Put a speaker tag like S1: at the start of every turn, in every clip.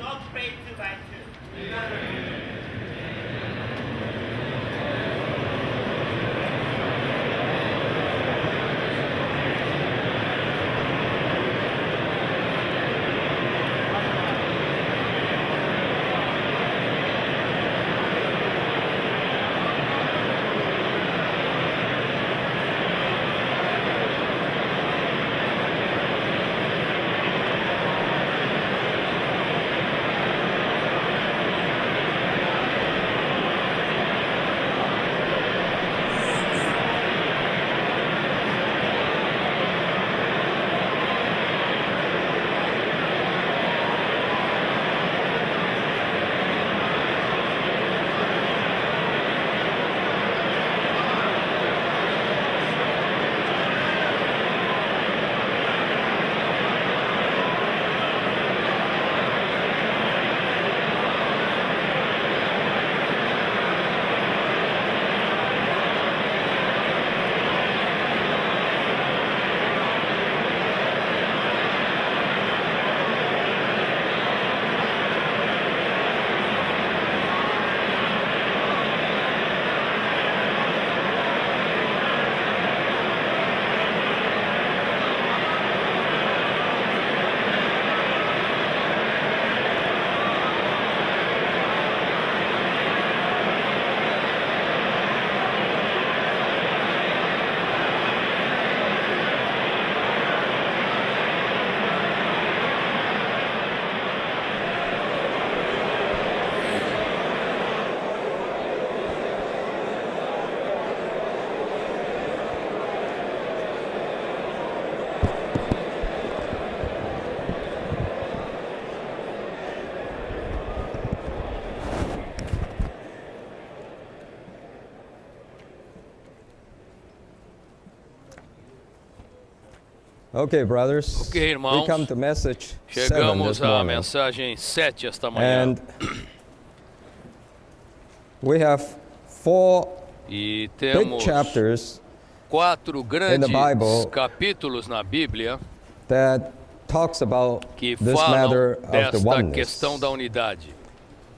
S1: all prayed to by two.
S2: Okay, brothers.
S3: Ok, irmãos.
S2: We come to message 7 this
S3: Chegamos à
S2: morning.
S3: mensagem 7 esta manhã.
S2: And we have 4
S3: E
S2: big
S3: temos
S2: chapters
S3: 4 grandes
S2: Bible
S3: capítulos na Bíblia
S2: that talks about
S3: que
S2: this
S3: falam
S2: matter of the
S3: desta
S2: oneness.
S3: questão da unidade.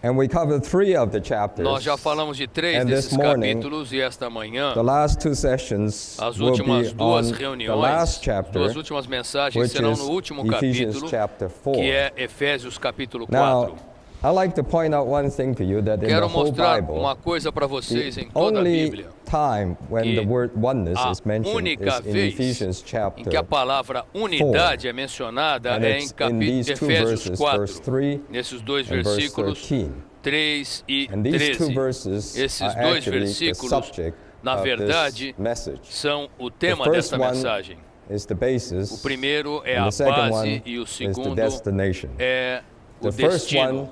S2: And we covered 3 of the chapters.
S3: Nós já falamos de 3
S2: And
S3: desses
S2: this morning,
S3: capítulos e esta manhã
S2: The last 2 sessions
S3: as
S2: will
S3: últimas
S2: be
S3: duas
S2: on the
S3: reuniões,
S2: last chapter,
S3: duas últimas mensagens
S2: which
S3: serão
S2: is
S3: no último
S2: Ephesians
S3: capítulo,
S2: chapter 4.
S3: que é Efésios capítulo 4.
S2: Now, I'd like to point out one thing to you that in the
S3: Quero
S2: whole
S3: mostrar
S2: Bible,
S3: uma coisa para vocês
S2: the
S3: em toda a
S2: only
S3: Bíblia.
S2: time when
S3: que
S2: the word oneness
S3: a
S2: is mentioned
S3: única
S2: is in
S3: vez
S2: Ephesians
S3: em
S2: chapter
S3: que a palavra unidade é mencionada
S2: and
S3: é
S2: it's
S3: em
S2: in these 2
S3: Efésios
S2: verses,
S3: 4,
S2: verse 3
S3: nesses dois
S2: and verse
S3: versículos
S2: 13.
S3: 3 e
S2: And these 2
S3: 13.
S2: verses
S3: Esses
S2: are
S3: dois
S2: actually the
S3: versículos,
S2: subject
S3: na
S2: of
S3: verdade,
S2: this message.
S3: são o
S2: The
S3: tema
S2: first
S3: desta
S2: one
S3: mensagem.
S2: is the basis,
S3: O primeiro é
S2: and
S3: a
S2: the second
S3: base
S2: one
S3: e o
S2: is the
S3: segundo
S2: destination.
S3: é o
S2: The first
S3: destino.
S2: one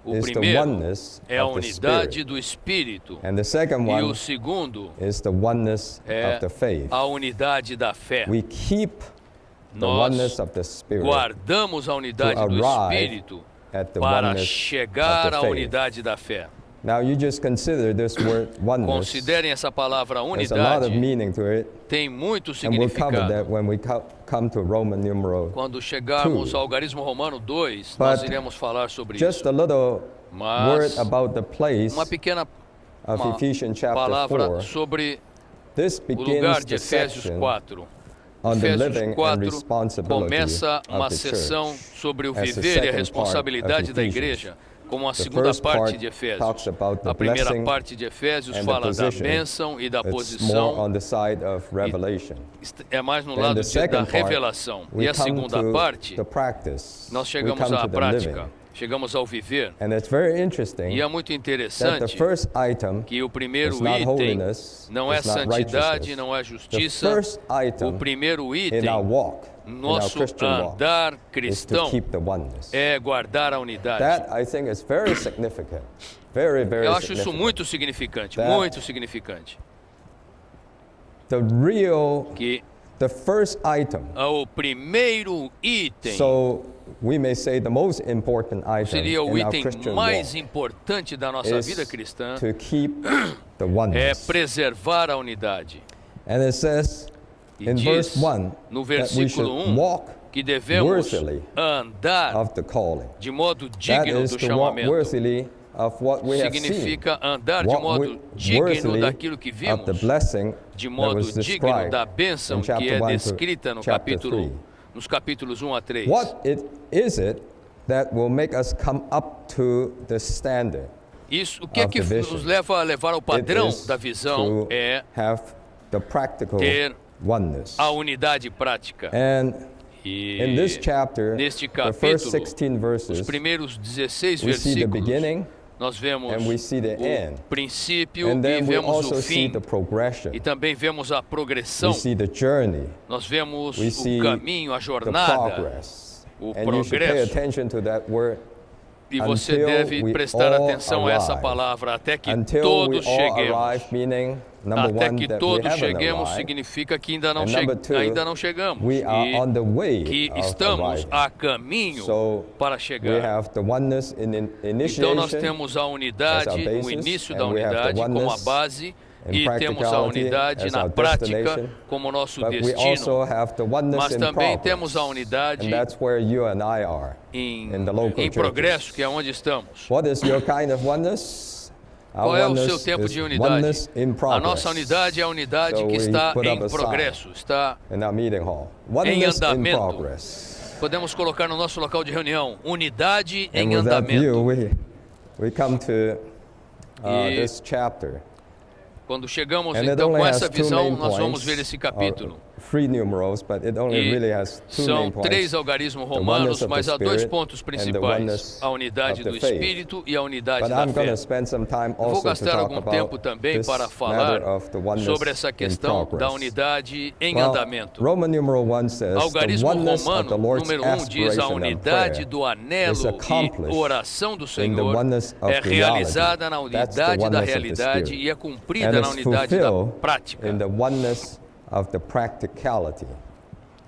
S3: O
S2: is the
S3: primeiro
S2: oneness
S3: é a
S2: of the
S3: unidade
S2: Spirit.
S3: do Espírito
S2: And the second
S3: e o
S2: one
S3: segundo
S2: is the oneness
S3: é
S2: of the faith.
S3: a unidade da fé.
S2: We keep the
S3: Nós
S2: oneness of the Spirit
S3: guardamos a unidade
S2: to
S3: do
S2: arrive
S3: Espírito
S2: at the
S3: para
S2: oneness
S3: chegar
S2: of the
S3: à
S2: faith.
S3: unidade da fé.
S2: Now you just consider this word oneness.
S3: Considerem essa palavra
S2: There's a lot of
S3: unidade,
S2: meaning to it,
S3: tem muito
S2: and we'll cover that
S3: significado.
S2: when we come to Roman numeral.
S3: Quando chegarmos
S2: two.
S3: ao algarismo romano 2, nós
S2: But
S3: iremos falar sobre
S2: Just
S3: isso.
S2: a little
S3: Mas
S2: word about the place
S3: uma pequena
S2: of Ephesians chapter
S3: palavra
S2: 4.
S3: sobre
S2: This
S3: o lugar
S2: begins
S3: de
S2: the
S3: Efésios
S2: section
S3: 4.
S2: on the
S3: Efésios
S2: living and
S3: 4
S2: responsibility
S3: começa uma
S2: of the
S3: sessão
S2: church.
S3: sobre o
S2: as the
S3: viver e a
S2: second part
S3: responsabilidade
S2: of
S3: da
S2: Ephesians.
S3: igreja, como a
S2: The
S3: segunda
S2: first
S3: parte
S2: part
S3: de Efésios.
S2: talks about the
S3: A primeira
S2: blessing
S3: parte de Efésios
S2: and the
S3: fala da
S2: position.
S3: bênção e da
S2: It's more
S3: posição,
S2: on the side of revelation.
S3: é mais no
S2: Then
S3: lado
S2: the
S3: da
S2: second part,
S3: revelação.
S2: we
S3: E a
S2: come
S3: segunda
S2: to
S3: parte,
S2: the practice.
S3: nós
S2: We
S3: chegamos
S2: come
S3: à
S2: to the
S3: prática,
S2: living.
S3: chegamos ao viver.
S2: And it's very interesting
S3: E é muito
S2: that the
S3: interessante
S2: first item
S3: que o primeiro
S2: is not
S3: item
S2: holiness,
S3: não é
S2: it's not
S3: santidade,
S2: righteousness.
S3: não é
S2: The
S3: justiça.
S2: first
S3: O
S2: item
S3: primeiro
S2: in
S3: item,
S2: our walk, in our
S3: nosso
S2: Christian walk,
S3: andar
S2: is to
S3: cristão,
S2: keep the oneness.
S3: é guardar a unidade.
S2: That I think is very significant. Very, very
S3: Eu acho isso
S2: significant.
S3: muito significante,
S2: That-
S3: muito significante.
S2: The real,
S3: Que
S2: the first item.
S3: o primeiro item
S2: So we may say the most important item
S3: seria o
S2: in our
S3: item
S2: Christian
S3: mais
S2: walk
S3: importante da nossa
S2: is
S3: vida cristã,
S2: to keep the
S3: é
S2: oneness.
S3: preservar a unidade.
S2: And it says
S3: E
S2: in
S3: diz
S2: verse 1
S3: no
S2: that we should
S3: versículo 1
S2: walk
S3: que devemos
S2: worthily
S3: andar
S2: of the calling.
S3: de modo
S2: That
S3: digno
S2: is
S3: do
S2: to walk
S3: chamamento.
S2: worthily of what we have seen.
S3: Significa andar de
S2: Walk
S3: modo digno
S2: worthily
S3: daquilo que
S2: of
S3: vimos,
S2: the blessing
S3: de
S2: that
S3: modo
S2: was
S3: digno da
S2: described
S3: bênção
S2: in
S3: que
S2: chapter
S3: é
S2: 1 to
S3: descrita no
S2: chapter
S3: capítulo,
S2: 3.
S3: nos capítulos 1 a 3.
S2: What is it that will make us come up to the standard?
S3: Isso, o que é
S2: of
S3: que
S2: the vision?
S3: nos leva a levar ao
S2: It
S3: padrão
S2: is
S3: da visão
S2: to
S3: é
S2: have the practical
S3: ter
S2: oneness.
S3: a unidade prática.
S2: And
S3: E
S2: in this chapter,
S3: neste
S2: the first
S3: capítulo,
S2: 16
S3: os
S2: verses,
S3: primeiros 16
S2: we see the
S3: versículos,
S2: beginning
S3: nós vemos
S2: and we see the end.
S3: o princípio
S2: And
S3: e
S2: then we
S3: vemos
S2: also
S3: o
S2: see
S3: fim.
S2: the progression.
S3: E também vemos a progressão.
S2: We see the journey,
S3: Nós vemos
S2: we see
S3: o caminho, a
S2: the
S3: jornada.
S2: progress.
S3: o
S2: And you should pay
S3: progresso.
S2: attention to that word
S3: E você
S2: until
S3: deve
S2: we
S3: prestar
S2: all
S3: atenção a essa
S2: arrive.
S3: palavra, até que
S2: until we
S3: todos
S2: all
S3: cheguemos.
S2: arrive, meaning number
S3: Até
S2: one
S3: que
S2: that we
S3: todos
S2: haven't
S3: cheguemos
S2: arrived,
S3: significa que ainda não,
S2: and number two,
S3: ainda não chegamos.
S2: we are
S3: E
S2: on the way
S3: que
S2: of
S3: estamos
S2: arriving.
S3: a caminho
S2: So
S3: para
S2: we
S3: chegar.
S2: have the oneness in
S3: Então nós
S2: initiation,
S3: temos a unidade,
S2: as our basis,
S3: o início da
S2: and we have the
S3: unidade como a
S2: oneness
S3: base,
S2: and
S3: e temos a
S2: practicality
S3: unidade
S2: as
S3: na
S2: our
S3: prática
S2: destination,
S3: como nosso
S2: but we also
S3: destino.
S2: have the oneness
S3: Mas
S2: in
S3: também
S2: progress.
S3: temos a unidade
S2: And that's where you and I are in the local
S3: em progresso,
S2: churches.
S3: que é onde estamos.
S2: What is your kind of oneness? Our
S3: Qual é o
S2: oneness
S3: seu tempo
S2: is
S3: de unidade?
S2: oneness in
S3: A
S2: progress.
S3: nossa unidade é a unidade
S2: So
S3: que
S2: we
S3: está
S2: put up
S3: em
S2: a sign
S3: progresso, está.
S2: in our meeting hall. Oneness in
S3: andamento.
S2: progress.
S3: Podemos colocar no nosso local de reunião, unidade
S2: And
S3: em
S2: with that view,
S3: andamento.
S2: we come to
S3: E-
S2: this chapter.
S3: Quando chegamos
S2: And it
S3: então
S2: only
S3: com
S2: has
S3: essa
S2: two
S3: visão,
S2: main
S3: nós vamos
S2: points,
S3: ver esse
S2: or
S3: capítulo.
S2: three numerals, but it only
S3: E
S2: really has two
S3: são
S2: main points.
S3: três algarismos
S2: oneness
S3: romanos,
S2: of the
S3: mas há dois
S2: Spirit
S3: pontos
S2: and the
S3: principais:
S2: oneness
S3: a unidade
S2: of the
S3: do
S2: faith.
S3: Espírito e a unidade
S2: But
S3: da
S2: I'm going
S3: fé.
S2: to spend some time
S3: Vou
S2: also to
S3: gastar
S2: talk
S3: algum
S2: about
S3: tempo também
S2: this
S3: para falar
S2: matter of the oneness
S3: sobre essa
S2: in
S3: questão da
S2: progress.
S3: unidade em
S2: Well,
S3: andamento.
S2: Roman numeral 1 says the
S3: Algarismo
S2: oneness of the
S3: romano,
S2: Lord's
S3: número 1, diz a
S2: aspiration and
S3: unidade
S2: prayer
S3: do anelo
S2: is
S3: e
S2: accomplished
S3: oração do
S2: in the
S3: Senhor
S2: oneness of
S3: é
S2: reality.
S3: realizada na
S2: That's the
S3: unidade da
S2: oneness of the
S3: realidade
S2: Spirit.
S3: e é cumprida
S2: And
S3: na
S2: it's
S3: unidade da
S2: fulfilled
S3: prática.
S2: in the oneness of the practicality.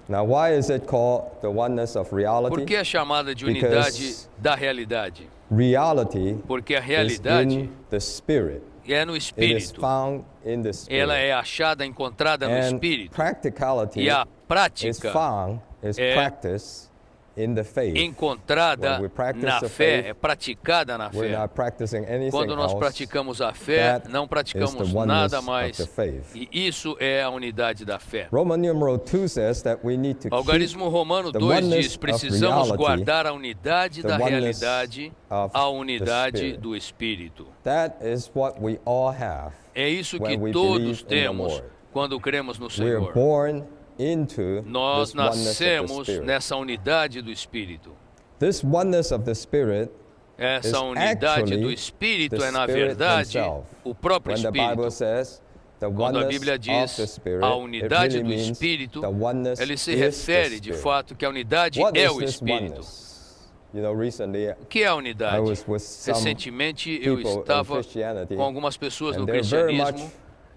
S2: Now, why is it called the oneness of reality?
S3: Por que é chamada de
S2: Because
S3: unidade da realidade?
S2: Reality
S3: Porque a
S2: is
S3: realidade
S2: in the Spirit.
S3: é no
S2: It is
S3: Espírito.
S2: found in the Spirit.
S3: Ela é achada, encontrada no
S2: And
S3: Espírito.
S2: practicality
S3: E a
S2: is
S3: prática
S2: found, is
S3: é
S2: practiced in the faith.
S3: encontrada
S2: When we practice
S3: na
S2: the
S3: fé,
S2: faith,
S3: é praticada na
S2: We're
S3: fé.
S2: not practicing anything
S3: Quando nós
S2: else.
S3: praticamos a fé,
S2: That
S3: não
S2: is
S3: praticamos
S2: the oneness
S3: nada
S2: of
S3: mais.
S2: the faith.
S3: E isso é a unidade da fé.
S2: Roman numeral 2 says that we need to
S3: O algarismo romano
S2: the
S3: 2
S2: oneness
S3: diz:
S2: of
S3: precisamos
S2: reality,
S3: guardar a unidade
S2: the
S3: da
S2: oneness
S3: realidade,
S2: of
S3: a
S2: the
S3: unidade
S2: Spirit.
S3: do Espírito.
S2: That is what we all have.
S3: É isso
S2: when
S3: que
S2: we
S3: todos
S2: believe in the
S3: temos
S2: Lord.
S3: quando cremos no
S2: We're
S3: Senhor.
S2: born into
S3: Nós
S2: this oneness of the
S3: nascemos
S2: Spirit.
S3: nessa unidade do Espírito.
S2: This oneness of the Spirit is
S3: Essa unidade
S2: actually
S3: do Espírito
S2: the
S3: é, na
S2: Spirit
S3: verdade,
S2: himself.
S3: o próprio
S2: When the Bible
S3: Espírito.
S2: says the
S3: Quando a
S2: oneness
S3: Bíblia
S2: of
S3: diz
S2: the Spirit,
S3: a
S2: it
S3: unidade
S2: really
S3: do
S2: means
S3: Espírito,
S2: the oneness
S3: ele se
S2: is the
S3: refere de
S2: Spirit.
S3: fato que a unidade
S2: What
S3: é
S2: is
S3: o
S2: this
S3: Espírito.
S2: oneness? You know, recently
S3: O que é a unidade?
S2: I was with some
S3: Recentemente eu
S2: people in
S3: estava
S2: Christianity,
S3: com algumas pessoas
S2: and
S3: no
S2: they're very much
S3: cristianismo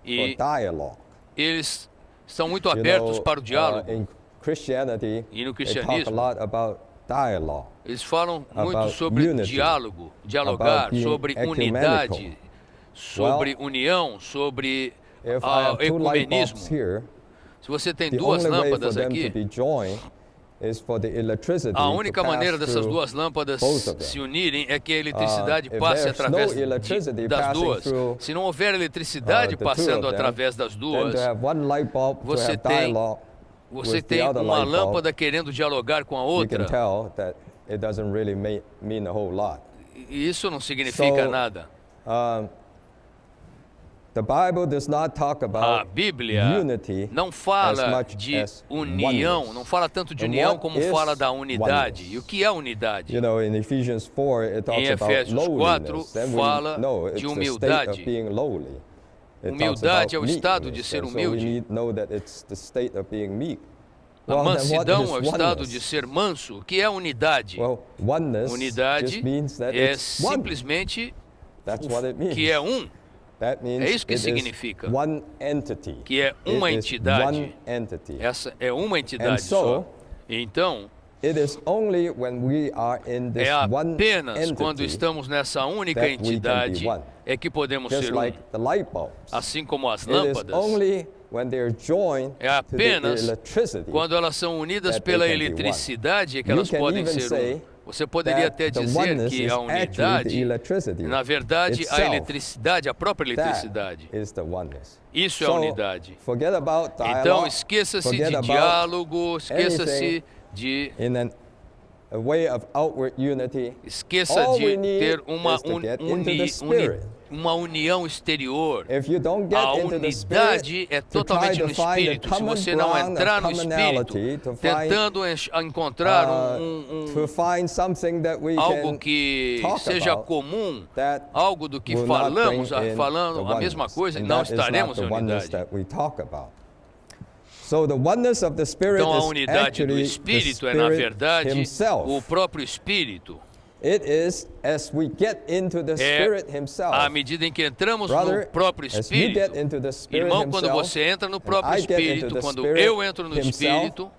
S2: for
S3: e
S2: dialogue.
S3: eles estão muito
S2: You
S3: abertos
S2: know,
S3: para o diálogo.
S2: in Christianity,
S3: E no
S2: they talk a
S3: cristianismo,
S2: lot about dialogue.
S3: Eles falam muito
S2: about
S3: sobre
S2: unity,
S3: diálogo, dialogar,
S2: about being
S3: sobre
S2: ecumenical.
S3: unidade, sobre união, sobre
S2: If I have two light bulbs
S3: ecumenismo.
S2: here,
S3: Se você tem
S2: the
S3: duas
S2: only way for
S3: lâmpadas
S2: them to
S3: aqui,
S2: be joined is for the electricity
S3: a
S2: to
S3: única
S2: pass
S3: maneira dessas
S2: through
S3: duas lâmpadas
S2: both of them.
S3: se unirem é que a eletricidade
S2: if
S3: passe
S2: there's
S3: através
S2: no electricity
S3: das
S2: passing
S3: duas.
S2: through,
S3: Se não houver eletricidade
S2: the two
S3: passando
S2: of them,
S3: através das
S2: then
S3: duas,
S2: to have one light bulb to
S3: você
S2: have
S3: tem-
S2: dialogue
S3: você
S2: with the
S3: tem
S2: other
S3: uma
S2: light bulb,
S3: lâmpada querendo dialogar com a
S2: you can
S3: outra.
S2: tell that it doesn't really mean a whole lot.
S3: E isso não significa
S2: So,
S3: nada.
S2: The Bible does not talk
S3: A
S2: about
S3: Bíblia
S2: unity
S3: não
S2: as
S3: fala
S2: much
S3: de
S2: as
S3: união,
S2: oneness.
S3: não fala tanto de
S2: And
S3: união
S2: what
S3: como
S2: is
S3: fala da unidade.
S2: oneness?
S3: E o que é unidade?
S2: You know, in Ephesians 4, it talks
S3: Em
S2: about
S3: Efésios 4,
S2: lowliness. Then we
S3: fala
S2: know it's
S3: de
S2: the state
S3: humildade.
S2: of being lowly. It talks
S3: Humildade é o
S2: about
S3: estado de
S2: meekness,
S3: ser
S2: and so
S3: humilde.
S2: we need to know that it's the state of being meek.
S3: A
S2: Well, then what
S3: mansidão
S2: is
S3: é o estado
S2: oneness?
S3: de ser manso. O que é unidade?
S2: Well, oneness
S3: Unidade
S2: just means that
S3: é
S2: it's one.
S3: simplesmente
S2: That's what it means.
S3: que é um,
S2: That means
S3: é isso que
S2: it is
S3: significa.
S2: one entity.
S3: que é uma
S2: It is
S3: entidade.
S2: one entity.
S3: Essa é uma entidade
S2: And so,
S3: só. Então,
S2: It is only when we are in this
S3: é
S2: one
S3: apenas quando
S2: entity
S3: estamos nessa única
S2: that we can be
S3: entidade
S2: one.
S3: é que podemos
S2: just
S3: ser
S2: like
S3: um.
S2: the light bulbs.
S3: Assim como as
S2: It is
S3: lâmpadas,
S2: only when they're joined
S3: É
S2: to the
S3: apenas
S2: electricity
S3: quando elas são unidas
S2: that they
S3: pela
S2: can be one.
S3: eletricidade é que
S2: You
S3: elas
S2: can
S3: podem
S2: even
S3: ser
S2: say
S3: um. Você poderia até
S2: that the
S3: dizer
S2: oneness
S3: que
S2: is
S3: a
S2: actually the
S3: unidade,
S2: electricity
S3: na verdade, a
S2: itself.
S3: eletricidade, a própria
S2: That
S3: eletricidade.
S2: is the oneness.
S3: Isso é a
S2: So,
S3: unidade.
S2: forget about
S3: Então,
S2: dialogue,
S3: esqueça-se
S2: forget
S3: de
S2: about
S3: diálogo, esqueça-se
S2: anything
S3: de
S2: a way of outward unity.
S3: esqueça
S2: All
S3: de
S2: we need
S3: ter uma,
S2: is to get into the spirit.
S3: uma união exterior.
S2: If you don't get
S3: A
S2: into the
S3: unidade
S2: spirit,
S3: é
S2: to try
S3: totalmente
S2: to
S3: no
S2: find the
S3: espírito. Se
S2: common
S3: você não
S2: ground
S3: entrar
S2: of
S3: no
S2: commonality,
S3: espírito,
S2: to find,
S3: tentando encontrar
S2: to find something that we
S3: algo
S2: can
S3: que
S2: talk
S3: seja
S2: about,
S3: comum,
S2: that
S3: algo do que
S2: will not
S3: falamos,
S2: bring in
S3: falando
S2: the
S3: a mesma
S2: oneness.
S3: coisa,
S2: And
S3: não
S2: that is not
S3: estaremos
S2: the
S3: em
S2: oneness
S3: unidade.
S2: that we talk about. So the oneness of the spirit
S3: Então a
S2: is
S3: unidade do
S2: actually the
S3: espírito é, na
S2: spirit
S3: verdade,
S2: himself.
S3: o próprio espírito.
S2: It is as we get into the Spirit Himself.
S3: À medida em que entramos
S2: Brother,
S3: no próprio
S2: as you
S3: espírito,
S2: get into the Spirit
S3: irmão, quando
S2: himself,
S3: você entra no
S2: and
S3: próprio
S2: I get into
S3: espírito,
S2: the
S3: quando
S2: Spirit
S3: eu entro no
S2: himself,
S3: espírito,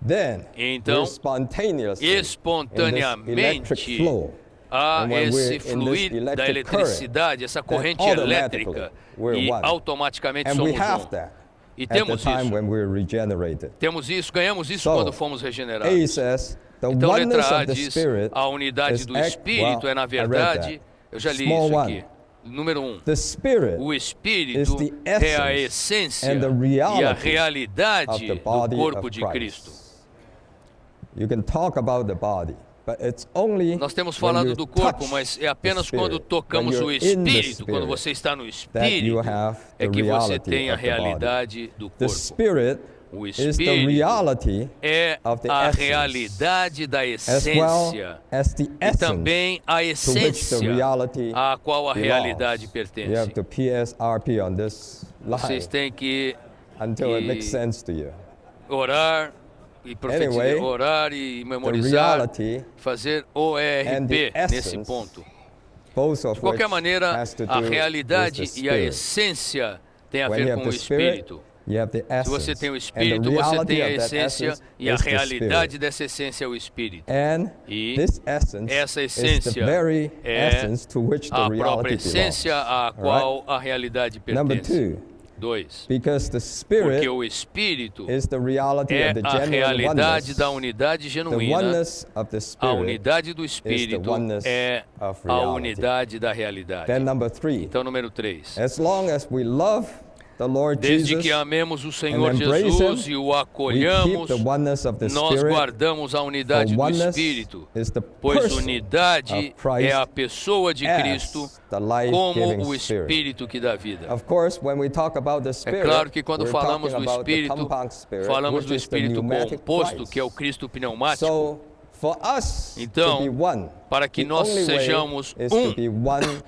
S2: then
S3: então,
S2: we're spontaneously in this electric
S3: espontaneamente
S2: flow.
S3: há
S2: And when we're
S3: esse
S2: in this
S3: fluir da
S2: electric
S3: eletricidade, essa corrente
S2: automatically
S3: elétrica,
S2: we're
S3: e
S2: one.
S3: automaticamente
S2: And
S3: somos
S2: we have
S3: um.
S2: that
S3: E
S2: at the
S3: temos
S2: time
S3: isso.
S2: when we're regenerated.
S3: Temos isso, ganhamos isso
S2: So,
S3: quando fomos
S2: A
S3: regenerados.
S2: says, the
S3: Então,
S2: oneness
S3: letra A
S2: of the
S3: diz,
S2: Spirit
S3: a unidade
S2: is
S3: do Espírito é, na
S2: I read
S3: verdade,
S2: that.
S3: eu já li
S2: Small
S3: isso
S2: one.
S3: aqui. Número 1.
S2: The Spirit
S3: O
S2: is
S3: Espírito
S2: the
S3: é a
S2: essence
S3: essência
S2: and the
S3: e a
S2: reality of
S3: realidade
S2: the
S3: do
S2: body
S3: corpo
S2: of
S3: de
S2: Christ.
S3: Cristo.
S2: You can talk about the body, but it's only
S3: Nós temos
S2: when
S3: falado
S2: you
S3: do corpo,
S2: touch
S3: mas é
S2: the
S3: apenas
S2: Spirit,
S3: quando tocamos
S2: when
S3: o
S2: you're in the
S3: Espírito, quando você
S2: Spirit,
S3: está no
S2: that you
S3: Espírito,
S2: have
S3: é
S2: the
S3: que você
S2: reality
S3: tem a
S2: of the body.
S3: realidade do
S2: The
S3: corpo.
S2: Spirit
S3: O
S2: is the
S3: Espírito
S2: reality
S3: é
S2: of the
S3: a
S2: essence,
S3: realidade da
S2: as well
S3: essência
S2: as the
S3: e
S2: essence
S3: também a
S2: to which the
S3: essência
S2: reality
S3: a qual a realidade
S2: belongs. You
S3: pertence.
S2: have the PSRP on this
S3: Vocês
S2: line
S3: têm que
S2: until it makes sense to you.
S3: orar e profetizar,
S2: Anyway,
S3: orar e
S2: The
S3: memorizar,
S2: reality,
S3: fazer
S2: and
S3: ORP
S2: the
S3: nesse
S2: essence,
S3: ponto.
S2: both of
S3: De qualquer
S2: which
S3: maneira,
S2: has to
S3: a
S2: do
S3: realidade
S2: with the
S3: e a
S2: Spirit.
S3: essência têm a
S2: When you
S3: ver
S2: have
S3: com o
S2: the Spirit,
S3: Espírito.
S2: you have the
S3: Se
S2: essence,
S3: você tem o
S2: and the
S3: Espírito, você
S2: reality
S3: tem a
S2: of that
S3: essência
S2: essence
S3: e a
S2: is the
S3: realidade
S2: Spirit.
S3: dessa essência é o Espírito.
S2: And
S3: E
S2: this essence
S3: essa
S2: is the
S3: essência
S2: very
S3: é
S2: essence to which the
S3: a
S2: reality
S3: própria
S2: belongs.
S3: essência a
S2: All
S3: qual a realidade
S2: Number
S3: pertence.
S2: 2,
S3: 2.
S2: because the
S3: Porque
S2: Spirit
S3: o Espírito
S2: is the reality
S3: é
S2: of the
S3: a
S2: genuine
S3: realidade
S2: oneness.
S3: da unidade
S2: The
S3: genuína.
S2: oneness of the
S3: A
S2: Spirit
S3: unidade do
S2: is the
S3: Espírito
S2: oneness
S3: é
S2: of
S3: a
S2: reality.
S3: unidade da realidade.
S2: Then number 3,
S3: Então, número 3.
S2: as long as we love the Lord
S3: Desde
S2: Jesus
S3: que amemos o Senhor
S2: and embrace
S3: Jesus
S2: Him,
S3: e o
S2: we keep
S3: acolhamos,
S2: the oneness of the
S3: nós
S2: Spirit.
S3: guardamos a
S2: For
S3: unidade do
S2: oneness
S3: Espírito,
S2: is the
S3: pois
S2: person
S3: unidade
S2: of Christ
S3: é a pessoa de
S2: as
S3: Cristo
S2: the
S3: como
S2: life-giving
S3: o
S2: Spirit.
S3: Espírito que dá vida.
S2: Of course, when we talk about the
S3: É
S2: Spirit,
S3: claro que quando
S2: we're
S3: falamos
S2: talking
S3: do
S2: about the
S3: Espírito,
S2: compound Spirit,
S3: falamos
S2: which
S3: do
S2: is the
S3: Espírito
S2: pneumatic
S3: composto,
S2: Christ.
S3: que é o Cristo pneumático.
S2: So, for us
S3: Então,
S2: to be one,
S3: para que
S2: the
S3: nós
S2: only way
S3: sejamos
S2: is
S3: um,
S2: to be one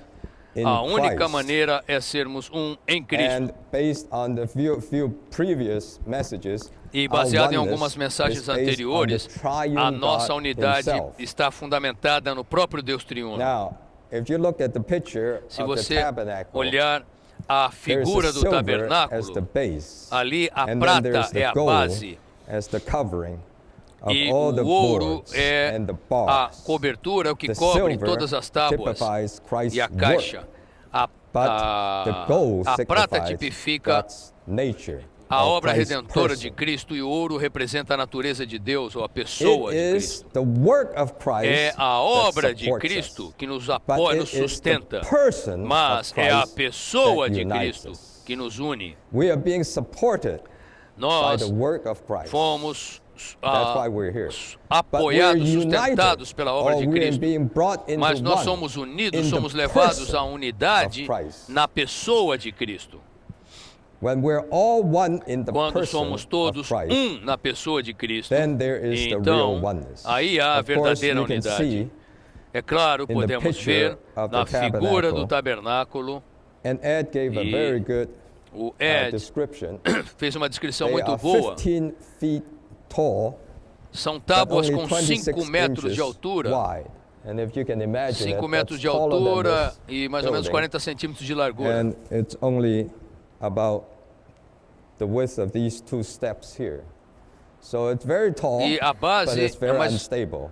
S2: in
S3: a única
S2: Christ.
S3: maneira é sermos um em Cristo.
S2: And based on the few previous messages,
S3: E
S2: our
S3: baseado em
S2: oneness
S3: algumas
S2: is
S3: mensagens
S2: based
S3: anteriores,
S2: on the triune
S3: a nossa
S2: God
S3: unidade
S2: himself.
S3: está fundamentada no próprio Deus triuno.
S2: Now, if you look at the picture
S3: Se
S2: of the
S3: você
S2: tabernacle,
S3: olhar a
S2: there's
S3: figura
S2: a
S3: do
S2: silver as
S3: tabernáculo,
S2: the base,
S3: ali a
S2: and then
S3: prata
S2: there's the
S3: é a
S2: gold
S3: base
S2: as the covering of
S3: e
S2: all the
S3: o ouro
S2: boards
S3: é
S2: and the
S3: a
S2: bars.
S3: cobertura, é o que
S2: The
S3: cobre
S2: silver
S3: todas as tábuas
S2: typifies Christ's
S3: e a caixa.
S2: work,
S3: A,
S2: but the gold
S3: a prata
S2: signifies
S3: tipifica
S2: God's nature,
S3: a
S2: or
S3: obra
S2: Christ's
S3: redentora
S2: person.
S3: de Cristo e o ouro representa a natureza de Deus ou a pessoa
S2: It
S3: de
S2: is
S3: Cristo.
S2: the work of Christ
S3: É a
S2: that
S3: obra de
S2: supports
S3: Cristo
S2: us.
S3: que nos
S2: But
S3: apoia, nos
S2: it is the
S3: sustenta,
S2: person
S3: mas
S2: of
S3: é a
S2: Christ
S3: pessoa
S2: that
S3: de
S2: unites
S3: Cristo
S2: us.
S3: que nos une.
S2: We are being supported by
S3: Nós
S2: the work of Christ.
S3: fomos
S2: That's why we're here.
S3: apoiados,
S2: But we're
S3: sustentados
S2: united,
S3: pela obra
S2: or
S3: de
S2: we are
S3: Cristo.
S2: being brought into
S3: Mas nós
S2: one
S3: somos unidos,
S2: in the
S3: somos levados
S2: person
S3: à unidade
S2: of Christ.
S3: na pessoa de Cristo.
S2: When we're all one in the
S3: Quando
S2: person
S3: somos
S2: of
S3: todos
S2: Christ,
S3: na pessoa de Cristo,
S2: then there is the real
S3: então
S2: oneness.
S3: aí há a
S2: Of course,
S3: verdadeira
S2: you can
S3: unidade.
S2: see,
S3: É claro,
S2: the
S3: podemos
S2: picture
S3: ver
S2: of the
S3: na figura do
S2: tabernacle,
S3: tabernáculo,
S2: and Ed gave a
S3: E
S2: very good
S3: o Ed
S2: description.
S3: fez uma descrição
S2: They
S3: muito
S2: are
S3: boa.
S2: 15 feet tall,
S3: São
S2: but
S3: tábuas
S2: only
S3: com
S2: 26
S3: 5 metros
S2: inches
S3: de altura,
S2: wide. And if you can imagine
S3: 5
S2: it,
S3: metros
S2: that's
S3: de
S2: taller than
S3: altura
S2: this
S3: e mais ou menos
S2: building.
S3: 40 centímetros de largura.
S2: And it's only about the width of these two steps here. So it's very tall,
S3: E a
S2: but
S3: base
S2: it's
S3: é
S2: very
S3: mais
S2: unstable.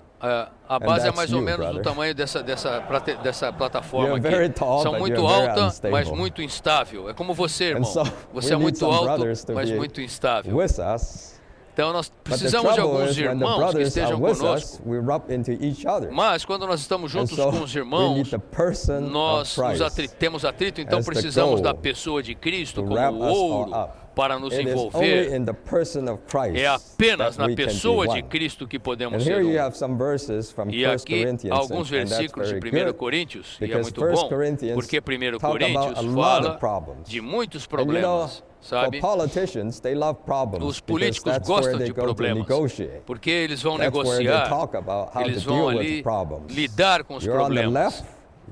S3: A base é
S2: that's
S3: mais ou
S2: you,
S3: menos do
S2: brother.
S3: tamanho dessa plataforma
S2: You're
S3: aqui.
S2: very tall,
S3: São
S2: but
S3: muito
S2: you're very
S3: alta,
S2: unstable.
S3: mas muito instável. É como você, irmão.
S2: so
S3: Você
S2: we
S3: é
S2: need
S3: muito
S2: some
S3: alto,
S2: brothers to
S3: mas
S2: be
S3: muito instável.
S2: with us.
S3: Então nós
S2: But the
S3: precisamos de
S2: trouble
S3: alguns
S2: is when the
S3: irmãos que
S2: brothers are
S3: estejam
S2: with us,
S3: conosco.
S2: we rub into each other.
S3: Mas quando nós estamos
S2: And
S3: juntos
S2: so
S3: com os
S2: we
S3: irmãos,
S2: need the person
S3: nós
S2: of Christ
S3: temos atrito, então
S2: as the
S3: precisamos da
S2: goal
S3: pessoa de Cristo
S2: to
S3: como
S2: wrap
S3: o
S2: us all
S3: ouro
S2: up.
S3: para nos
S2: It is only
S3: envolver.
S2: in the person of Christ
S3: É apenas
S2: that
S3: na
S2: we can be
S3: pessoa de
S2: one.
S3: Cristo que
S2: And
S3: podemos
S2: here
S3: ser
S2: you
S3: um.
S2: have some verses from 1
S3: E aqui
S2: Corinthians,
S3: alguns
S2: and that's
S3: versículos de
S2: very
S3: 1
S2: good,
S3: Coríntios, e é
S2: because
S3: muito
S2: 1
S3: bom,
S2: Corinthians
S3: porque 1
S2: talk about
S3: Coríntios
S2: a lot
S3: fala
S2: of problems.
S3: de muitos
S2: And you know,
S3: problemas,
S2: for
S3: sabe?
S2: politicians, they love problems
S3: Os
S2: because
S3: políticos
S2: that's where
S3: gostam
S2: they
S3: de
S2: go to
S3: problemas,
S2: negotiate.
S3: porque eles vão
S2: That's where they
S3: negociar,
S2: talk about how
S3: eles
S2: to
S3: vão
S2: deal
S3: ali
S2: with problems.
S3: lidar com os
S2: You're on the
S3: problemas.
S2: left,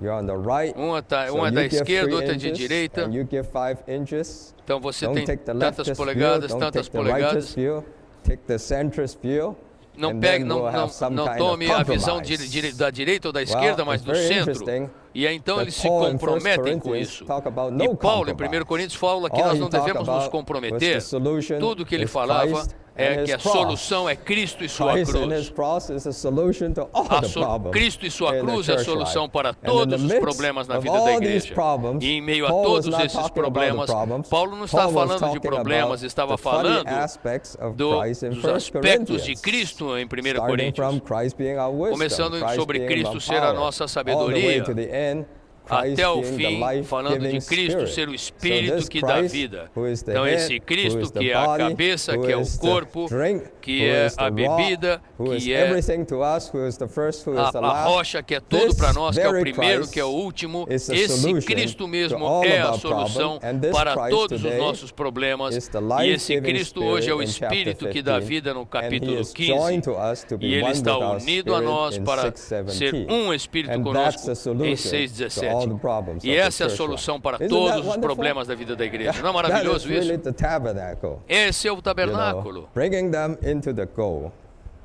S2: you're on the right.
S3: Um é
S2: so
S3: da
S2: you give
S3: esquerda,
S2: 3
S3: outro é de
S2: inches,
S3: direita.
S2: and you give 5 inches.
S3: Então você
S2: Don't
S3: tem
S2: take the
S3: tantas
S2: leftist
S3: polegadas,
S2: view, don't
S3: tantas
S2: take the rightist
S3: polegadas.
S2: view, take the centrist view.
S3: Não
S2: and
S3: pegue,
S2: then
S3: não,
S2: we'll
S3: não,
S2: have some
S3: não
S2: kind
S3: tome
S2: of
S3: a visão
S2: compromise.
S3: da direita ou da esquerda, mas
S2: it's
S3: do
S2: very
S3: centro.
S2: interesting
S3: E aí então
S2: that
S3: eles se
S2: Paul in 1
S3: comprometem com
S2: Corinthians
S3: isso.
S2: talk about
S3: E
S2: no
S3: Paulo, em
S2: compromise.
S3: 1 Coríntios, fala que
S2: All
S3: nós
S2: he
S3: não
S2: talked
S3: devemos
S2: about
S3: nos
S2: was the
S3: comprometer.
S2: solution
S3: Tudo que ele
S2: is
S3: falava
S2: Christ
S3: é
S2: and
S3: que a
S2: his cross.
S3: solução é Cristo e sua
S2: Christ and his
S3: cruz.
S2: cross is a solution to all the problems
S3: Cristo e sua
S2: in the
S3: cruz é a
S2: church
S3: solução
S2: life.
S3: para
S2: And in
S3: todos
S2: the
S3: os
S2: midst
S3: problemas na
S2: of
S3: vida da
S2: all these
S3: igreja.
S2: problems,
S3: E em meio a
S2: Paul was
S3: todos
S2: not
S3: esses
S2: talking about the
S3: problemas,
S2: problems.
S3: Paulo não está
S2: Paul was
S3: falando de
S2: talking
S3: problemas,
S2: about
S3: estava
S2: the funny
S3: falando
S2: aspects of
S3: dos
S2: Christ in 1
S3: aspectos de
S2: Corinthians.
S3: Cristo em 1
S2: Starting from
S3: Coríntios.
S2: Christ being our wisdom,
S3: Começando
S2: Christ
S3: sobre
S2: being
S3: Cristo
S2: our
S3: ser a
S2: power,
S3: nossa
S2: all the way
S3: sabedoria,
S2: to the end, Christ
S3: até o
S2: being the
S3: fim, falando de
S2: life-giving
S3: Cristo
S2: Spirit.
S3: ser o
S2: So
S3: Espírito
S2: this
S3: que dá
S2: Christ,
S3: vida.
S2: who is the
S3: Então
S2: head,
S3: esse
S2: who
S3: Cristo
S2: is the
S3: que é a
S2: body,
S3: cabeça,
S2: who
S3: que é o
S2: is the
S3: corpo,
S2: drink,
S3: que
S2: who
S3: é
S2: is the
S3: a
S2: rock,
S3: bebida,
S2: who is
S3: que é
S2: everything to us, who is the first, who is the
S3: a
S2: last.
S3: rocha, que é tudo
S2: This
S3: para nós, que é o
S2: very
S3: primeiro,
S2: Christ
S3: que é o último.
S2: is the
S3: Esse
S2: solution
S3: Cristo
S2: to
S3: mesmo
S2: all
S3: é
S2: of
S3: a
S2: our
S3: solução
S2: problem. And this
S3: para
S2: Christ
S3: todos os
S2: today
S3: nossos problemas.
S2: is the
S3: E esse
S2: life-giving
S3: Cristo hoje é o
S2: Spirit in chapter
S3: Espírito que dá
S2: 15,
S3: vida no
S2: and he
S3: capítulo
S2: is
S3: 15.
S2: joined to us to be
S3: E ele
S2: one
S3: está
S2: with our
S3: unido a
S2: spirit
S3: nós
S2: in
S3: para
S2: 6:17.
S3: ser um Espírito
S2: And
S3: conosco
S2: that's the solution
S3: em
S2: to all the
S3: 6:17.
S2: problems
S3: E
S2: of the
S3: essa é a
S2: church
S3: solução
S2: life.
S3: para
S2: Isn't
S3: todos
S2: that
S3: os
S2: wonderful?
S3: problemas da vida da igreja. Não é
S2: That is
S3: maravilhoso
S2: really
S3: isso?
S2: the tabernacle,
S3: Esse é o
S2: you know,
S3: tabernáculo,
S2: bringing them into the goal.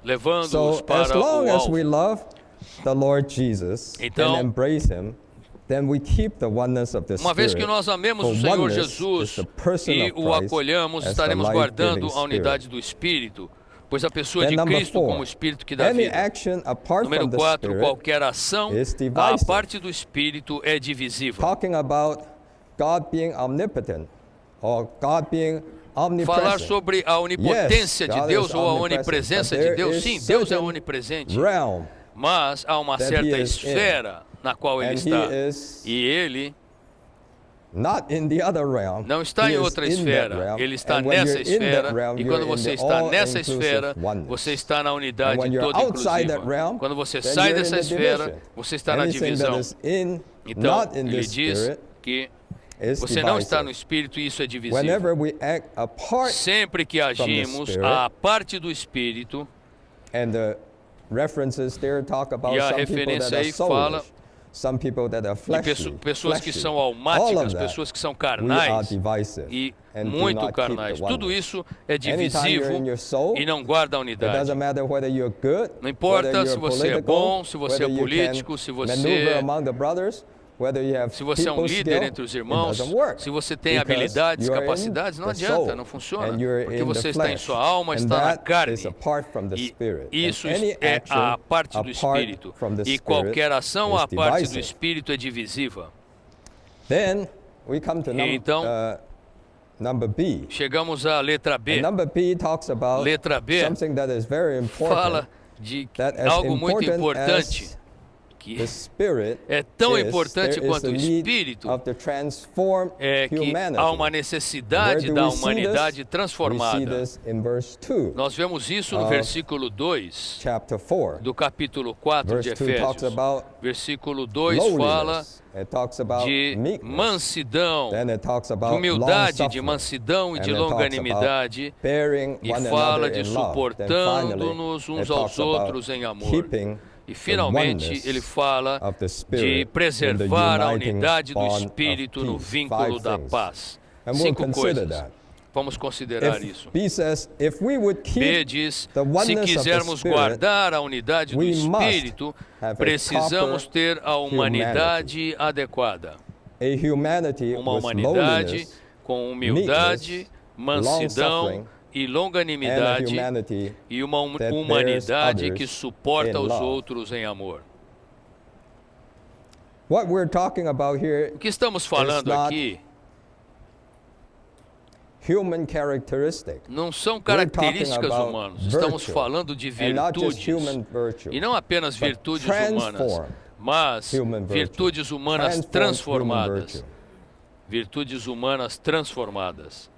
S3: levando-os
S2: So as
S3: para
S2: long
S3: o
S2: as we
S3: alvo.
S2: love the Lord Jesus
S3: Então,
S2: and embrace Him, then we keep the oneness of the
S3: Uma vez que
S2: Spirit.
S3: nós amemos
S2: For
S3: o Senhor
S2: oneness
S3: Jesus
S2: is the person
S3: e
S2: of
S3: o
S2: Christ
S3: acolhamos,
S2: as the
S3: estaremos
S2: life-giving
S3: guardando a unidade
S2: Spirit.
S3: do Espírito, pois a pessoa
S2: Then
S3: de
S2: number
S3: Cristo
S2: 4,
S3: como o Espírito que dá
S2: any
S3: vida.
S2: action apart
S3: Número
S2: from the
S3: 4,
S2: Spirit
S3: qualquer ação,
S2: is
S3: a
S2: divisive.
S3: parte do Espírito é divisível.
S2: Talking about God being omnipotent or God being omnipresent.
S3: Falar sobre a onipotência
S2: Yes,
S3: de
S2: God
S3: Deus
S2: is
S3: ou a
S2: omnipresent,
S3: onipresença
S2: but
S3: de
S2: there
S3: Deus,
S2: is
S3: sim, Deus é
S2: certain
S3: onipresente,
S2: realm,
S3: mas há uma
S2: that
S3: certa
S2: he is in.
S3: esfera na qual Ele
S2: and
S3: está.
S2: He is
S3: E Ele
S2: not in the other realm.
S3: não está
S2: He
S3: em
S2: is
S3: outra
S2: in that
S3: esfera,
S2: realm.
S3: Ele está
S2: And when
S3: nessa
S2: you're in that
S3: esfera,
S2: realm,
S3: e
S2: you're
S3: quando
S2: in
S3: você
S2: the
S3: está nessa
S2: all-inclusive
S3: esfera,
S2: oneness.
S3: você está na
S2: And
S3: unidade
S2: when you're
S3: toda
S2: outside that
S3: inclusiva.
S2: realm,
S3: Quando você
S2: then
S3: sai
S2: you're in
S3: dessa
S2: the
S3: esfera,
S2: division.
S3: você está na
S2: Anything
S3: divisão.
S2: that is in,
S3: Então,
S2: not in
S3: ele
S2: this
S3: diz
S2: spirit,
S3: que
S2: is
S3: você não está no
S2: divisive.
S3: Espírito e isso é divisível.
S2: Whenever we act apart,
S3: Sempre que agimos
S2: Spirit,
S3: a parte do Espírito,
S2: and the references there talk about
S3: E a
S2: some people that
S3: referência
S2: are
S3: aí fala
S2: soulish, some people that are
S3: de
S2: fleshly,
S3: pessoas que
S2: fleshy.
S3: são
S2: All of
S3: almáticas,
S2: that,
S3: pessoas que são
S2: we are
S3: carnais
S2: divisive
S3: e
S2: and do
S3: muito
S2: not keep the
S3: carnais. Tudo
S2: oneness.
S3: isso é
S2: Anytime
S3: divisivo
S2: you're in your soul,
S3: e não guarda a
S2: it
S3: unidade.
S2: doesn't matter whether you're good,
S3: Não importa
S2: whether
S3: se
S2: you're
S3: você é
S2: political,
S3: bom, se você é
S2: whether you
S3: político,
S2: can
S3: se
S2: maneuver
S3: você
S2: among the brothers, whether you have
S3: Se você é um
S2: people
S3: líder
S2: skill,
S3: entre os
S2: it
S3: irmãos,
S2: doesn't work.
S3: se você tem
S2: Because
S3: habilidades,
S2: you're in
S3: capacidades, não
S2: the
S3: adianta,
S2: soul,
S3: não funciona.
S2: and you're
S3: Porque
S2: in
S3: você
S2: the
S3: está em
S2: flesh,
S3: sua alma,
S2: and
S3: está na
S2: that
S3: carne.
S2: is apart from the
S3: E
S2: Spirit.
S3: isso
S2: And any
S3: é
S2: action
S3: a parte do
S2: apart
S3: Espírito.
S2: from the
S3: E
S2: Spirit
S3: qualquer ação
S2: is
S3: à parte do
S2: divisive.
S3: Espírito é divisiva.
S2: Then we come to
S3: Então,
S2: number B.
S3: Chegamos à letra B.
S2: And number B talks about
S3: Letra B
S2: something that is very important.
S3: Fala de
S2: that as
S3: algo muito
S2: important
S3: importante,
S2: as
S3: que
S2: the Spirit
S3: é tão
S2: is,
S3: importante
S2: there is
S3: quanto
S2: a
S3: o
S2: need
S3: Espírito,
S2: of the transformed
S3: é que
S2: humanity.
S3: há uma
S2: Where
S3: necessidade
S2: do
S3: da
S2: we see
S3: humanidade
S2: this? We see
S3: transformada.
S2: this in verse 2,
S3: Nós vemos isso no
S2: of
S3: versículo 2
S2: chapter 4.
S3: do capítulo 4 de
S2: Verse 2 talks
S3: Efésios.
S2: about
S3: Versículo 2 fala
S2: lowliness. It talks about
S3: de
S2: meekness.
S3: mansidão,
S2: Then it talks
S3: de
S2: about
S3: humildade, de
S2: long-suffering.
S3: mansidão e
S2: And
S3: de
S2: it talks
S3: longanimidade,
S2: about bearing
S3: e
S2: one
S3: fala
S2: another
S3: de
S2: in love. Then finally,
S3: suportando-nos uns
S2: it
S3: aos
S2: talks about
S3: outros em amor.
S2: keeping
S3: E
S2: the
S3: finalmente
S2: oneness
S3: ele fala
S2: of the
S3: de
S2: Spirit in
S3: preservar
S2: the
S3: a
S2: uniting
S3: unidade do
S2: bond of
S3: Espírito no
S2: peace.
S3: vínculo
S2: 5
S3: da
S2: things.
S3: paz.
S2: And we'll
S3: 5
S2: consider
S3: coisas.
S2: that.
S3: Vamos considerar
S2: If
S3: isso.
S2: B says, if we would
S3: B
S2: keep
S3: diz,
S2: the
S3: se
S2: oneness of the
S3: quisermos
S2: Spirit,
S3: guardar a unidade do
S2: we must
S3: Espírito,
S2: have a
S3: precisamos
S2: proper
S3: ter a humanidade adequada.
S2: a humanity
S3: Uma
S2: with
S3: humanidade
S2: lowliness,
S3: com humildade, mansidão
S2: long-suffering,
S3: e
S2: and a
S3: longanimidade
S2: humanity
S3: e uma
S2: that
S3: humanidade
S2: bears
S3: que
S2: others
S3: suporta
S2: in
S3: os
S2: love.
S3: outros em amor.
S2: What we're talking about here
S3: O que estamos falando
S2: not
S3: aqui
S2: human characteristic.
S3: não são
S2: We're talking
S3: características
S2: about
S3: humanas, estamos
S2: virtue,
S3: falando de
S2: and not just
S3: virtudes.
S2: human virtue,
S3: E não apenas
S2: but
S3: virtudes humanas,
S2: transform
S3: mas
S2: human virtue.
S3: virtudes humanas
S2: Transform human
S3: transformadas.
S2: virtue.
S3: Virtudes humanas transformadas.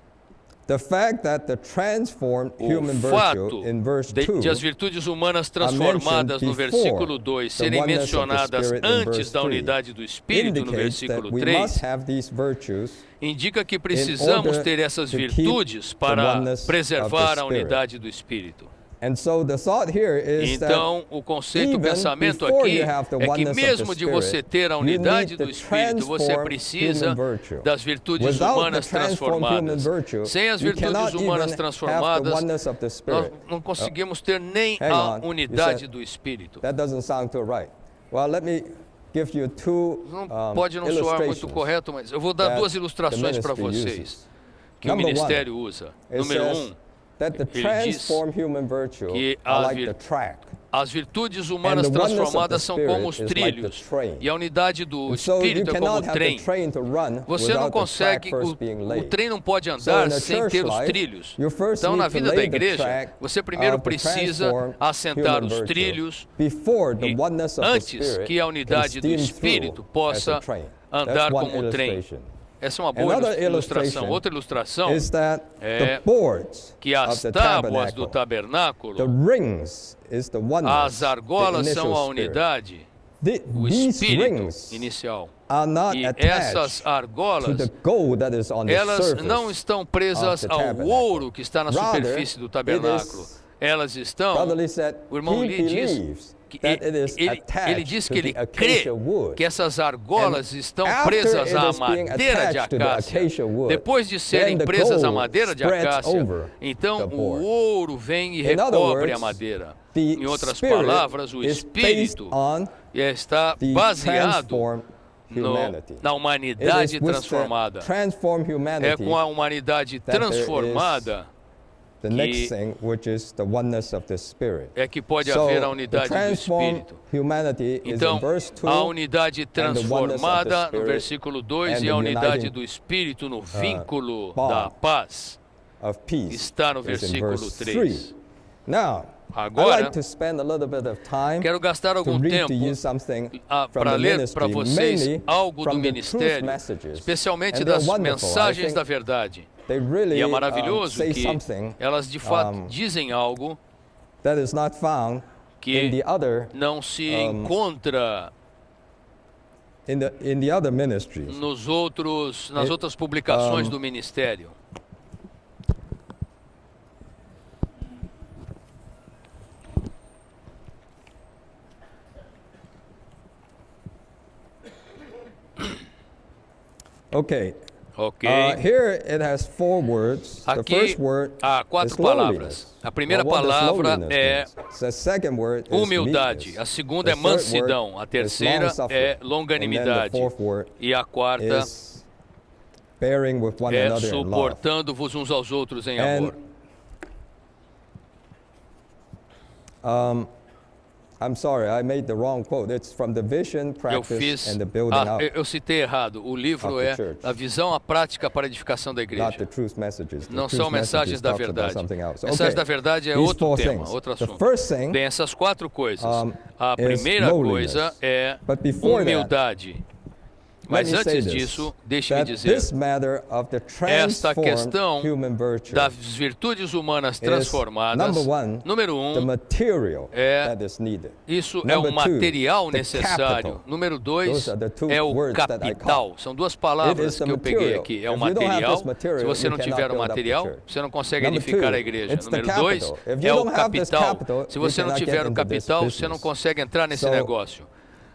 S2: The fact that the transformed
S3: O
S2: human
S3: fato
S2: virtue in verse 2
S3: de as virtudes humanas transformadas no versículo 2 serem mencionadas antes da unidade do Espírito, no
S2: indicates that
S3: versículo
S2: we
S3: 3,
S2: must have these virtues
S3: indica que precisamos
S2: order
S3: ter essas
S2: to keep
S3: virtudes
S2: the
S3: para
S2: oneness of
S3: preservar
S2: the
S3: a
S2: Spirit.
S3: unidade do Espírito.
S2: And so the thought here is
S3: Então, o conceito, o
S2: even
S3: pensamento
S2: before
S3: aqui
S2: you have the
S3: é que
S2: oneness of
S3: mesmo
S2: the
S3: de você
S2: Spirit,
S3: ter a
S2: you
S3: unidade
S2: need
S3: do
S2: the
S3: Espírito, você
S2: transformed
S3: precisa
S2: human virtue.
S3: das virtudes
S2: Without
S3: humanas
S2: the transformed
S3: transformadas.
S2: human virtue,
S3: Sem as
S2: you
S3: virtudes
S2: cannot
S3: humanas
S2: even
S3: transformadas,
S2: have the oneness of the
S3: nós
S2: Spirit.
S3: não conseguimos ter nem
S2: Hang
S3: a
S2: on, you
S3: unidade
S2: said-
S3: do Espírito.
S2: That doesn't sound too right. Well, let me give you two
S3: Não pode não soar muito correto, mas eu vou dar duas ilustrações para vocês que o
S2: Number one,
S3: ministério usa.
S2: It
S3: Número
S2: says
S3: 1,
S2: that the
S3: ele diz
S2: transformed human virtue
S3: que
S2: are
S3: a
S2: like the track.
S3: as virtudes humanas
S2: And the oneness of
S3: transformadas
S2: the
S3: são
S2: Spirit
S3: como os
S2: is like the
S3: trilhos.
S2: train.
S3: E a unidade do
S2: And so you
S3: Espírito é como
S2: cannot
S3: o
S2: have the
S3: trem.
S2: train to run
S3: Você não
S2: without the track
S3: consegue,
S2: first being
S3: o
S2: laid.
S3: trem não pode
S2: So
S3: andar
S2: in a
S3: sem
S2: church
S3: ter os
S2: life,
S3: trilhos.
S2: you first
S3: Então,
S2: need
S3: na
S2: to
S3: vida
S2: lay
S3: da
S2: the
S3: igreja,
S2: track
S3: você primeiro
S2: of the
S3: precisa
S2: transformed
S3: assentar
S2: human
S3: os
S2: virtue
S3: trilhos
S2: before the
S3: e
S2: oneness of the
S3: antes
S2: Spirit
S3: que a
S2: can
S3: unidade do
S2: steam
S3: Espírito
S2: through
S3: possa
S2: as a train.
S3: andar
S2: That's one
S3: como trem.
S2: illustration.
S3: Essa é uma boa
S2: Another
S3: ilustração.
S2: illustration
S3: Outra ilustração
S2: is that
S3: é
S2: the boards
S3: que as
S2: of the
S3: tábuas do
S2: tabernacle, the
S3: tabernáculo,
S2: rings is the oneness,
S3: as argolas
S2: the
S3: são
S2: initial
S3: a
S2: spirit.
S3: unidade, o
S2: These
S3: espírito
S2: rings
S3: inicial.
S2: are not
S3: E
S2: attached
S3: essas
S2: to
S3: argolas,
S2: the gold that is on the
S3: elas
S2: surface
S3: não estão presas
S2: of the
S3: ao
S2: tabernacle.
S3: ouro que está na
S2: Rather,
S3: superfície do
S2: it
S3: tabernáculo.
S2: is-
S3: Elas estão,
S2: Brother Lee said
S3: o irmão
S2: he
S3: Lee diz
S2: believes
S3: que
S2: that it is
S3: ele
S2: attached
S3: diz
S2: to
S3: que ele
S2: the
S3: crê
S2: acacia wood.
S3: que essas argolas
S2: And
S3: estão
S2: after
S3: presas
S2: it
S3: à
S2: is being
S3: madeira de
S2: attached to the
S3: acácia.
S2: acacia wood,
S3: Depois de serem
S2: then the
S3: presas à
S2: gold
S3: madeira de
S2: spreads
S3: acácia,
S2: over
S3: então
S2: the
S3: o
S2: board.
S3: ouro vem e
S2: In other
S3: recobre a
S2: words,
S3: madeira.
S2: the
S3: Em outras
S2: Spirit
S3: palavras, o
S2: is based
S3: Espírito
S2: on
S3: está
S2: the
S3: baseado
S2: transformed humanity.
S3: na
S2: It
S3: humanidade
S2: is with
S3: transformada.
S2: the transformed
S3: É
S2: humanity
S3: com a humanidade
S2: there is
S3: transformada
S2: the next thing, which is the oneness of the Spirit.
S3: é que pode
S2: So,
S3: haver a
S2: the
S3: unidade do
S2: transformed
S3: Espírito.
S2: humanity is
S3: Então,
S2: in verse 2,
S3: a unidade transformada no
S2: Spirit
S3: versículo 2
S2: and
S3: e
S2: the
S3: a unidade
S2: uniting,
S3: do Espírito no vínculo
S2: bond
S3: da paz
S2: of peace
S3: está no
S2: is in
S3: versículo
S2: verse
S3: 3.
S2: 3. Now, I'd
S3: Agora,
S2: like to spend a little bit of time
S3: quero gastar
S2: to
S3: algum
S2: read
S3: tempo
S2: to you something from
S3: para
S2: the
S3: ler para
S2: ministry,
S3: vocês
S2: mainly
S3: algo do
S2: from the
S3: ministério,
S2: truth messages.
S3: especialmente
S2: And they're
S3: das
S2: wonderful. I
S3: mensagens
S2: think
S3: da verdade.
S2: They really
S3: E é maravilhoso
S2: say
S3: que
S2: something
S3: elas de fato dizem algo
S2: that is not found in the
S3: que
S2: other
S3: não se encontra
S2: in the other ministries.
S3: nas outras publicações do ministério.
S2: Okay.
S3: Ok.
S2: Here it has 4 words. The
S3: Aqui
S2: first word
S3: há
S2: is
S3: 4
S2: lowliness.
S3: palavras. A primeira
S2: Well, what does
S3: palavra
S2: lowliness
S3: é
S2: mean? The second word is
S3: humildade.
S2: meekness.
S3: A segunda é
S2: The third
S3: mansidão. A
S2: word is
S3: terceira
S2: long-suffering.
S3: é
S2: And then the
S3: longanimidade.
S2: fourth word
S3: E a quarta
S2: is bearing with one
S3: é
S2: another in love.
S3: suportando-vos uns aos outros em
S2: And
S3: amor.
S2: I'm sorry, I made the wrong quote. It's from the vision,
S3: Eu
S2: practice, and the building up,
S3: eu citei errado. O livro
S2: of the
S3: é
S2: church.
S3: A Visão, a Prática para a Edificação da
S2: not the
S3: Igreja.
S2: truth messages. The
S3: Não
S2: truth
S3: são mensagens
S2: messages
S3: da
S2: talks about
S3: verdade.
S2: something else.
S3: Mensagens
S2: Okay.
S3: da verdade é
S2: These
S3: outro
S2: 4
S3: tema,
S2: things.
S3: outro
S2: The
S3: assunto.
S2: first thing
S3: Tem essas 4 coisas. A
S2: is
S3: primeira
S2: lowliness.
S3: coisa é
S2: But before that,
S3: humildade.
S2: let
S3: Mas
S2: me say
S3: antes
S2: this,
S3: disso, deixe-me
S2: that
S3: dizer,
S2: this matter of the
S3: esta
S2: transformed
S3: questão
S2: human virtue
S3: das virtudes humanas
S2: is,
S3: transformadas,
S2: number one,
S3: número
S2: the
S3: 1,
S2: material
S3: é-
S2: that is needed.
S3: isso é
S2: Number
S3: o material
S2: two, the
S3: necessário.
S2: capital.
S3: Número 2
S2: Those are the two
S3: é o
S2: words that I
S3: capital.
S2: caught.
S3: São duas
S2: It
S3: palavras
S2: is the
S3: que eu peguei
S2: material.
S3: aqui. É o
S2: If you don't have
S3: material.
S2: this material,
S3: Se você
S2: you
S3: não
S2: cannot
S3: tiver o
S2: build up the
S3: material,
S2: church.
S3: você não consegue
S2: Number
S3: edificar
S2: two,
S3: a igreja.
S2: it's the
S3: Número 2
S2: capital. If
S3: é
S2: you
S3: o
S2: don't have this
S3: capital.
S2: capital,
S3: Se
S2: you
S3: você não
S2: cannot
S3: tiver
S2: get
S3: o
S2: into this
S3: capital, você não
S2: business.
S3: consegue entrar nesse
S2: So,
S3: negócio.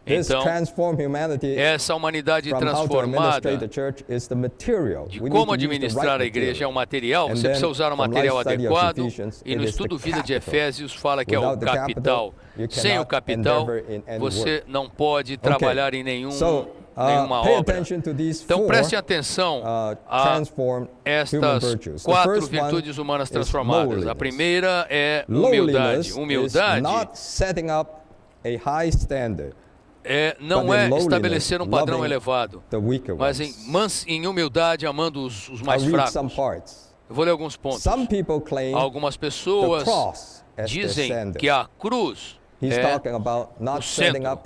S2: This
S3: Então,
S2: transformed humanity
S3: essa humanidade
S2: from how to
S3: transformada
S2: administrate the church is the material.
S3: de
S2: We need
S3: como
S2: to use the
S3: administrar
S2: right
S3: a igreja é
S2: material.
S3: o material,
S2: And
S3: você
S2: then,
S3: precisa usar o
S2: from
S3: material
S2: life study of
S3: adequado,
S2: Ephesians,
S3: e no
S2: it is the
S3: estudo Vida de
S2: capital.
S3: Efésios fala que é o
S2: Without the
S3: capital.
S2: capital, you
S3: Sem o
S2: cannot
S3: capital,
S2: endeavor in any
S3: você
S2: work.
S3: não pode trabalhar em nenhum
S2: So,
S3: nenhuma obra. Então prestem atenção a estas 4 virtudes humanas transformadas. A primeira é humildade. Humildade não é estabelecer um padrão elevado, mas em humildade amando os mais fracos. Eu vou ler alguns pontos. Algumas pessoas dizem que a cruz é o centro.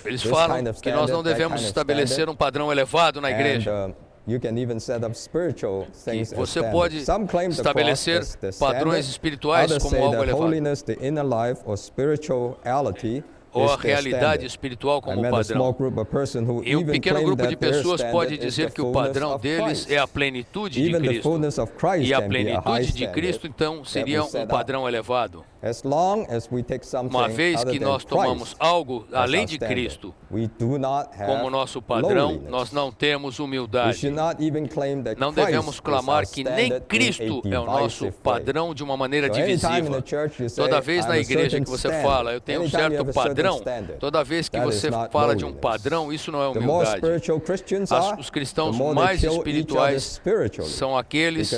S3: Eles falam que nós não devemos estabelecer um padrão elevado na igreja. Você pode estabelecer padrões espirituais como algo elevado, ou a realidade espiritual como padrão. E um pequeno grupo de pessoas pode dizer que o padrão deles é a plenitude de Cristo. E a plenitude de Cristo, então, seria um padrão elevado. Uma vez que nós tomamos algo além de Cristo como nosso padrão, nós não temos humildade. Não devemos clamar que nem Cristo é o nosso padrão de uma maneira divisiva. Toda vez na igreja que você fala, eu tenho um certo padrão, toda vez que você fala de um padrão, isso não é humildade. Os cristãos mais espirituais são aqueles que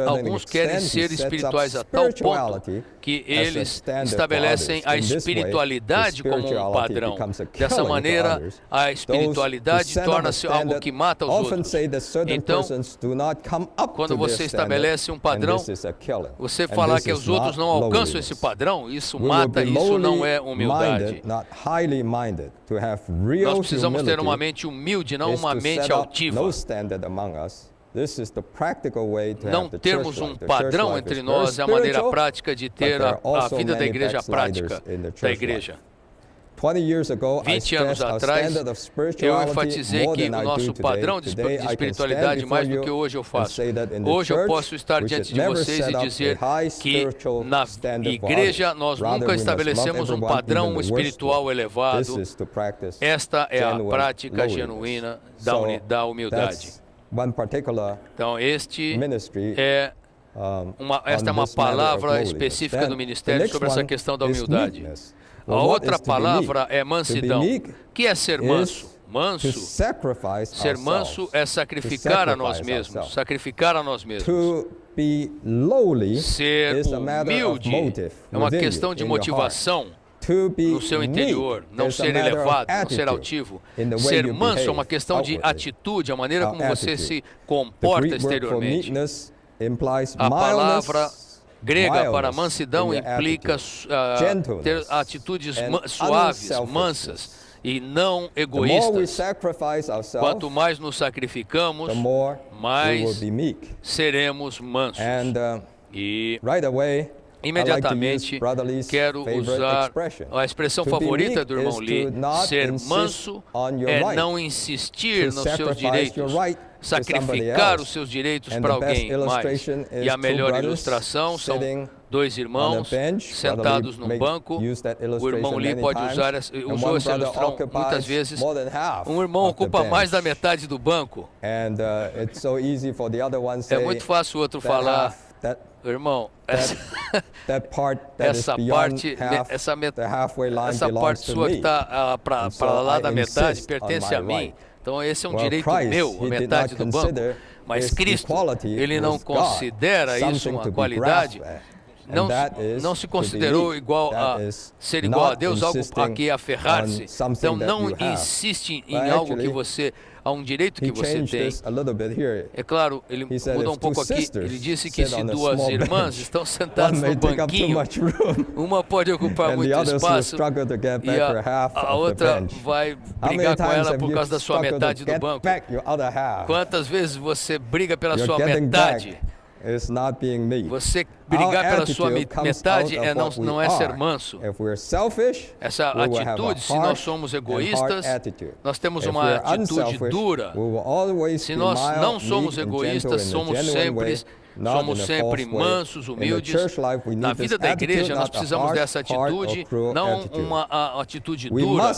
S3: alguns querem ser espirituais a tal ponto que eles estabelecem a espiritualidade como um padrão. Dessa maneira, a espiritualidade torna-se algo que mata os outros. Então, quando você estabelece um padrão, você falar que os outros não alcançam esse padrão, isso mata, isso não é humildade. Nós precisamos ter uma mente humilde, não uma mente altiva. Não termos um padrão entre nós é a maneira prática de ter a vida da igreja prática da igreja. 20 anos atrás, eu enfatizei que o nosso padrão de espiritualidade, mais do que hoje eu faço. Hoje eu posso estar diante de vocês e dizer que na igreja nós nunca estabelecemos um padrão espiritual elevado. Esta é a prática genuína da humildade. Então, esta é uma palavra específica do ministério sobre essa questão da humildade. A outra palavra é mansidão. O que é ser manso? Ser manso é sacrificar a nós mesmos. Sacrificar a nós mesmos. Ser humilde é uma questão de motivação no seu interior, não ser elevado, não ser altivo. Ser manso é uma questão de atitude, a maneira como você se comporta exteriormente. A palavra grega para mansidão implica ter atitudes suaves, mansas e não egoístas. Quanto mais nos sacrificamos, mais seremos mansos. E imediatamente quero usar a expressão favorita do irmão Lee: ser manso é não insistir nos seus direitos, sacrificar os seus direitos para alguém mais. E a melhor ilustração são 2 irmãos sentados num banco. O irmão Lee usou essa ilustração muitas vezes. Um irmão ocupa mais da metade do banco. É muito fácil o outro falar: irmão, essa parte sua que está para lá da metade pertence a mim. Então esse é um direito meu, a metade do banco. Mas Cristo, Ele não considera isso uma qualidade. Não se considerou igual a ser igual a Deus, algo a que aferrar-se. Então não insiste em algo que você, a um direito que você tem. É claro, ele mudou um pouco aqui. Ele disse que se 2 irmãs estão sentadas no banquinho, uma pode ocupar muito espaço e a outra vai brigar com ela por causa da sua metade do banco. Quantas vezes você briga pela sua metade? Você brigar pela sua metade não é ser manso. Essa atitude, se nós somos egoístas, nós temos uma atitude dura. Se nós não somos egoístas, somos sempre mansos, humildes. Na vida da igreja, nós precisamos dessa atitude, não uma atitude dura.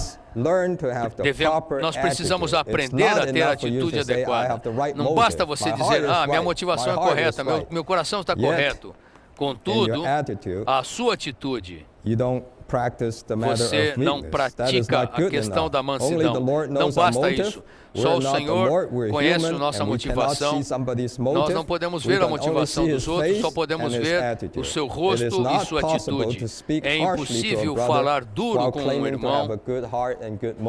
S3: Nós precisamos aprender a ter a atitude adequada. Não basta você dizer: minha motivação é correta, meu coração está correto. Contudo, a sua atitude Você não pratica a questão da mansidão. Não basta isso. Só o Senhor conhece a nossa motivação. Nós não podemos ver a motivação dos outros, só podemos ver o seu rosto e sua atitude. É impossível falar duro com um irmão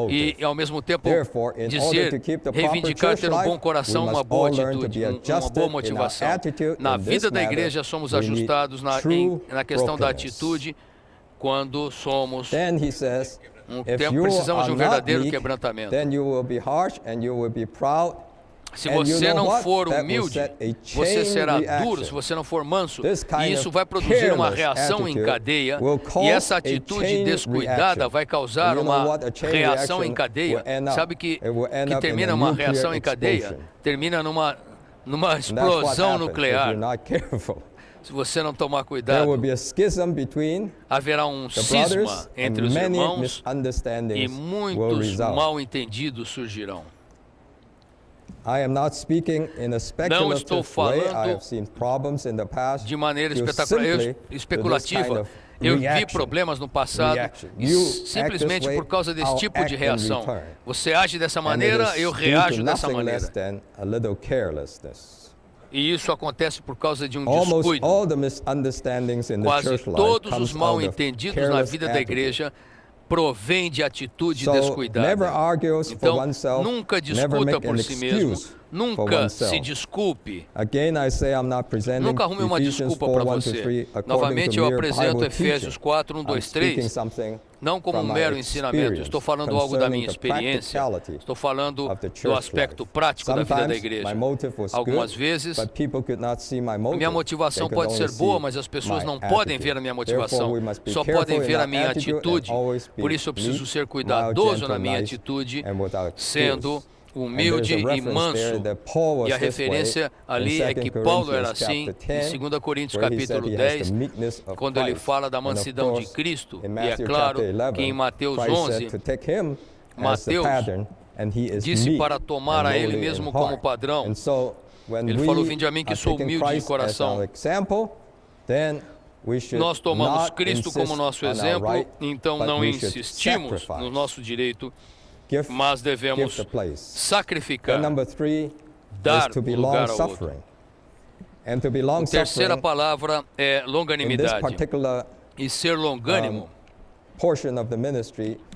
S3: e, ao mesmo tempo, dizer, reivindicar ter um bom coração, uma boa atitude, uma boa motivação. Na vida da igreja, somos ajustados na questão da atitude quando somos precisamos de um verdadeiro quebrantamento. Se você não for humilde, você será duro. Se você não for manso, e isso vai produzir uma reação em cadeia, e essa atitude descuidada vai causar uma reação em cadeia. Sabe que termina uma reação em cadeia? Termina numa explosão nuclear. Se você não tomar cuidado, haverá um cisma entre os irmãos e muitos mal-entendidos surgirão. Não estou falando de maneira especulativa. Eu vi problemas no passado simplesmente por causa desse tipo de reação. Você age dessa maneira, eu reajo dessa maneira. E isso acontece por causa de um descuido. Quase todos os mal-entendidos na vida da igreja provém de atitude descuidada. Então, nunca discuta por si mesmo, nunca se desculpe, nunca arrume uma desculpa para você. Novamente, eu apresento Efésios 4, 1, 2, 3, não como um mero ensinamento, estou falando algo da minha experiência, estou falando do aspecto prático da vida da igreja. Algumas vezes, minha motivação pode ser boa, mas as pessoas não podem ver a minha motivação, só podem ver a minha atitude. Por isso eu preciso ser cuidadoso na minha atitude, sendo humilde e manso. E a referência ali é que Paulo era assim em 2 Coríntios capítulo 10, quando ele fala da mansidão de Cristo. E é claro que em Mateus 11, Mateus disse para tomar a ele mesmo como padrão. Ele falou, vinde a mim que sou humilde de coração. Nós tomamos Cristo como nosso exemplo, então não insistimos no nosso direito, mas devemos sacrificar, dar o lugar ao outro. A terceira palavra é longanimidade. E ser longânimo,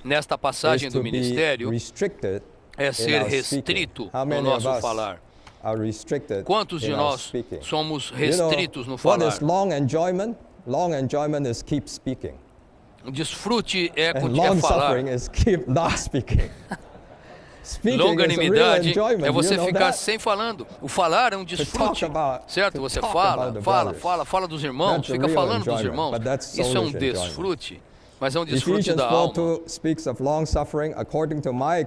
S3: nesta passagem do ministério, é ser restrito no nosso falar. Quantos de nós somos restritos no falar?
S2: Long enjoyment is keep speaking.
S3: Desfrute é falar.
S2: Longanimidade
S3: é você ficar sem falando. O falar é um desfrute, certo? Você fala dos irmãos, fica falando dos irmãos. Isso é um desfrute, mas é um desfrute da alma.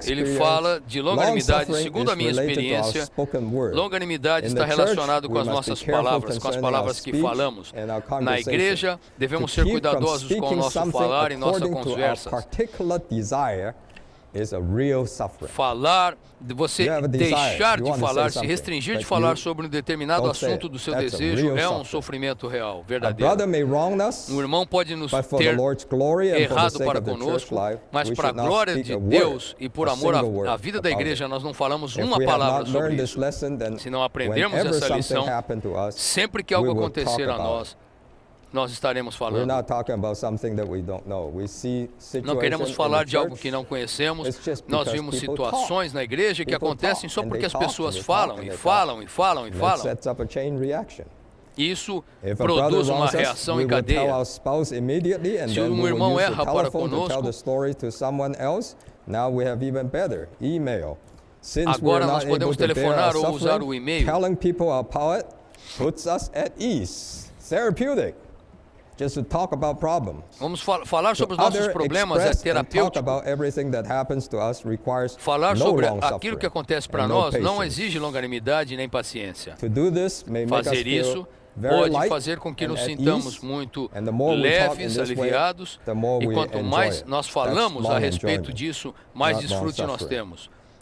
S3: Ele fala de longanimidade, segundo a minha experiência. Longanimidade está relacionado com as nossas palavras, com as palavras que falamos. Na igreja, devemos ser cuidadosos com o nosso falar e nossa conversa. Falar, você deixar de falar, se restringir de falar sobre um determinado assunto do seu desejo é um sofrimento real, verdadeiro. Um irmão pode nos ter errado para conosco, mas para a glória de Deus e por amor à vida da igreja, nós não falamos uma palavra sobre isso. Se não aprendermos essa lição, sempre que algo acontecer a nós, nós estaremos falando. Não queremos falar de algo que não conhecemos. Nós vimos situações na igreja que acontecem só porque as pessoas falam e falam e falam e falam. Isso produz uma reação em cadeia. Se um irmão erra para conosco, agora nós podemos telefonar ou usar o e-mail. Vamos falar sobre os nossos problemas é terapêutico. Falar sobre aquilo que acontece para nós não exige longanimidade nem paciência. Fazer isso pode fazer com que nos sintamos muito leves, aliviados, e quanto mais nós falamos a respeito disso, mais desfrute nós temos.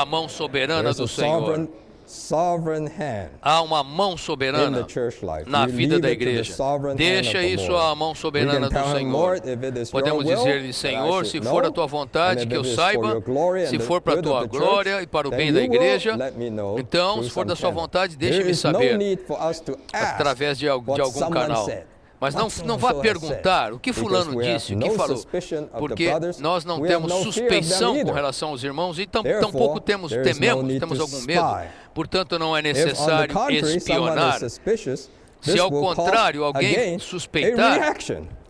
S3: a mão soberana do Senhor. Há uma mão soberana na vida da igreja. Deixa isso à mão soberana do Senhor. Podemos dizer-lhe, Senhor, se for a tua vontade, que eu saiba, se for para a tua glória e para o bem da igreja, então, se for da sua vontade, deixe-me saber, através de algum canal. Mas não vá perguntar o que fulano disse, o que falou, porque nós não temos suspeição com relação aos irmãos e tampouco temos algum medo. Portanto, não é necessário espionar. Se ao contrário alguém suspeitar,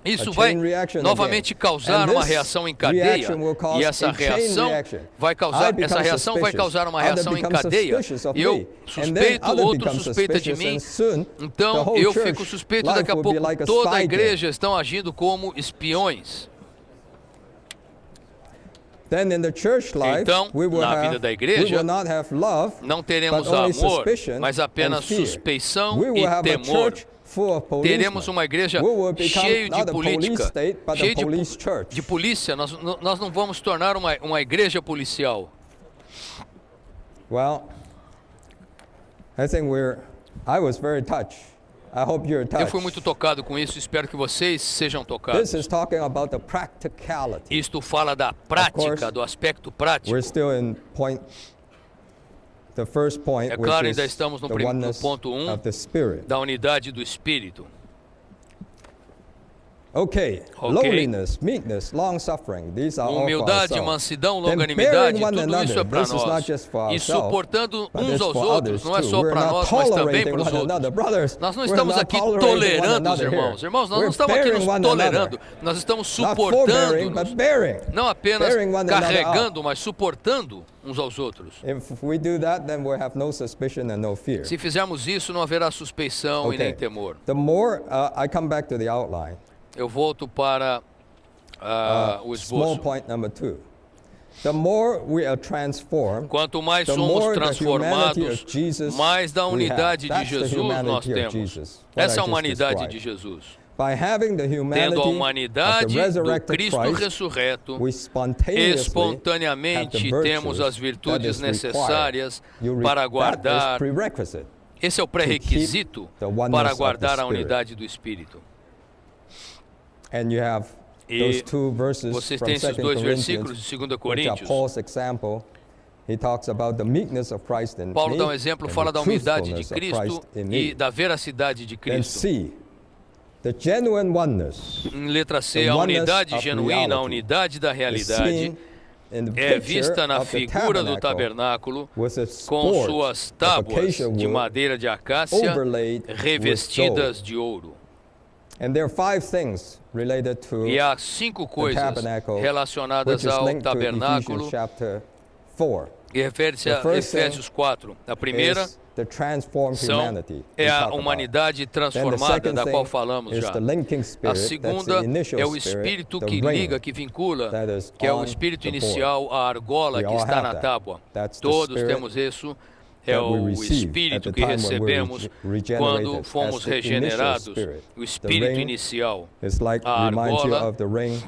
S3: isso vai novamente causar uma reação em cadeia, e essa reação vai causar uma reação em cadeia. Eu suspeito, outro suspeita de mim, então eu fico suspeito, daqui a pouco toda a igreja estão agindo como espiões. Então, na vida da igreja, não teremos amor, mas apenas suspeição e temor. Teremos uma igreja cheia de política, cheia de polícia. Nós não vamos tornar uma igreja policial.
S2: Well, I was very touched. I hope you're touched.
S3: Eu fui muito tocado com isso, espero que vocês sejam tocados.
S2: This is talking about the practicality.
S3: Isto fala da prática, do aspecto prático.
S2: We're still in the first point,
S3: é claro,
S2: which
S3: ainda
S2: is
S3: estamos no
S2: the oneness
S3: ponto 1
S2: of the Spirit.
S3: Da unidade do Espírito.
S2: Okay. Lowliness, meekness, long-suffering, these are all for
S3: humildade,
S2: ourselves.
S3: mansidão, longanimidade, tudo isso é para
S2: This is not
S3: nós.
S2: just for
S3: E
S2: ourselves,
S3: suportando
S2: but
S3: uns
S2: it's
S3: aos
S2: for
S3: outros,
S2: others
S3: não é
S2: too.
S3: só
S2: We're
S3: para
S2: not
S3: nós, mas também
S2: tolerating
S3: para os
S2: one another.
S3: outros.
S2: Brothers,
S3: Nós não
S2: we're
S3: estamos
S2: not
S3: aqui
S2: tolerating one
S3: tolerando os
S2: another
S3: irmãos.
S2: here.
S3: Irmãos, nós
S2: We're
S3: não estamos aqui
S2: bearing
S3: nos
S2: one
S3: tolerando,
S2: another.
S3: nós estamos
S2: Not forbearing,
S3: suportando-nos.
S2: but bearing.
S3: Não apenas
S2: Bearing one another
S3: carregando,
S2: out.
S3: mas suportando uns aos outros.
S2: If we do that, then we'll have no suspicion and no fear.
S3: Se fizermos isso, não haverá suspeição e nem temor.
S2: The more I come back to the outline.
S3: Eu volto para o
S2: Small
S3: esboço.
S2: point number 2. The more we are transformed,
S3: Quanto mais
S2: the
S3: somos
S2: more the humanity
S3: transformados,
S2: of Jesus
S3: mais da
S2: we have.
S3: unidade de
S2: That's the
S3: Jesus nós
S2: humanity of
S3: temos.
S2: Jesus, what
S3: Essa é
S2: I
S3: a
S2: just
S3: humanidade
S2: described.
S3: de Jesus.
S2: By having the
S3: Tendo a
S2: humanity of the
S3: humanidade do
S2: resurrected
S3: Cristo
S2: Christ,
S3: ressurreto,
S2: we spontaneously
S3: espontaneamente
S2: have the
S3: temos as
S2: virtues
S3: virtudes
S2: that is
S3: necessárias
S2: required.
S3: para
S2: That is
S3: guardar.
S2: prerequisite.
S3: Esse é o pré-requisito
S2: the oneness
S3: para
S2: of the
S3: guardar a
S2: Spirit.
S3: unidade do Espírito.
S2: And you have those two verses
S3: Vocês
S2: from
S3: têm esses
S2: 2
S3: dois versículos
S2: Corinthians,
S3: de 2
S2: which are
S3: Coríntios.
S2: Paul's example. He talks about the meekness of Christ in
S3: Paulo
S2: me
S3: dá um exemplo,
S2: and
S3: fala
S2: the
S3: da humildade de
S2: truthfulness of
S3: Cristo
S2: Christ in
S3: e
S2: me.
S3: da veracidade de
S2: Then
S3: Cristo.
S2: C, the genuine oneness
S3: Em letra C,
S2: the
S3: a
S2: oneness
S3: unidade
S2: of
S3: genuína, a
S2: reality
S3: unidade da
S2: is
S3: realidade,
S2: seen in the
S3: é
S2: picture
S3: vista na
S2: of the
S3: figura do tabernáculo,
S2: with its
S3: com
S2: boards
S3: suas
S2: of
S3: tábuas
S2: acacia
S3: de
S2: wood
S3: madeira de acácia
S2: overlaid with
S3: revestidas
S2: gold.
S3: de ouro.
S2: And there are 5 things related to
S3: E há 5
S2: the
S3: coisas
S2: tabernacle,
S3: relacionadas
S2: which is
S3: ao
S2: linked to
S3: tabernáculo,
S2: Ephesians chapter 4.
S3: e refere-se a
S2: The first thing
S3: Efésios 4. A primeira
S2: Is the transformed humanity
S3: é
S2: we
S3: a
S2: talk about.
S3: humanidade
S2: Then the
S3: transformada,
S2: second
S3: da qual
S2: thing
S3: falamos
S2: is
S3: já.
S2: the linking
S3: A
S2: spirit, that's
S3: segunda
S2: the initial
S3: é o
S2: spirit,
S3: espírito
S2: the
S3: que
S2: ring
S3: liga, que vincula,
S2: that is
S3: que é o
S2: on
S3: espírito
S2: the board.
S3: inicial, a argola
S2: We
S3: que
S2: all
S3: está
S2: have
S3: na
S2: that.
S3: tábua.
S2: That's the
S3: Todos
S2: spirit
S3: temos isso. É
S2: that we
S3: o
S2: receive at
S3: espírito
S2: the
S3: que
S2: time when we're
S3: recebemos
S2: regenerated.
S3: quando
S2: That's
S3: fomos
S2: the initial
S3: regenerados.
S2: spirit.
S3: O
S2: The
S3: espírito
S2: ring
S3: inicial.
S2: It's like
S3: A
S2: reminds you
S3: argola
S2: of the ring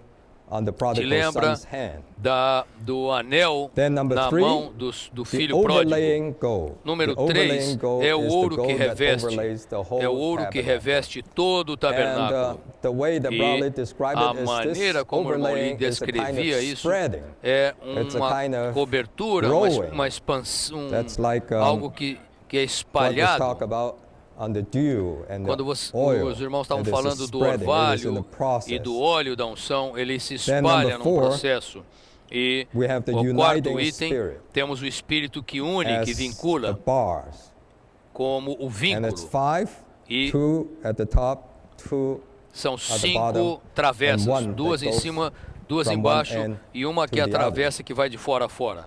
S2: on the
S3: te
S2: prodigal
S3: lembra
S2: son's hand.
S3: do anel
S2: Then number
S3: na
S2: 3,
S3: mão do
S2: the
S3: filho pródigo.
S2: overlaying gold.
S3: Número
S2: The overlaying
S3: 3
S2: gold
S3: é o
S2: is the
S3: ouro que
S2: gold that
S3: reveste.
S2: overlays the whole
S3: É o ouro que
S2: tabernacle.
S3: reveste todo o
S2: And
S3: tabernáculo.
S2: the way that
S3: E
S2: Brownlee described
S3: a
S2: it is
S3: maneira
S2: this
S3: como o irmão Lee
S2: overlaying is a kind
S3: descrevia
S2: of
S3: isso
S2: spreading.
S3: é
S2: It's a
S3: uma
S2: kind of
S3: cobertura,
S2: growing.
S3: uma expansão,
S2: That's like,
S3: algo que é
S2: God was
S3: espalhado.
S2: talk about on the dew and
S3: Quando
S2: the oil.
S3: os irmãos estavam
S2: It is
S3: falando do
S2: spreading. It is in
S3: orvalho
S2: the process.
S3: e do óleo da unção, ele se
S2: Then
S3: espalha
S2: number
S3: num
S2: 4,
S3: processo. E
S2: we have the
S3: o quarto
S2: uniting
S3: item,
S2: spirit
S3: temos o espírito que une,
S2: as
S3: que
S2: the
S3: vincula,
S2: bars.
S3: como o
S2: And it's
S3: vínculo.
S2: 5,
S3: E
S2: 2 at the top, 2
S3: são
S2: the bottom,
S3: 5 travessas,
S2: and one
S3: 2
S2: that
S3: em
S2: goes
S3: cima, 2
S2: from
S3: embaixo
S2: one end
S3: e uma que
S2: to the
S3: atravessa que vai de fora a fora.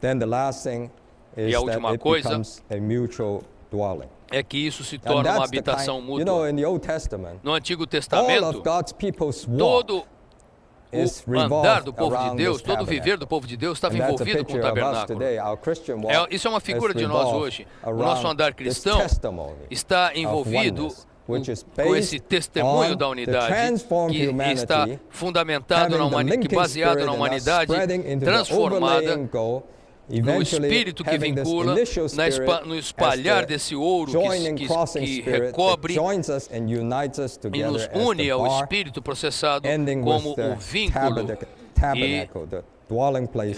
S2: Then the last thing is
S3: a
S2: that
S3: última
S2: it
S3: coisa
S2: becomes a mutual dwelling.
S3: É que isso se
S2: And
S3: torna uma
S2: that's the
S3: habitação
S2: kind, you know,
S3: mútua.
S2: in the Old Testament,
S3: No Antigo
S2: all of
S3: Testamento,
S2: God's people's walk
S3: todo
S2: is
S3: o andar
S2: revolved
S3: do povo de
S2: around
S3: Deus,
S2: this
S3: todo o
S2: tabernacle.
S3: viver do povo de Deus estava
S2: And that's a
S3: envolvido com o
S2: picture of us
S3: tabernáculo.
S2: today. Our Christian walk
S3: Isso é uma figura
S2: is
S3: de nós
S2: revolved
S3: hoje. O
S2: around
S3: nosso andar
S2: this
S3: cristão
S2: testimony
S3: está
S2: of
S3: envolvido
S2: oneness, which is
S3: com esse
S2: based
S3: testemunho
S2: on
S3: da
S2: the
S3: unidade,
S2: transformed
S3: que
S2: humanity
S3: está fundamentado na
S2: having the
S3: humanidade,
S2: linking
S3: baseado
S2: spirit
S3: na
S2: and us
S3: humanidade
S2: spreading into the
S3: transformada,
S2: overlaying gold
S3: no espírito que vincula, no espalhar desse ouro que recobre e nos une ao espírito processado como o vínculo e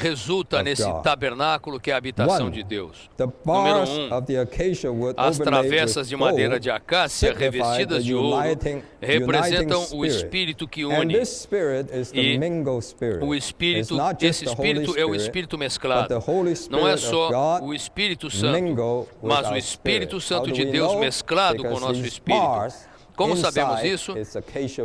S3: resulta nesse tabernáculo que é a habitação de Deus. Número 1, as travessas de madeira de acácia revestidas de ouro representam o espírito que une. E esse espírito é o espírito mesclado. Não é só o Espírito Santo, mas o Espírito Santo de Deus mesclado com o nosso espírito. Como sabemos isso?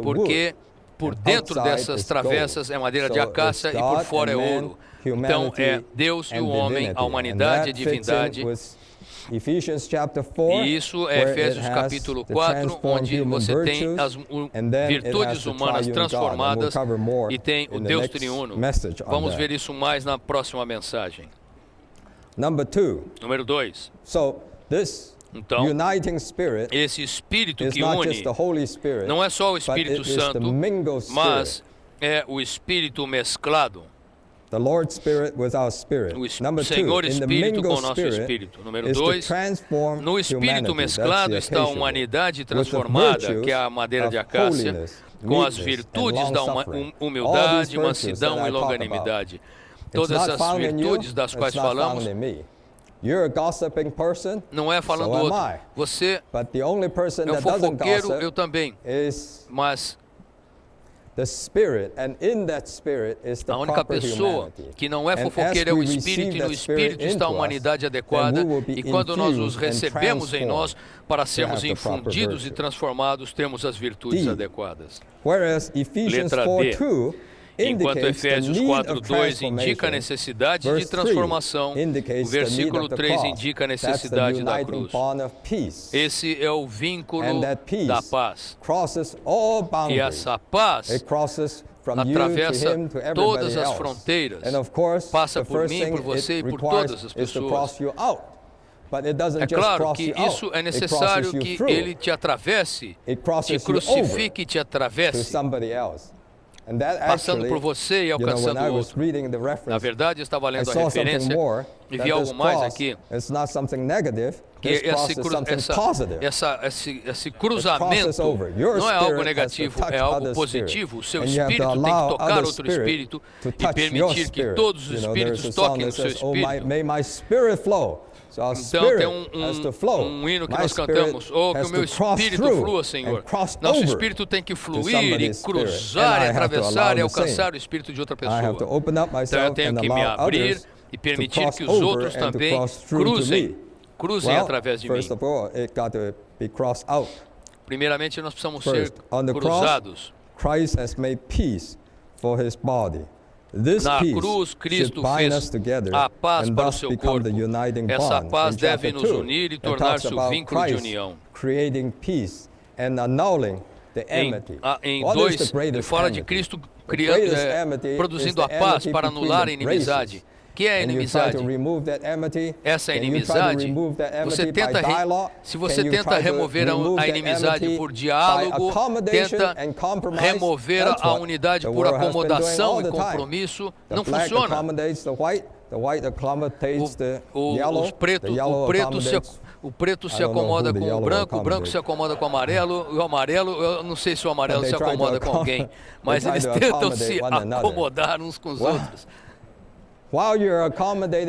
S3: Porque por dentro dessas travessas é madeira de acácia e por fora é ouro. Então é Deus e o homem, a humanidade e a divindade. E isso é Efésios capítulo 4, onde você tem as virtudes humanas transformadas e tem o Deus triuno. Vamos ver isso mais na próxima mensagem. Número 2. Então, esse Espírito que une não é só o Espírito Santo, mas é o Espírito mesclado. O Senhor Espírito com o nosso Espírito. Número 2, no Espírito mesclado está a humanidade transformada, que é a madeira de acácia, com as virtudes da humildade, mansidão e longanimidade. Todas essas virtudes das quais falamos não é falando do outro. Você é um fofoqueiro, eu também. Mas a única pessoa que não é fofoqueira é o Espírito, e no Espírito está a humanidade adequada. E quando nós os recebemos em nós, para sermos infundidos e transformados, temos as virtudes adequadas. Letra D. Enquanto Efésios 4:2 indica a necessidade de transformação, o versículo 3 indica a necessidade da cruz. Esse é o vínculo da paz. E essa paz atravessa todas as fronteiras, passa por mim, por você e por todas as pessoas. É claro que isso é necessário que ele te atravesse, te crucifique e te atravesse, passando por você e alcançando o outro. Na verdade, eu estava lendo a referência e vi algo mais aqui, que esse cruzamento não é algo negativo, é algo positivo. O seu espírito tem que tocar outro espírito e permitir que todos os espíritos toquem no seu espírito. Então tem um hino que nós cantamos, que o meu espírito flua, Senhor. Nosso espírito tem que fluir e cruzar, e atravessar e alcançar o espírito de outra pessoa. Então eu tenho que me abrir e permitir que os outros também cruzem através de mim. Primeiramente nós precisamos ser cruzados. Na cruz, Cristo fez a paz para o seu corpo. Essa paz deve nos unir e tornar-se o vínculo de união. Em 2, ele fala de Cristo produzindo a paz para anular a inimizade. Que é a inimizade? Essa inimizade, se você tenta remover a inimizade por diálogo, tenta remover a unidade por acomodação e compromisso, não funciona. O preto se acomoda com o branco se acomoda com o amarelo, eu não sei se o amarelo se acomoda com alguém, mas eles tentam se acomodar uns com os outros.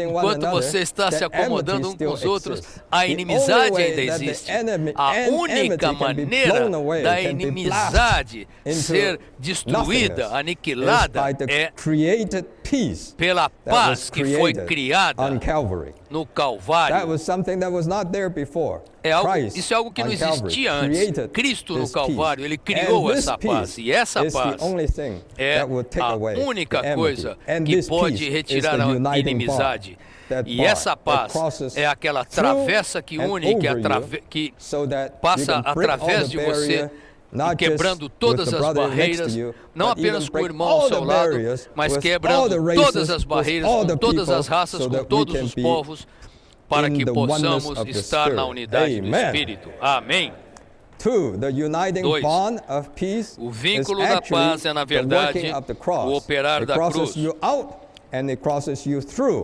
S3: Enquanto você está se acomodando uns com os outros, a inimizade ainda existe. A única maneira da inimizade ser destruída, aniquilada, é pela paz que foi criada no Calvário. Isso é algo que não existia antes. Cristo no Calvário, ele criou essa paz. E essa paz é a única coisa que pode retirar a inimizade. E essa paz é aquela travessa que une, que passa através de você, e quebrando todas as barreiras, não apenas com o irmão ao seu lado, mas quebrando todas as barreiras, com todas as raças, com todos os povos, para que possamos estar na unidade do Espírito. Amém. 2. O vínculo da paz é, na verdade, o operar da cruz.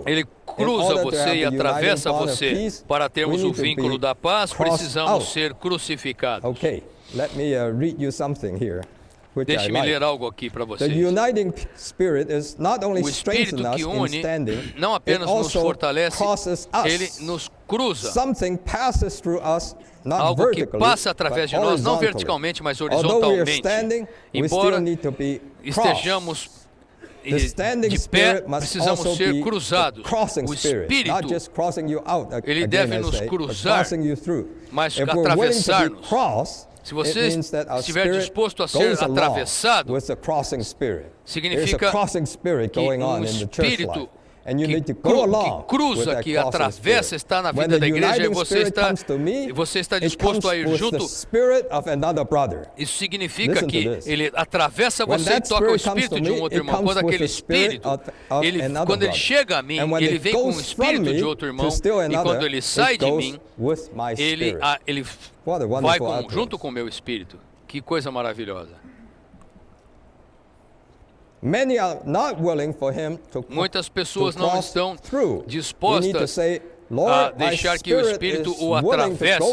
S3: Ele cruza você e atravessa você. Para termos o vínculo da paz, precisamos ser crucificados.
S2: Okay, let me read you something here.
S3: Deixe-me ler algo aqui para vocês. O Espírito que une não apenas nos fortalece, ele nos cruza. Algo que passa através de nós, não verticalmente, mas horizontalmente. Embora estejamos de pé, precisamos ser cruzados. O Espírito, ele deve nos cruzar, mas atravessar-nos. Se você estiver disposto a ser atravessado, significa que um Espírito que cruza, que atravessa, está na vida da igreja e você está disposto a ir junto. Isso significa que ele atravessa você e toca o espírito de um outro irmão. Quando aquele espírito, quando ele chega a mim, ele vem com o espírito de outro irmão, e quando ele sai de mim, ele vai junto com o meu espírito. Que coisa maravilhosa. Muitas pessoas não estão dispostas a deixar que o Espírito o atravesse.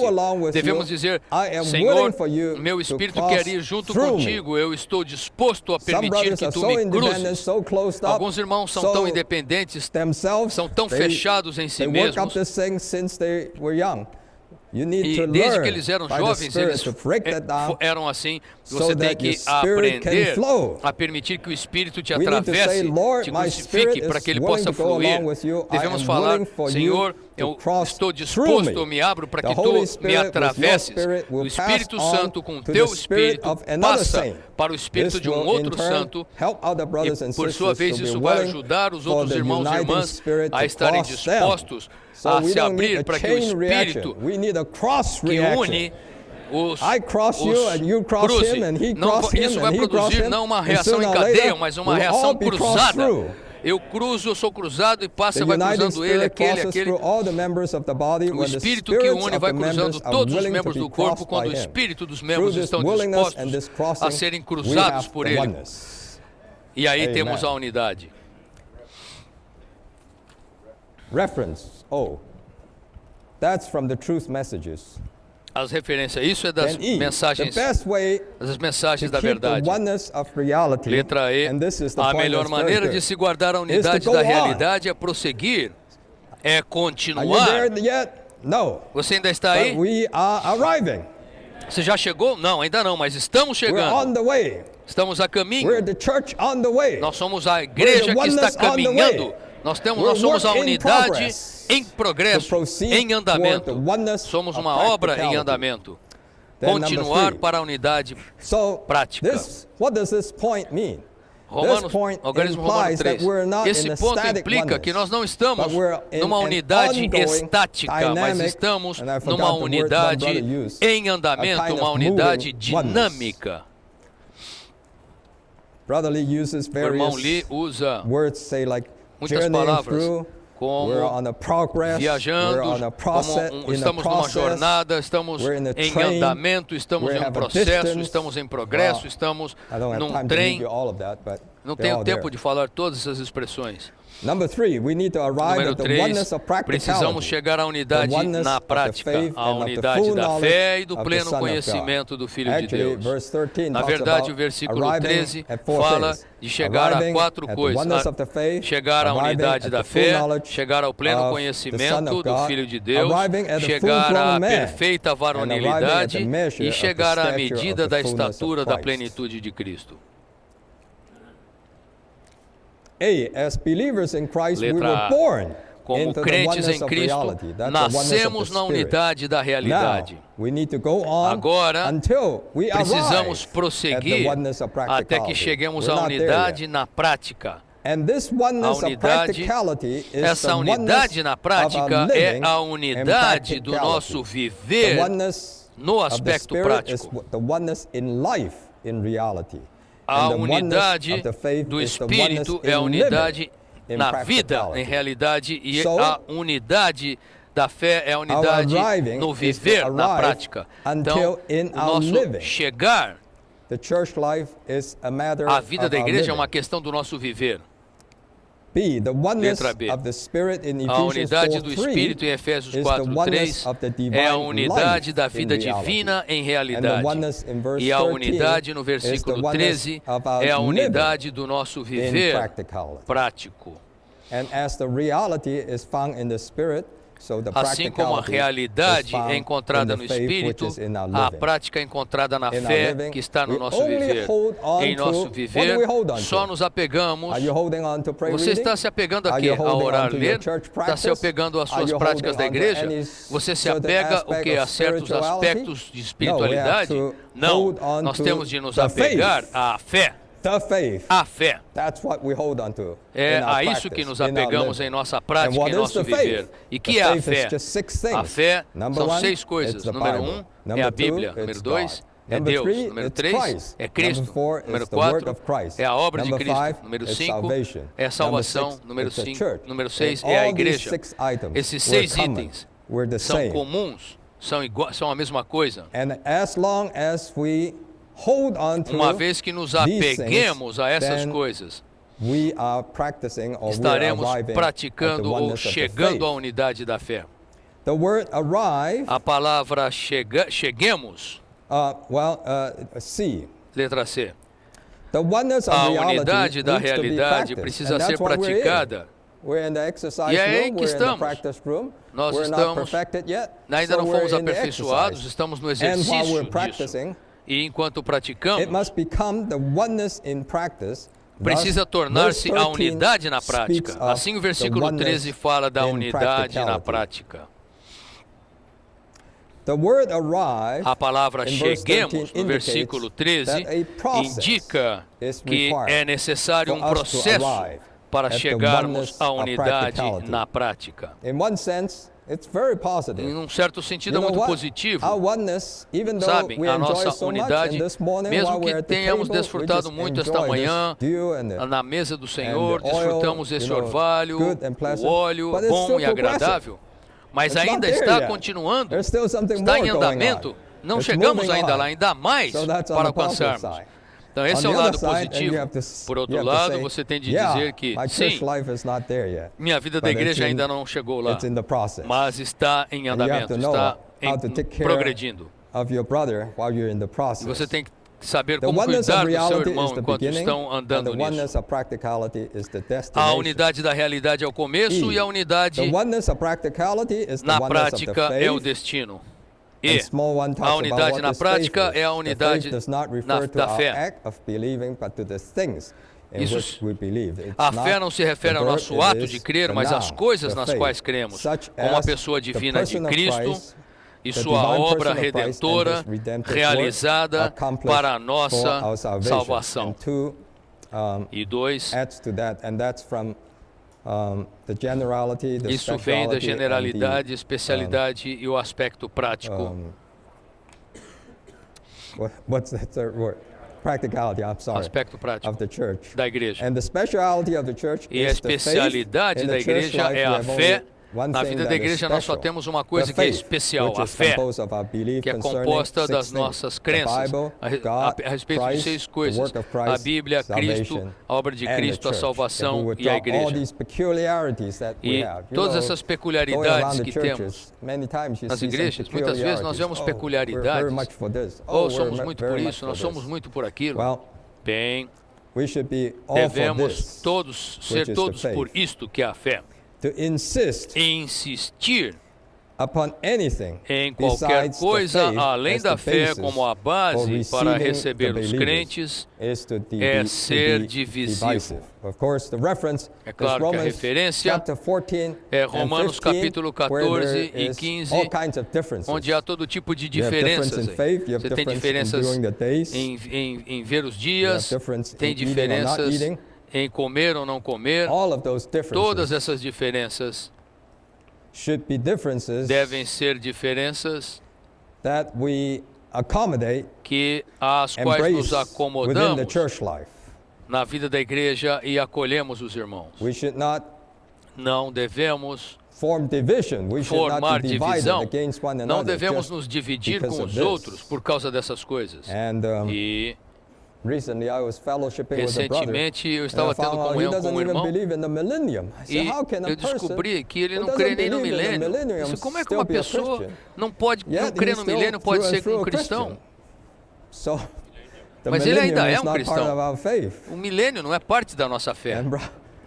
S3: Devemos dizer, Senhor, meu Espírito quer ir junto contigo, eu estou disposto a permitir que tu me cruzes. Alguns irmãos são tão independentes, são tão fechados em si mesmos, e desde que eles eram jovens, eles eram assim. Você tem que aprender a permitir que o Espírito te atravesse, te crucifique, para que ele possa fluir. Devemos falar, Senhor, eu estou disposto, eu me abro para que tu me atravesses. O Espírito Santo com teu Espírito passa para o Espírito de um outro santo, e por sua vez isso vai ajudar os outros irmãos e irmãs a estarem dispostos a se abrir para que o Espírito que une os cruze. Isso vai produzir não uma reação em cadeia, mas uma reação cruzada. Eu cruzo, eu sou cruzado e passa, vai cruzando ele, aquele. O Espírito que une vai cruzando todos os membros do corpo quando o Espírito dos membros estão dispostos a serem cruzados por ele. E aí temos a unidade.
S2: Reference. That's from the truth messages.
S3: As referências, isso é das mensagens da verdade. Letra E, a melhor maneira de se guardar a unidade da realidade é prosseguir, é continuar. Você ainda está aí? Você já chegou? Não, ainda não, mas estamos chegando. Estamos a caminho. Nós somos a igreja que está caminhando. Nós somos a unidade em progresso, em andamento. Somos uma obra em andamento. Continuar para a unidade prática. Algarismo Romano 3. Esse ponto implica que nós não estamos numa unidade estática, mas estamos numa unidade em andamento, uma unidade dinâmica. O irmão Lee usa muitas palavras, como viajando, como estamos numa jornada, estamos em andamento, estamos em um processo, estamos em progresso, estamos num trem. Não tenho tempo de falar todas essas expressões. Número 3, precisamos chegar à unidade na prática, à unidade da fé e do pleno conhecimento do Filho de Deus. Na verdade, o versículo 13 fala de chegar a 4 coisas: chegar à unidade da fé, chegar ao pleno conhecimento do Filho de Deus, chegar à perfeita varonilidade e chegar à medida da estatura da plenitude de Cristo. Letra A. Como crentes em Cristo, nascemos na unidade da realidade. Agora, precisamos prosseguir até que cheguemos à unidade na prática. Essa unidade na prática é a unidade do nosso viver no aspecto prático. A unidade do Espírito é a unidade na vida, em realidade, e a unidade da fé é a unidade no viver, na prática. Então, o nosso chegar à vida da igreja é uma questão do nosso viver.
S2: B, the oneness
S3: Letra B.
S2: of the Spirit in
S3: A
S2: Ephesians
S3: unidade do
S2: 4:3
S3: Espírito em Efésios
S2: is the
S3: 4:3
S2: oneness of the divine
S3: é a unidade
S2: life
S3: da
S2: in
S3: vida
S2: reality.
S3: divina em
S2: And the
S3: realidade.
S2: oneness in verse
S3: E a
S2: 13
S3: unidade no
S2: is the
S3: versículo
S2: oneness
S3: 13
S2: of our
S3: é a
S2: living
S3: unidade do nosso
S2: in
S3: viver
S2: practicality.
S3: prático.
S2: And as the reality is found in the Spirit, so the
S3: Assim como a
S2: practicality
S3: realidade
S2: is found
S3: é encontrada
S2: in
S3: no
S2: the faith which
S3: Espírito,
S2: is in our
S3: a
S2: living.
S3: prática é encontrada na
S2: In our
S3: fé
S2: living,
S3: que está no
S2: we
S3: nosso
S2: only
S3: viver.
S2: hold on
S3: Em
S2: to-
S3: nosso
S2: what do we
S3: viver,
S2: hold on
S3: só
S2: to?
S3: nos apegamos.
S2: Are you holding on to prayer
S3: Você
S2: reading?
S3: está se apegando a
S2: Are
S3: quê?
S2: you
S3: A
S2: holding
S3: orar,
S2: on to your
S3: ler?
S2: church
S3: Está se
S2: practice?
S3: apegando às
S2: Are
S3: suas
S2: you
S3: práticas
S2: holding
S3: da
S2: on to
S3: igreja?
S2: any
S3: Você se
S2: certain
S3: apega o
S2: aspect
S3: que? A
S2: of
S3: certos
S2: spirituality?
S3: aspectos de
S2: No, we have
S3: espiritualidade?
S2: to
S3: Não.
S2: hold on
S3: Nós
S2: to
S3: temos de nos
S2: the
S3: apegar
S2: faith.
S3: à fé.
S2: The faith.
S3: A fé.
S2: That's what we hold on to.
S3: É
S2: in our
S3: a isso
S2: practice,
S3: que nos
S2: in our
S3: apegamos
S2: living.
S3: em nossa
S2: And
S3: prática,
S2: what
S3: em
S2: is
S3: nosso
S2: the
S3: viver.
S2: faith?
S3: E que
S2: The
S3: é a
S2: faith is
S3: fé?
S2: just 6 things.
S3: A fé
S2: Number
S3: são
S2: one,
S3: 6
S2: it's
S3: coisas.
S2: the
S3: Número
S2: Bible.
S3: 1 é
S2: Number
S3: a Bíblia.
S2: two,
S3: Número
S2: it's
S3: 2
S2: God.
S3: é
S2: Number
S3: Deus.
S2: three,
S3: Número
S2: it's
S3: 3
S2: Christ.
S3: é Cristo.
S2: Number four,
S3: Número
S2: it's the work
S3: 4
S2: of Christ.
S3: é a obra de
S2: Number
S3: Cristo.
S2: five,
S3: Número
S2: it's
S3: 5
S2: salvation.
S3: é a salvação.
S2: Number six,
S3: Número
S2: it's a
S3: 5.
S2: church.
S3: Número
S2: And
S3: 6 é a
S2: all these
S3: igreja.
S2: 6 items
S3: Esses
S2: were
S3: 6
S2: common.
S3: itens
S2: We're the
S3: são
S2: same.
S3: comuns, são a mesma coisa.
S2: And as long as we hold on to
S3: Uma vez que nos
S2: these things,
S3: apeguemos a essas
S2: then
S3: coisas,
S2: we are practicing or we are
S3: estaremos
S2: arriving at the
S3: praticando ou
S2: oneness of the
S3: chegando à
S2: faith.
S3: unidade da fé.
S2: The word arrive,
S3: A palavra cheguemos,
S2: C.
S3: letra C.
S2: The oneness of
S3: A
S2: reality
S3: unidade da
S2: needs to be
S3: realidade
S2: practiced,
S3: precisa
S2: and
S3: ser
S2: that's what we're in.
S3: praticada.
S2: We're in the exercise
S3: E é aí
S2: room,
S3: que
S2: we're in the
S3: estamos.
S2: practice room.
S3: Nós
S2: We're not
S3: estamos,
S2: perfected yet,
S3: ainda
S2: so
S3: não
S2: we're
S3: fomos
S2: in the
S3: aperfeiçoados,
S2: exercise.
S3: estamos no
S2: And while
S3: exercício
S2: we're
S3: disso.
S2: practicing,
S3: E enquanto
S2: it
S3: praticamos,
S2: must become the oneness in practice.
S3: precisa
S2: Thus,
S3: tornar-se
S2: verse
S3: a
S2: 13
S3: unidade na
S2: speaks
S3: prática.
S2: of
S3: Assim o
S2: the
S3: versículo
S2: oneness
S3: 13 fala da
S2: in
S3: unidade na
S2: practicality.
S3: prática.
S2: The word arrive
S3: A palavra
S2: in verse 13
S3: cheguemos, no versículo 13,
S2: that a process
S3: indica
S2: is
S3: que
S2: required
S3: é necessário um
S2: for us to
S3: processo
S2: arrive
S3: para
S2: at the
S3: chegarmos
S2: oneness
S3: à
S2: of
S3: unidade
S2: practicality.
S3: na prática.
S2: In one sense, it's very positive.
S3: Em um certo sentido é
S2: You know
S3: muito
S2: what?
S3: positivo.
S2: Our oneness, even though
S3: Sabem,
S2: we
S3: a
S2: enjoy
S3: nossa
S2: so much,
S3: unidade,
S2: and this morning
S3: mesmo
S2: while
S3: que
S2: we're at the
S3: tenhamos
S2: table, we
S3: desfrutado
S2: just
S3: muito esta
S2: enjoy
S3: manhã
S2: this dew and the-
S3: na mesa do
S2: and
S3: Senhor,
S2: the oil,
S3: desfrutamos esse
S2: you know,
S3: orvalho,
S2: good and
S3: o
S2: pleasant,
S3: óleo
S2: but it's
S3: bom
S2: still
S3: e agradável. Mas
S2: It's not
S3: ainda
S2: there
S3: está
S2: yet.
S3: continuando,
S2: There's still something
S3: está
S2: more
S3: em
S2: going
S3: andamento.
S2: on.
S3: Não
S2: It's
S3: chegamos
S2: moving
S3: ainda
S2: on.
S3: lá, ainda mais
S2: So that's on
S3: para
S2: the positive
S3: alcançarmos.
S2: side.
S3: Então esse
S2: On
S3: é o
S2: the
S3: lado
S2: other side, and you
S3: positivo.
S2: have to-
S3: Por
S2: you
S3: outro
S2: have to
S3: lado,
S2: say,
S3: você tem de
S2: "Yeah,
S3: dizer que
S2: my
S3: sim,
S2: church life is not there yet,
S3: minha vida da
S2: but it's
S3: igreja
S2: in-
S3: ainda não chegou lá,
S2: it's in the process.
S3: mas está em
S2: And you have
S3: andamento,
S2: to know
S3: está
S2: how to take care
S3: progredindo.
S2: of your brother while you're in the
S3: E
S2: process.
S3: você tem que saber
S2: The
S3: como
S2: oneness
S3: cuidar
S2: of
S3: do seu
S2: reality
S3: irmão
S2: is the
S3: enquanto
S2: beginning,
S3: estão
S2: and
S3: andando
S2: the
S3: nisso.
S2: oneness of practicality is the
S3: A
S2: destination.
S3: unidade da realidade é o começo e a unidade
S2: The oneness of practicality is the
S3: na
S2: oneness of the
S3: prática é o
S2: faith.
S3: destino.
S2: And
S3: E
S2: small one talks
S3: a
S2: about
S3: unidade
S2: what
S3: na
S2: this faith
S3: prática
S2: is.
S3: é a
S2: The
S3: unidade
S2: faith does not refer to
S3: da
S2: our
S3: fé.
S2: act of believing, but to the things in
S3: Isso-
S2: which we believe. It's
S3: A
S2: not
S3: fé não se refere
S2: the
S3: ao
S2: verb,
S3: nosso
S2: it
S3: ato
S2: is
S3: de crer,
S2: the
S3: mas às
S2: noun,
S3: coisas
S2: the
S3: nas
S2: faith,
S3: quais cremos,
S2: such
S3: como a
S2: as
S3: pessoa
S2: the
S3: divina de
S2: person of
S3: Cristo
S2: Christ,
S3: e
S2: the
S3: sua
S2: divine
S3: obra
S2: person of Christ and
S3: redentora
S2: his redemptive
S3: realizada
S2: work accomplished
S3: para a
S2: for
S3: nossa
S2: our salvation.
S3: salvação.
S2: And two
S3: E 2,
S2: adds to that, and that's from the generality, the
S3: isso vem da
S2: speciality,
S3: generalidade, especialidade e o aspecto prático.
S2: what's the third word? Practicality, I'm sorry.
S3: Aspecto prático
S2: Of the church.
S3: da igreja.
S2: And the speciality of the church
S3: E a
S2: is the faith.
S3: especialidade
S2: In
S3: da
S2: the church
S3: igreja
S2: life,
S3: é
S2: we
S3: a
S2: have
S3: fé.
S2: only one
S3: Na
S2: thing
S3: vida da
S2: that is
S3: igreja nós só
S2: special.
S3: temos uma
S2: The
S3: coisa que é
S2: faith,
S3: especial,
S2: which
S3: a
S2: is
S3: fé,
S2: composed of our belief
S3: que é
S2: concerning
S3: composta
S2: 6
S3: das
S2: things.
S3: nossas
S2: The
S3: crenças
S2: Bible,
S3: a
S2: God,
S3: respeito de
S2: Christ,
S3: 6
S2: the
S3: coisas:
S2: work of
S3: a
S2: Christ,
S3: Bíblia, Cristo,
S2: salvation,
S3: a obra de
S2: and the
S3: Cristo, a
S2: church. If we
S3: salvação
S2: would
S3: e a
S2: drop all
S3: igreja.
S2: these peculiarities that we
S3: E
S2: have, you
S3: todas
S2: know,
S3: essas
S2: going
S3: peculiaridades
S2: around the
S3: que
S2: churches,
S3: temos
S2: many times you
S3: nas
S2: see some
S3: igrejas, muitas vezes nós vemos
S2: peculiarities. Oh, we're very much for this.
S3: ou
S2: Oh,
S3: somos
S2: we're
S3: muito
S2: very
S3: por
S2: much
S3: isso,
S2: for
S3: nós somos
S2: this.
S3: muito por aquilo.
S2: Well,
S3: Bem,
S2: we should be all for
S3: devemos
S2: this,
S3: todos ser
S2: which is the
S3: todos
S2: faith.
S3: por isto que é a fé.
S2: to insist
S3: E insistir
S2: upon anything
S3: em qualquer
S2: besides the
S3: coisa
S2: faith
S3: além
S2: as
S3: da
S2: the
S3: fé
S2: basis
S3: como a
S2: for
S3: base para
S2: receiving
S3: receber
S2: the
S3: os
S2: believers
S3: crentes
S2: is to
S3: é
S2: be
S3: ser divisivo.
S2: divisive. Of course, the reference
S3: É
S2: is
S3: claro que a
S2: Romans
S3: referência
S2: chapter 14
S3: é
S2: and
S3: Romanos
S2: 15,
S3: capítulo
S2: where
S3: 14
S2: there
S3: e
S2: is
S3: 15,
S2: all kinds of differences.
S3: onde há todo tipo de
S2: You have difference
S3: diferenças.
S2: in faith, you have
S3: Você tem
S2: difference in
S3: diferenças
S2: doing the days,
S3: em ver os
S2: you
S3: dias,
S2: have difference
S3: tem
S2: in eating or not
S3: diferenças
S2: eating.
S3: em comer ou não comer.
S2: All of those
S3: Todas
S2: differences
S3: essas diferenças
S2: should be differences
S3: devem ser diferenças
S2: that we accommodate,
S3: que às quais nos
S2: embrace within the
S3: acomodamos
S2: church life.
S3: na vida da igreja e acolhemos os irmãos.
S2: We should not
S3: Não devemos
S2: form division. We should not
S3: formar
S2: be divided
S3: divisão.
S2: against one
S3: Não
S2: another.
S3: devemos
S2: just
S3: nos dividir
S2: because
S3: com
S2: of
S3: os
S2: this.
S3: outros por causa dessas coisas.
S2: And
S3: E
S2: Recently, I was fellowshipping with a brother,
S3: Recentemente eu
S2: and I
S3: estava tendo
S2: found out he
S3: comunhão com
S2: doesn't
S3: um
S2: even
S3: irmão
S2: believe in the millennium. I said,
S3: e
S2: how can a
S3: eu
S2: person
S3: descobri que ele
S2: who
S3: não crê
S2: doesn't
S3: nem no
S2: believe in the
S3: milênio.
S2: millennium
S3: Isso, como é que
S2: still
S3: uma
S2: be a
S3: pessoa
S2: Christian?
S3: não
S2: Yet
S3: crê
S2: he's
S3: no
S2: still
S3: milênio pode
S2: through and
S3: ser
S2: through
S3: um
S2: a
S3: cristão?
S2: Christian. So, the
S3: Mas ele ainda
S2: millennium
S3: é
S2: is
S3: um
S2: not part
S3: cristão.
S2: of our faith.
S3: O milênio não é parte da nossa fé.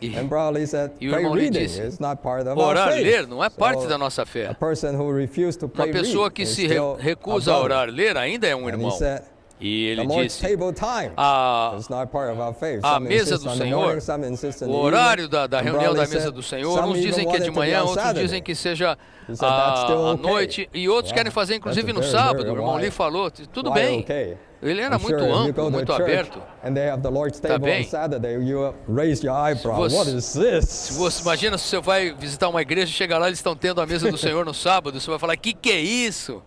S2: And Brownlee said,
S3: E o
S2: pray
S3: irmão lhe
S2: reading
S3: disse,
S2: is not part of our
S3: orar,
S2: faith.
S3: ler não é parte
S2: So,
S3: da nossa fé.
S2: a person who refused to
S3: Uma
S2: pray
S3: pessoa
S2: read
S3: que
S2: is
S3: se
S2: still
S3: recusa
S2: a
S3: a
S2: brother.
S3: orar, ler ainda é um
S2: And he
S3: irmão.
S2: said,
S3: E
S2: the
S3: ele
S2: Lord's
S3: disse,
S2: table time
S3: a
S2: is not part of our faith.
S3: a
S2: Some
S3: mesa
S2: insist
S3: do
S2: on the
S3: Senhor,
S2: morning, some insist on
S3: o
S2: the
S3: horário
S2: evening.
S3: da
S2: And
S3: reunião
S2: Brownlee
S3: da
S2: said,
S3: mesa do Senhor,
S2: some
S3: uns
S2: even
S3: dizem que é
S2: want
S3: de
S2: it to be
S3: manhã,
S2: on
S3: outros
S2: Saturday.
S3: dizem que seja
S2: He said, that's still
S3: à
S2: okay.
S3: noite, e outros querem fazer inclusive no
S2: That's
S3: sábado.
S2: very
S3: O irmão
S2: why.
S3: Lee falou, tudo
S2: Why
S3: bem.
S2: okay?
S3: Ele era
S2: I'm
S3: muito
S2: sure if you
S3: amplo,
S2: go to
S3: muito
S2: church
S3: aberto.
S2: and they have the Lord's table
S3: bem.
S2: on Saturday, you raise your eyebrow.
S3: você-
S2: What is this?
S3: Você imagina se você vai visitar uma igreja e chega lá, eles estão tendo a mesa do Senhor no sábado, você vai falar, que é isso?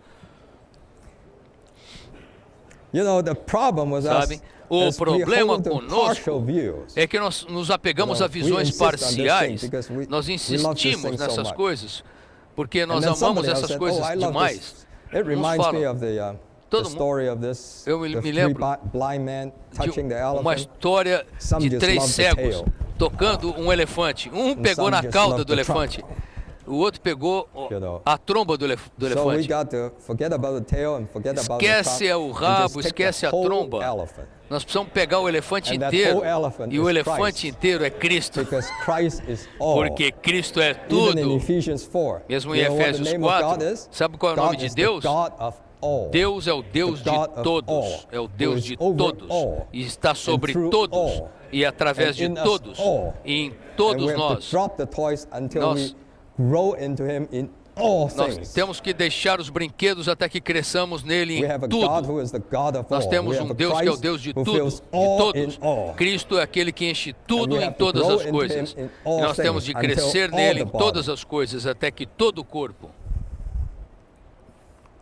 S2: You know, the problem was
S3: Sabe?
S2: us
S3: O
S2: is we
S3: problema
S2: hold to
S3: conosco
S2: partial views.
S3: é que nós nos apegamos a
S2: We
S3: visões
S2: insist on this
S3: parciais.
S2: thing because we
S3: Nós
S2: love this
S3: insistimos
S2: thing so
S3: nessas
S2: much.
S3: coisas porque
S2: And
S3: nós
S2: then
S3: amamos
S2: somebody else
S3: essas
S2: said,
S3: coisas
S2: oh, I love
S3: demais.
S2: this. It reminds me
S3: falam,
S2: of the
S3: todo mundo-
S2: story of this
S3: Eu me
S2: the three
S3: lembro
S2: blind men
S3: de
S2: touching the
S3: uma
S2: elephant.
S3: história
S2: Some
S3: de
S2: just
S3: 3
S2: love the
S3: cegos
S2: tail.
S3: tocando um elefante. Um pegou
S2: some
S3: na
S2: just
S3: cauda
S2: love
S3: do
S2: the trunk.
S3: elefante, o outro pegou
S2: You know.
S3: a tromba do
S2: So we
S3: elefante.
S2: got to forget about the tail and forget about the
S3: Esquece
S2: trunk
S3: o
S2: and
S3: rabo,
S2: just take
S3: esquece
S2: the
S3: a
S2: whole
S3: tromba.
S2: elephant.
S3: Nós precisamos pegar o elefante
S2: And that
S3: inteiro.
S2: whole elephant
S3: E o
S2: is
S3: elefante
S2: Christ.
S3: inteiro é Cristo.
S2: Because Christ is all.
S3: Porque Cristo é
S2: Even in
S3: tudo.
S2: Ephesians 4.
S3: Mesmo em
S2: you know what the
S3: Efésios
S2: name of God
S3: 4,
S2: is?
S3: sabe qual é o
S2: God
S3: nome de
S2: is
S3: Deus?
S2: the God of all.
S3: Deus é o Deus de
S2: The God of
S3: todos,
S2: all,
S3: é o
S2: who
S3: Deus
S2: is
S3: de
S2: over
S3: todos,
S2: all,
S3: e está sobre
S2: and through
S3: todos,
S2: all,
S3: e através
S2: and
S3: de
S2: in us
S3: todos,
S2: all.
S3: e em
S2: And
S3: todos
S2: we have
S3: nós.
S2: to drop the toys until
S3: Nós-
S2: we grow into Him in all
S3: Nós
S2: things.
S3: temos que deixar os brinquedos até que cresçamos nele
S2: We
S3: em
S2: have a God who
S3: tudo.
S2: is the God of
S3: Nós
S2: all.
S3: temos
S2: We have
S3: um
S2: a
S3: Deus que é o
S2: Christ
S3: Deus de
S2: who
S3: tudo,
S2: fills
S3: de
S2: all in
S3: todos.
S2: all.
S3: Cristo é aquele que enche
S2: And
S3: tudo
S2: we
S3: em
S2: have to
S3: todas
S2: grow
S3: as
S2: into
S3: coisas.
S2: him in
S3: E
S2: all
S3: nós temos de
S2: things, until
S3: crescer
S2: all
S3: nele
S2: the
S3: em
S2: body.
S3: todas as coisas, até que todo o corpo.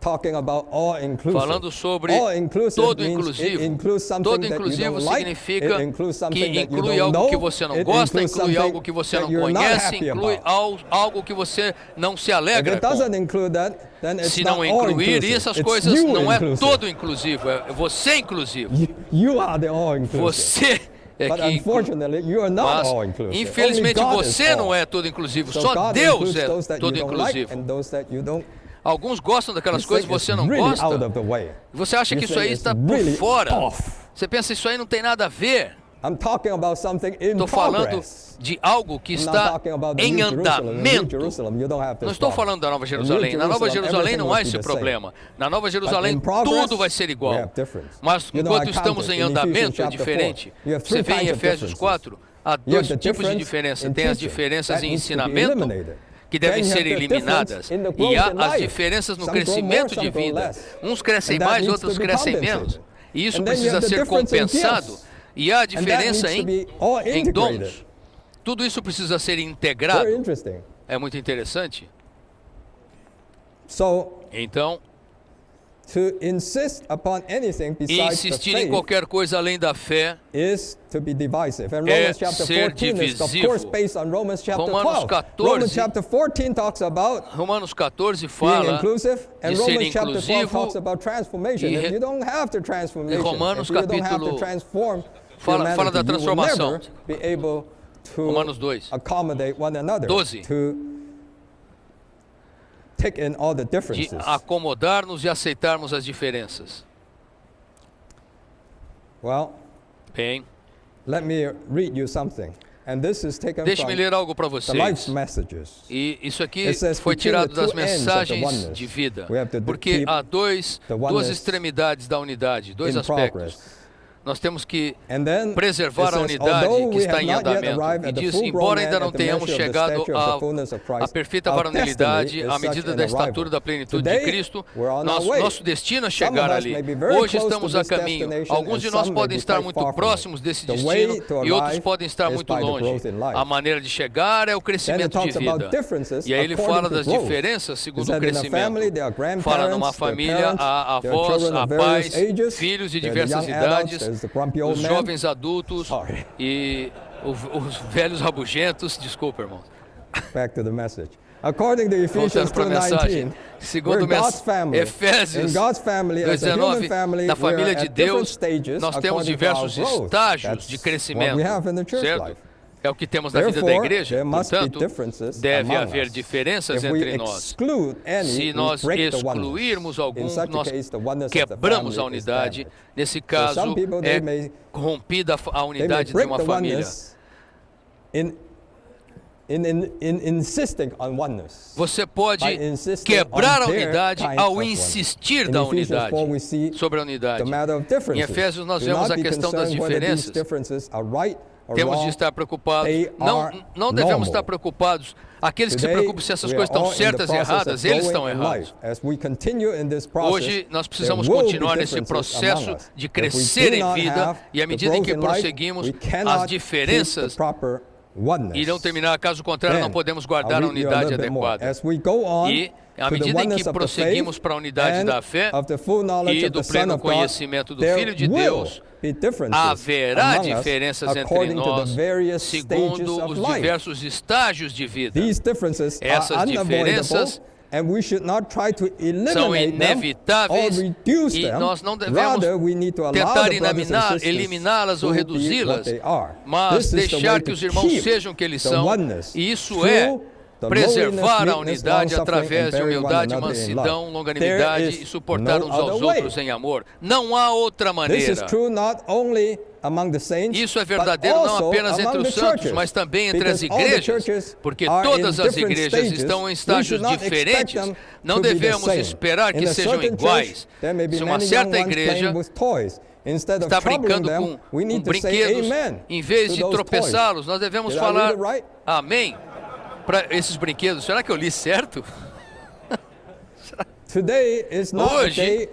S2: Talking about all inclusive.
S3: Falando sobre
S2: all inclusive
S3: todo
S2: means
S3: inclusivo.
S2: It includes something
S3: Todo
S2: that you
S3: inclusivo
S2: don't like,
S3: significa
S2: it includes something
S3: que
S2: that you
S3: inclui
S2: don't
S3: algo
S2: know,
S3: que você não
S2: it
S3: gosta,
S2: includes
S3: inclui algo
S2: something
S3: que você
S2: that
S3: não
S2: you're not
S3: conhece,
S2: happy
S3: inclui
S2: about.
S3: algo que você não se
S2: If
S3: alegra
S2: it
S3: com.
S2: doesn't include that, then it's
S3: Se
S2: not
S3: não
S2: all
S3: incluir
S2: inclusive.
S3: essas
S2: It's
S3: coisas,
S2: you
S3: não é
S2: inclusive.
S3: todo inclusivo, é você inclusivo.
S2: You are the all inclusive.
S3: Você é
S2: But
S3: que inclui.
S2: unfortunately, you are not
S3: Mas,
S2: all inclusive.
S3: infelizmente,
S2: Only God is
S3: você
S2: all.
S3: não é todo inclusivo,
S2: So
S3: só
S2: God
S3: Deus
S2: includes
S3: é
S2: those that
S3: todo
S2: you don't like
S3: inclusivo.
S2: and those that you don't.
S3: Alguns gostam daquelas
S2: You
S3: coisas,
S2: think
S3: você
S2: it's
S3: não
S2: really
S3: gosta.
S2: out of the way.
S3: Você acha
S2: You
S3: que isso
S2: think
S3: aí
S2: it's
S3: está por
S2: really
S3: fora.
S2: off.
S3: Você pensa, isso aí não tem nada a ver.
S2: I'm talking about something in
S3: Estou falando
S2: progress.
S3: de algo que
S2: I'm not
S3: está
S2: talking about the
S3: em
S2: New Jerusalem. In New
S3: andamento.
S2: Jerusalem, you don't have this
S3: Não estou
S2: problem.
S3: falando da Nova
S2: In
S3: Jerusalém. Na Nova Jerusalém não há esse problema. Na Nova Jerusalém
S2: in progress,
S3: tudo vai ser
S2: we
S3: igual.
S2: have difference.
S3: Mas
S2: You know,
S3: enquanto
S2: I
S3: estamos
S2: counted
S3: em
S2: in Ephesians
S3: andamento é
S2: chapter
S3: diferente.
S2: 4. You have
S3: Você
S2: three
S3: vê em
S2: kinds of
S3: Efésios
S2: differences.
S3: 4, há
S2: You have
S3: dois
S2: the
S3: tipos de
S2: difference
S3: diferença.
S2: in
S3: Tem as
S2: teaching.
S3: diferenças
S2: That
S3: em
S2: needs to be
S3: ensinamento,
S2: eliminated.
S3: que devem
S2: Then you
S3: ser
S2: have the
S3: eliminadas.
S2: difference in the
S3: E
S2: growth
S3: há
S2: in
S3: as
S2: life.
S3: diferenças no
S2: Some grow
S3: crescimento
S2: more,
S3: de
S2: some grow
S3: vida.
S2: less.
S3: Uns crescem
S2: And that
S3: mais,
S2: needs
S3: outros
S2: to be
S3: crescem
S2: compensated.
S3: menos. E isso
S2: And then you
S3: precisa
S2: have the
S3: ser
S2: difference in
S3: compensado.
S2: gifts.
S3: E há
S2: And that
S3: diferença
S2: needs to
S3: em
S2: be all integrated.
S3: dons. Tudo isso precisa ser integrado.
S2: Very interesting.
S3: É muito interessante.
S2: So,
S3: Então,
S2: to insist upon anything besides the
S3: insistir em
S2: faith
S3: qualquer coisa além da fé
S2: is to be divisive. And
S3: é
S2: Romans chapter
S3: ser
S2: 14 is of
S3: divisivo.
S2: course based on Romans chapter
S3: Romanos
S2: 12.
S3: 14
S2: Romans chapter 14 talks about
S3: Romanos 14
S2: being
S3: fala
S2: inclusive, and
S3: de ser
S2: Romans chapter 12
S3: inclusivo.
S2: talks about transformation.
S3: E
S2: If you don't have the transformation,
S3: Romanos
S2: if you don't have
S3: capítulo
S2: to transform
S3: fala da
S2: humanity, you will
S3: transformação.
S2: never be able to
S3: Romanos 2.
S2: accommodate one another,
S3: 12.
S2: to take in all the
S3: De
S2: differences.
S3: acomodar-nos e aceitarmos as diferenças.
S2: Well,
S3: Bem,
S2: let me read you something. And this is taken
S3: deixe-me
S2: from
S3: ler algo para
S2: the Life's
S3: vocês.
S2: Messages.
S3: E isso aqui
S2: It says
S3: foi
S2: between the
S3: tirado das
S2: two ends of the
S3: mensagens
S2: oneness,
S3: de vida.
S2: we have to
S3: Porque
S2: keep
S3: há duas
S2: the oneness
S3: extremidades da unidade, dois
S2: in
S3: aspectos.
S2: progress.
S3: Nós temos que
S2: And then
S3: preservar
S2: it
S3: a
S2: says,
S3: unidade
S2: although
S3: que
S2: we
S3: está
S2: have
S3: em
S2: not yet
S3: andamento.
S2: arrived
S3: E
S2: at the
S3: diz,
S2: full-grown
S3: embora
S2: man
S3: ainda não
S2: at the
S3: tenhamos
S2: measure of the
S3: chegado
S2: stature of the fullness of
S3: à
S2: Christ,
S3: perfeita
S2: our
S3: varonilidade,
S2: destiny is
S3: à
S2: such
S3: medida
S2: an
S3: da
S2: arrival.
S3: estatura da plenitude de
S2: Today,
S3: Cristo,
S2: we're on our way.
S3: nosso destino é
S2: Some
S3: chegar
S2: of us
S3: ali.
S2: may be very
S3: Hoje
S2: close
S3: estamos
S2: to
S3: a
S2: this
S3: caminho.
S2: destination,
S3: Alguns de
S2: and
S3: nós
S2: some may
S3: podem
S2: be
S3: estar
S2: quite
S3: muito
S2: far from
S3: próximos
S2: it.
S3: desse
S2: The
S3: destino
S2: way to
S3: e outros
S2: arrive
S3: podem estar
S2: is
S3: muito
S2: by the
S3: longe.
S2: growth in life.
S3: A maneira de chegar é o crescimento de
S2: talks about
S3: vida.
S2: differences
S3: E aí ele
S2: according
S3: fala
S2: to
S3: das
S2: growth.
S3: diferenças segundo
S2: Is
S3: o
S2: that in a family, there are
S3: crescimento. Fala numa
S2: grandparents, there are
S3: família,
S2: parents,
S3: há
S2: there are
S3: avós,
S2: children
S3: há
S2: of various
S3: pais,
S2: ages,
S3: filhos de
S2: there are the
S3: diversas
S2: young adults,
S3: idades,
S2: there's the grumpy old
S3: os
S2: man.
S3: jovens adultos
S2: Sorry.
S3: e os velhos rabugentos. Desculpa, irmão.
S2: Back to the message. According to Ephesians
S3: Voltando para a mensagem.
S2: 2:19,
S3: Segundo Efésios 2:19, na família de Deus, nós temos diversos estágios de crescimento, certo? É o que temos na vida da igreja, portanto, deve haver diferenças entre nós. Se nós excluirmos alguns, nós quebramos a unidade. Nesse caso, é corrompida a unidade de uma família. Você pode quebrar a unidade ao insistir da unidade, sobre a unidade. Em Efésios nós vemos a questão das diferenças. Temos de estar preocupados. Não devemos estar preocupados. Aqueles que se preocupam se essas coisas estão certas e erradas, eles estão errados. Hoje nós precisamos continuar nesse processo de crescer em vida, e à medida em que prosseguimos, as diferenças irão terminar, caso contrário, não podemos guardar a unidade adequada. E, à medida em que prosseguimos para a unidade da fé e do pleno conhecimento do Filho de Deus, haverá diferenças entre nós segundo os diversos estágios de vida. Essas diferenças são inevitáveis e nós não devemos tentar eliminá-las ou reduzi-las, mas deixar que os irmãos sejam o que eles são, e isso é preservar a unidade através de humildade, mansidão, longanimidade e suportar uns aos outros em amor. Não há outra maneira. Isso é verdadeiro não apenas entre os santos, mas também entre as igrejas, porque todas as igrejas estão em estágios diferentes. Não devemos esperar que sejam iguais. Se uma certa igreja está brincando com brinquedos, em vez de tropeçá-los, nós devemos falar amém para esses brinquedos. Será que eu li certo? Hoje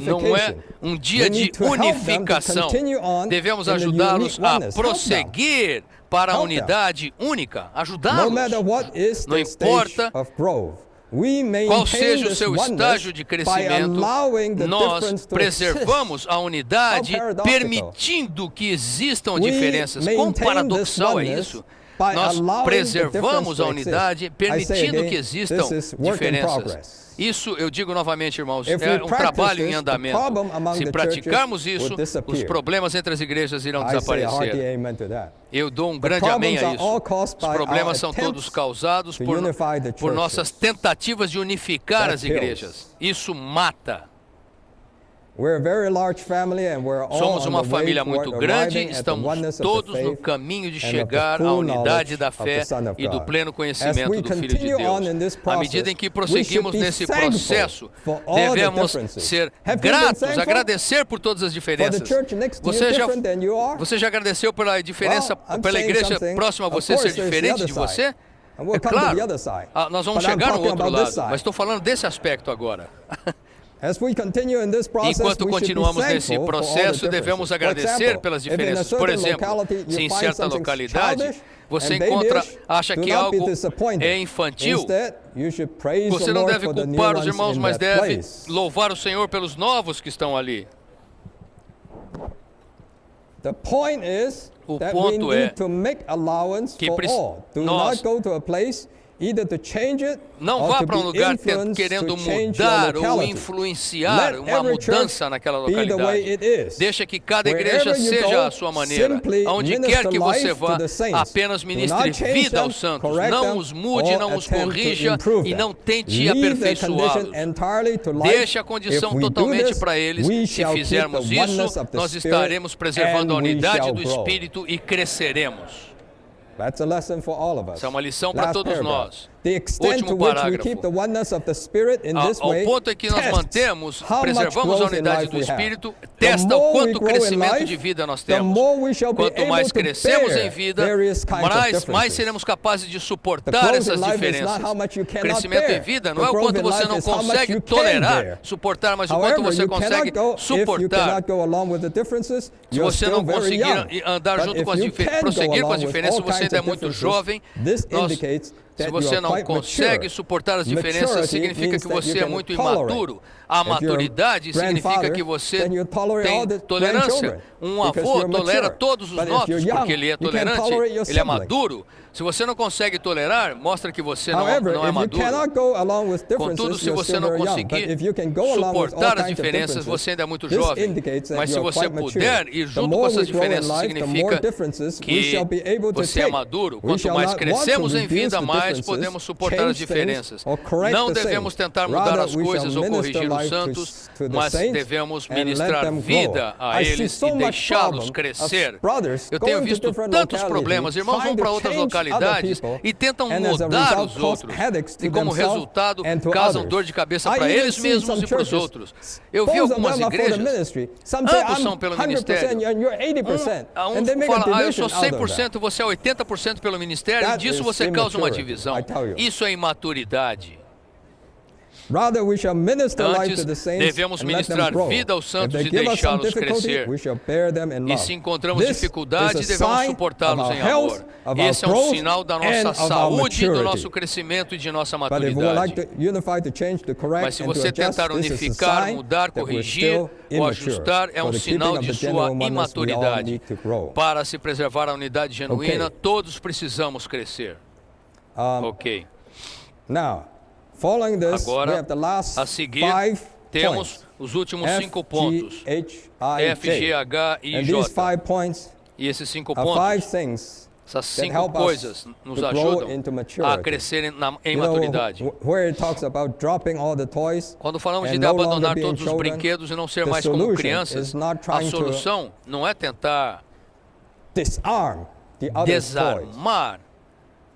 S3: não é um dia de unificação. Devemos ajudá-los a prosseguir para a unidade única. Ajudá-los. Não importa qual seja o seu estágio de crescimento, nós preservamos a unidade permitindo que existam diferenças. Quão paradoxal é isso? Nós preservamos a unidade permitindo que existam diferenças. Isso, eu digo novamente, irmãos, é um trabalho em andamento. Se praticarmos isso, os problemas entre as igrejas irão desaparecer. Eu dou um grande amém a isso. Os problemas são todos causados por nossas tentativas de unificar as igrejas. Isso mata. Somos uma família muito grande, estamos todos no caminho de chegar à unidade da fé e do pleno conhecimento do Filho de Deus. À medida em que prosseguimos nesse processo, devemos ser gratos, agradecer por todas as diferenças. Você já agradeceu pela diferença, pela igreja próxima a você ser diferente de você? É claro, nós vamos chegar no outro lado, mas estou falando desse aspecto agora. Enquanto continuamos nesse processo, devemos agradecer pelas diferenças. Por exemplo, se em certa localidade você acha que algo é infantil, você não deve culpar os irmãos, mas deve louvar o Senhor pelos novos que estão ali. O ponto é que nós não vá para um lugar querendo mudar ou influenciar uma mudança naquela localidade. Deixa que cada igreja seja a sua maneira. Onde quer que você vá, apenas ministre vida aos santos. Não os mude, não os corrija e não tente aperfeiçoá-los. Deixe a condição totalmente para eles. Se fizermos isso, nós estaremos preservando a unidade do Espírito e cresceremos. Essa é uma lição para todos nós. Último parágrafo. Ao ponto em que nós preservamos a unidade do Espírito, testa o quanto crescimento de vida nós temos. Quanto mais crescemos em vida, mais seremos capazes de suportar essas diferenças. Crescimento em vida não é o quanto você não consegue tolerar, suportar, mas o quanto você consegue suportar. Se você não conseguir andar junto com as diferenças, prosseguir com as diferenças, você ainda é muito jovem. Se
S2: that you
S3: você
S2: are
S3: não
S2: quite
S3: consegue
S2: mature.
S3: suportar as diferenças,
S2: Maturity
S3: significa
S2: means
S3: que
S2: that
S3: você
S2: you
S3: é
S2: can
S3: muito
S2: tolerate.
S3: imaturo. A
S2: If you're a
S3: maturidade significa
S2: grandfather,
S3: que você
S2: then you tolerate all
S3: tem
S2: the
S3: tolerância.
S2: grandchildren,
S3: Um
S2: because
S3: avô
S2: you're
S3: tolera
S2: mature.
S3: todos os
S2: But if you're
S3: netos
S2: young,
S3: porque ele é
S2: you can't
S3: tolerante,
S2: tolerate your
S3: ele é
S2: sibling.
S3: maduro. Se você não consegue tolerar, mostra que você
S2: However,
S3: não é
S2: if you
S3: maduro.
S2: cannot go along with
S3: Contudo,
S2: differences,
S3: se
S2: you're
S3: você
S2: still
S3: não
S2: very young. But
S3: conseguir
S2: if you can go along with all
S3: suportar as
S2: kinds of
S3: diferenças,
S2: differences,
S3: você ainda é muito
S2: this
S3: jovem.
S2: indicates that
S3: Mas
S2: you
S3: se
S2: are
S3: você
S2: quite mature.
S3: puder ir
S2: The
S3: junto
S2: more
S3: com essas
S2: we grow in
S3: diferenças,
S2: life, the more
S3: significa
S2: differences we
S3: que
S2: shall be able to
S3: você é
S2: take.
S3: maduro.
S2: We
S3: Quanto
S2: shall
S3: mais
S2: not want to
S3: crescemos em
S2: reduce
S3: vida,
S2: the
S3: mais
S2: differences,
S3: podemos suportar as
S2: change
S3: diferenças.
S2: things, or correct
S3: Não
S2: the
S3: devemos
S2: same.
S3: tentar mudar
S2: Rather,
S3: as
S2: we
S3: coisas
S2: shall
S3: ou
S2: minister
S3: corrigir os
S2: life
S3: santos,
S2: to the
S3: mas
S2: saints
S3: devemos
S2: and let
S3: ministrar
S2: them
S3: vida
S2: grow.
S3: a
S2: I see
S3: eles
S2: so
S3: e
S2: much
S3: deixá-los
S2: problem
S3: crescer.
S2: of brothers
S3: Eu tenho
S2: going to
S3: visto
S2: different
S3: tantos
S2: localities,
S3: problemas. Irmãos vão
S2: trying
S3: para
S2: to
S3: outras
S2: change
S3: localidades
S2: other people,
S3: e tentam
S2: and as a
S3: mudar
S2: result
S3: os
S2: cause
S3: outros.
S2: headaches to
S3: E como
S2: themselves
S3: resultado,
S2: and to
S3: causam
S2: others.
S3: dor de cabeça
S2: I
S3: para
S2: even
S3: eles
S2: see
S3: mesmos
S2: some
S3: e para os
S2: churches,
S3: outros. Eu vi
S2: both of
S3: algumas
S2: them are for the
S3: igrejas,
S2: ministry. Some say,
S3: ambos
S2: I'm
S3: são pelo
S2: 100%
S3: ministério.
S2: and you're 80%.
S3: Um
S2: And they make a
S3: fala, eu sou
S2: division out of that.
S3: 100%, você é 80% pelo ministério, e
S2: That
S3: disso
S2: is
S3: você causa uma
S2: immaturity,
S3: divisão.
S2: I tell you.
S3: Isso é imaturidade.
S2: Rather, we shall minister life
S3: Antes,
S2: to the saints
S3: devemos
S2: and let them
S3: ministrar
S2: grow.
S3: vida aos
S2: If
S3: santos
S2: they
S3: e
S2: give us some
S3: deixá-los
S2: difficulty,
S3: crescer.
S2: we shall bear them in
S3: E
S2: love.
S3: se encontramos
S2: This
S3: dificuldade,
S2: is a
S3: devemos
S2: sign
S3: suportá-los
S2: of
S3: em
S2: our health,
S3: amor.
S2: of our
S3: Esse é um
S2: growth,
S3: sinal da
S2: and
S3: nossa
S2: of our
S3: saúde, do
S2: maturity.
S3: nosso crescimento e de nossa
S2: But if we would like
S3: maturidade.
S2: to unify, to change, to correct,
S3: Mas se
S2: and to
S3: você
S2: adjust,
S3: tentar
S2: this is a
S3: unificar,
S2: sign
S3: mudar,
S2: that we're
S3: corrigir
S2: still
S3: ou
S2: immature.
S3: ajustar, é
S2: For
S3: um
S2: the keeping
S3: sinal
S2: of
S3: de
S2: the
S3: sua
S2: genuine oneness, we all
S3: imaturidade.
S2: need to grow.
S3: Para se preservar a unidade genuína,
S2: Okay.
S3: todos precisamos crescer. Ok.
S2: Now, following this, we
S3: Agora,
S2: have the last
S3: a seguir,
S2: 5
S3: temos
S2: points.
S3: os últimos 5
S2: F,
S3: pontos.
S2: G, H, I,
S3: F, G,
S2: J.
S3: H, I,
S2: And
S3: J.
S2: these 5 points
S3: E esses 5
S2: are 5
S3: pontos,
S2: things
S3: essas
S2: that
S3: 5
S2: help us
S3: coisas nos
S2: to grow
S3: ajudam
S2: into
S3: a
S2: maturity.
S3: crescer em
S2: You know,
S3: maturidade.
S2: where it talks about dropping all the toys
S3: Quando falamos
S2: and
S3: de
S2: no longer
S3: abandonar
S2: being
S3: todos os
S2: children,
S3: brinquedos e não ser
S2: the
S3: mais como
S2: solution
S3: crianças,
S2: is not
S3: a
S2: trying to
S3: solução não é tentar
S2: disarm the other toys.
S3: desarmar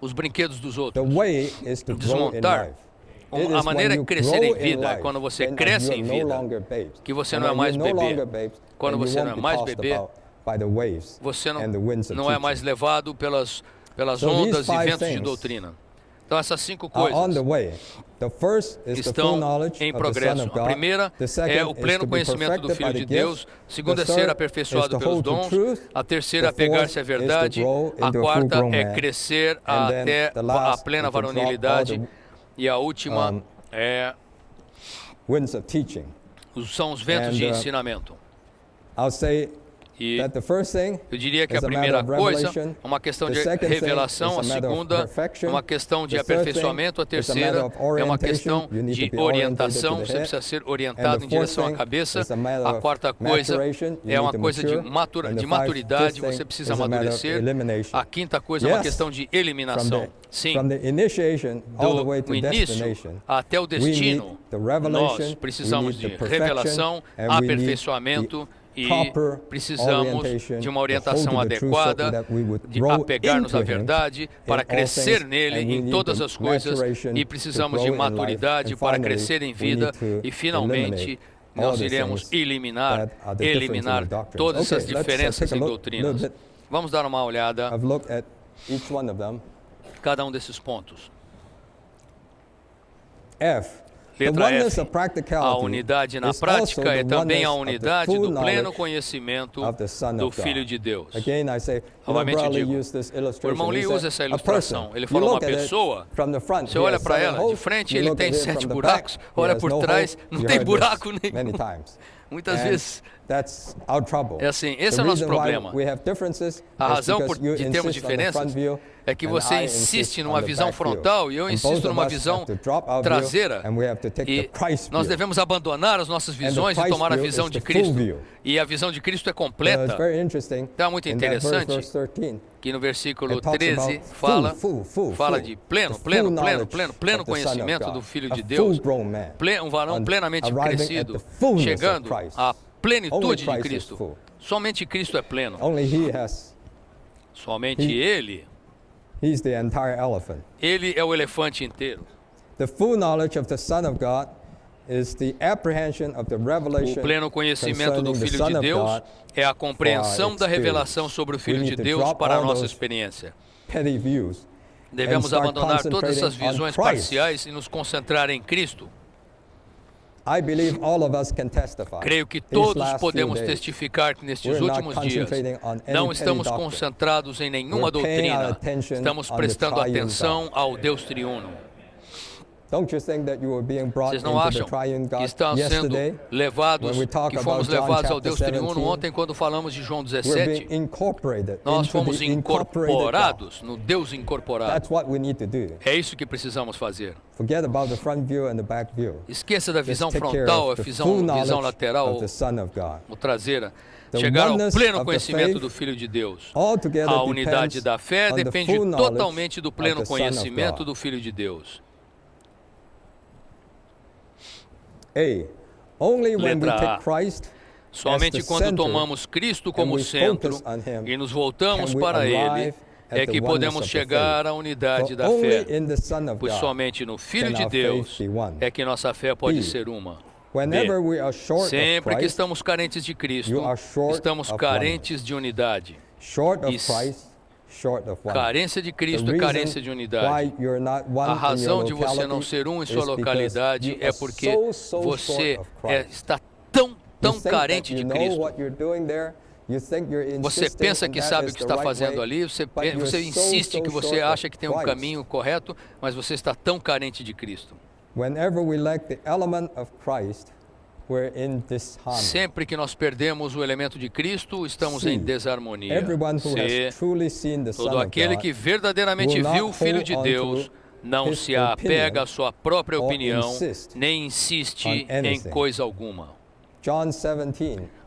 S3: os brinquedos dos
S2: The
S3: outros.
S2: way is to grow in
S3: Desmontar.
S2: life. It
S3: A
S2: is
S3: maneira
S2: when
S3: de
S2: you
S3: crescer
S2: grow
S3: em
S2: in
S3: vida é
S2: life,
S3: quando você
S2: then
S3: cresce
S2: you're
S3: em
S2: no
S3: vida,
S2: longer babes.
S3: que você
S2: And
S3: não é
S2: when
S3: mais
S2: you're no
S3: bebê.
S2: longer babes,
S3: Quando
S2: then you
S3: você
S2: won't
S3: não é
S2: be
S3: mais
S2: tossed
S3: bebê,
S2: about by the waves
S3: você
S2: and the winds of
S3: não é
S2: teaching.
S3: mais levado pelas
S2: So
S3: ondas
S2: these
S3: e
S2: five
S3: ventos de
S2: things
S3: doutrina. Então essas 5
S2: are on
S3: coisas
S2: the way. The first is the full
S3: estão
S2: knowledge
S3: em
S2: of the Son
S3: progresso.
S2: of
S3: A
S2: God.
S3: primeira
S2: The second
S3: é o
S2: is
S3: pleno
S2: to be
S3: conhecimento do
S2: perfected
S3: Filho
S2: by
S3: de
S2: the
S3: Deus.
S2: gifts.
S3: Segunda
S2: The
S3: é ser
S2: third
S3: aperfeiçoado
S2: is to
S3: pelos
S2: hold to
S3: dons.
S2: truth.
S3: A terceira é
S2: The fourth
S3: apegar-se à
S2: is to
S3: verdade.
S2: grow
S3: A
S2: into a
S3: quarta
S2: full-grown
S3: é
S2: man.
S3: crescer
S2: And then
S3: até
S2: the last
S3: a plena
S2: is to drop all
S3: varonilidade.
S2: the
S3: E a última
S2: winds of teaching.
S3: são os ventos
S2: And,
S3: de ensinamento.
S2: I'll say
S3: E
S2: that the first thing
S3: eu diria que
S2: is
S3: a
S2: a matter
S3: primeira
S2: of
S3: coisa
S2: revelation.
S3: é uma questão
S2: The
S3: de
S2: second thing
S3: revelação, a
S2: is a matter of
S3: segunda é
S2: perfection.
S3: uma questão de
S2: The third
S3: aperfeiçoamento, a
S2: thing is a matter
S3: terceira
S2: of
S3: é uma questão
S2: orientation. You need
S3: de
S2: to be orientated
S3: orientação,
S2: to the
S3: você
S2: head.
S3: precisa ser
S2: And
S3: orientado
S2: the
S3: em direção à
S2: fourth thing
S3: cabeça.
S2: is a matter
S3: A
S2: of
S3: quarta coisa
S2: maturation. You
S3: é uma
S2: need to
S3: coisa de
S2: mature. And the
S3: maturidade,
S2: fifth
S3: você
S2: thing
S3: precisa
S2: is a matter of
S3: amadurecer.
S2: elimination.
S3: A quinta coisa é uma
S2: Yes,
S3: questão de eliminação. Sim,
S2: from the initiation all the way
S3: do
S2: to
S3: início
S2: destination,
S3: até o
S2: we need
S3: destino,
S2: the revelation,
S3: nós precisamos
S2: we
S3: de
S2: need the perfection,
S3: revelação,
S2: and we need
S3: aperfeiçoamento e
S2: proper
S3: precisamos
S2: orientation
S3: de uma
S2: to
S3: orientação
S2: hold to the truth so
S3: adequada,
S2: that we would
S3: de
S2: grow
S3: apegar-nos à
S2: into Him
S3: verdade,
S2: in
S3: para
S2: all
S3: crescer
S2: things,
S3: nele
S2: and we
S3: em
S2: need
S3: todas
S2: the
S3: as coisas,
S2: maturation
S3: e
S2: to
S3: precisamos
S2: grow
S3: de
S2: in life,
S3: maturidade
S2: and
S3: para
S2: finally,
S3: crescer em
S2: we
S3: vida,
S2: need to
S3: e finalmente
S2: eliminate all
S3: nós
S2: the
S3: iremos
S2: things
S3: eliminar,
S2: that are the difference in
S3: eliminar
S2: the doctrines.
S3: todas essas
S2: Okay, let's
S3: diferenças
S2: take a
S3: em
S2: little
S3: doutrinas.
S2: bit.
S3: Vamos dar uma olhada
S2: I've looked at each one of them.
S3: cada um desses pontos.
S2: F. The
S3: Letra
S2: oneness
S3: F.
S2: of practicality
S3: A unidade na
S2: is also
S3: prática
S2: the
S3: é também a
S2: oneness of the
S3: unidade
S2: full
S3: do pleno
S2: knowledge
S3: conhecimento
S2: of the Son
S3: do
S2: of God.
S3: Filho de Deus.
S2: Again, I say,
S3: Novamente
S2: Brother Lee
S3: digo,
S2: used this
S3: o
S2: illustration.
S3: irmão Lee
S2: He
S3: usa
S2: said,
S3: essa
S2: a
S3: ilustração.
S2: person,
S3: Ele
S2: you
S3: fala uma
S2: look at it
S3: pessoa,
S2: from the front,
S3: você
S2: he
S3: olha
S2: has
S3: para
S2: 7
S3: ela, de
S2: holes.
S3: frente
S2: You
S3: ele
S2: look
S3: tem
S2: at it
S3: 7
S2: from the
S3: buracos,
S2: back, he
S3: olha
S2: has
S3: por
S2: no
S3: trás,
S2: hole.
S3: não
S2: You
S3: tem
S2: heard
S3: buraco
S2: this
S3: nenhum.
S2: many times.
S3: Muitas
S2: And
S3: vezes
S2: that's our trouble.
S3: é assim, esse
S2: The
S3: é o nosso
S2: reason why
S3: problema.
S2: we have differences
S3: A
S2: is
S3: razão
S2: because you
S3: de termos
S2: insist on the front
S3: diferenças
S2: view
S3: é que
S2: and
S3: você
S2: I
S3: insiste
S2: insist
S3: numa
S2: on the
S3: visão
S2: back view.
S3: frontal e eu
S2: And
S3: insisto
S2: both of
S3: numa
S2: us
S3: visão
S2: have to drop our view
S3: traseira.
S2: and we have to take
S3: E
S2: the Christ
S3: nós
S2: view.
S3: devemos abandonar as nossas visões e
S2: Christ
S3: tomar a
S2: view
S3: visão
S2: is
S3: de
S2: the full
S3: Cristo.
S2: view.
S3: E a visão de Cristo é
S2: It's
S3: completa.
S2: very interesting.
S3: Então é muito
S2: In that verse,
S3: interessante
S2: verse 13,
S3: que no versículo
S2: it talks
S3: 13
S2: about
S3: fala,
S2: full,
S3: fala de pleno,
S2: the full
S3: pleno, pleno,
S2: knowledge
S3: pleno,
S2: of
S3: pleno
S2: the Son of
S3: conhecimento
S2: God,
S3: do Filho
S2: a
S3: de Deus,
S2: full-grown man,
S3: um varão plenamente
S2: arriving at
S3: crescido,
S2: the fullness of
S3: chegando
S2: Christ.
S3: à
S2: Only
S3: plenitude de
S2: Christ is
S3: Cristo.
S2: full.
S3: Somente Cristo é pleno.
S2: Only He has.
S3: Somente Ele.
S2: He's the entire elephant.
S3: Ele é o elefante inteiro.
S2: The full knowledge of the Son of God is the apprehension of the revelation
S3: O pleno conhecimento do
S2: concerning the
S3: Filho
S2: Son
S3: de
S2: of
S3: Deus
S2: God
S3: é a compreensão da revelação
S2: experience.
S3: sobre o
S2: We
S3: Filho
S2: need
S3: de
S2: to
S3: Deus
S2: drop
S3: para a
S2: all
S3: nossa
S2: those
S3: experiência.
S2: petty views
S3: Devemos
S2: and start
S3: abandonar todas essas
S2: concentrating on
S3: visões
S2: Christ.
S3: parciais e nos concentrar em Cristo. Creio que todos podemos testificar que nestes últimos dias não estamos concentrados em nenhuma doutrina, estamos prestando atenção ao Deus triuno. Vocês não acham que estão sendo levados, que fomos levados ao Deus triuno ontem quando falamos de João 17? Nós fomos incorporados no Deus incorporado. É isso que precisamos fazer. Esqueça da visão frontal, a visão lateral ou traseira. Chegar ao pleno conhecimento do Filho de Deus. A unidade da fé depende totalmente do pleno conhecimento do Filho de Deus. Letra A. Somente quando tomamos Cristo como centro e nos voltamos para Ele, é que podemos chegar à unidade da fé, pois somente no Filho de Deus é que nossa fé pode ser uma. B. Sempre que estamos carentes de Cristo, estamos carentes de unidade. Carência de Cristo é carência de unidade. A razão de você não ser um em sua localidade é porque você está tão carente de Cristo. Você pensa que sabe o que está fazendo ali, você insiste que você acha que tem um caminho correto, mas você está tão carente de Cristo. Sempre que nós perdemos o elemento de Cristo, estamos em desarmonia. C. Todo aquele que verdadeiramente viu o Filho de Deus não se apega à sua própria opinião, nem insiste em coisa alguma.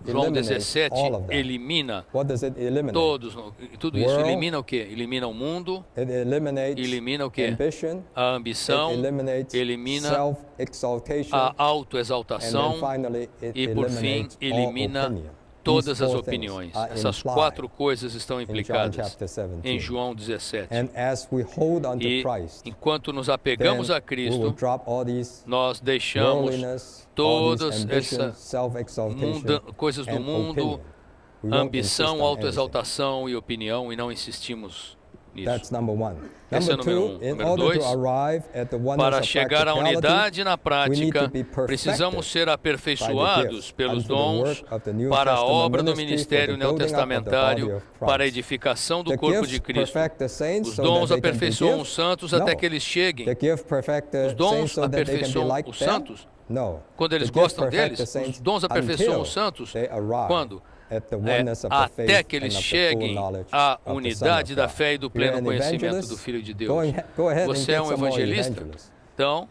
S3: João 17 elimina tudo isso. Elimina o quê? Elimina o mundo, elimina o quê? A ambição, elimina a autoexaltação e, por fim, elimina todas as opiniões. Essas quatro coisas estão implicadas em João 17. E enquanto nos apegamos a Cristo, nós deixamos todas essas coisas do mundo, ambição, autoexaltação e opinião, e não insistimos nisso. Esse é o número 1. Número 2, para chegar à unidade na prática, precisamos ser aperfeiçoados pelos dons para a obra do ministério neotestamentário, para a edificação do corpo de Cristo. Os dons aperfeiçoam os santos até que eles cheguem. Os dons aperfeiçoam os santos? Quando eles gostam deles? Os dons aperfeiçoam os santos? Quando? Até que eles cheguem à unidade da fé e do pleno conhecimento do Filho de Deus. Você é um evangelista? Então,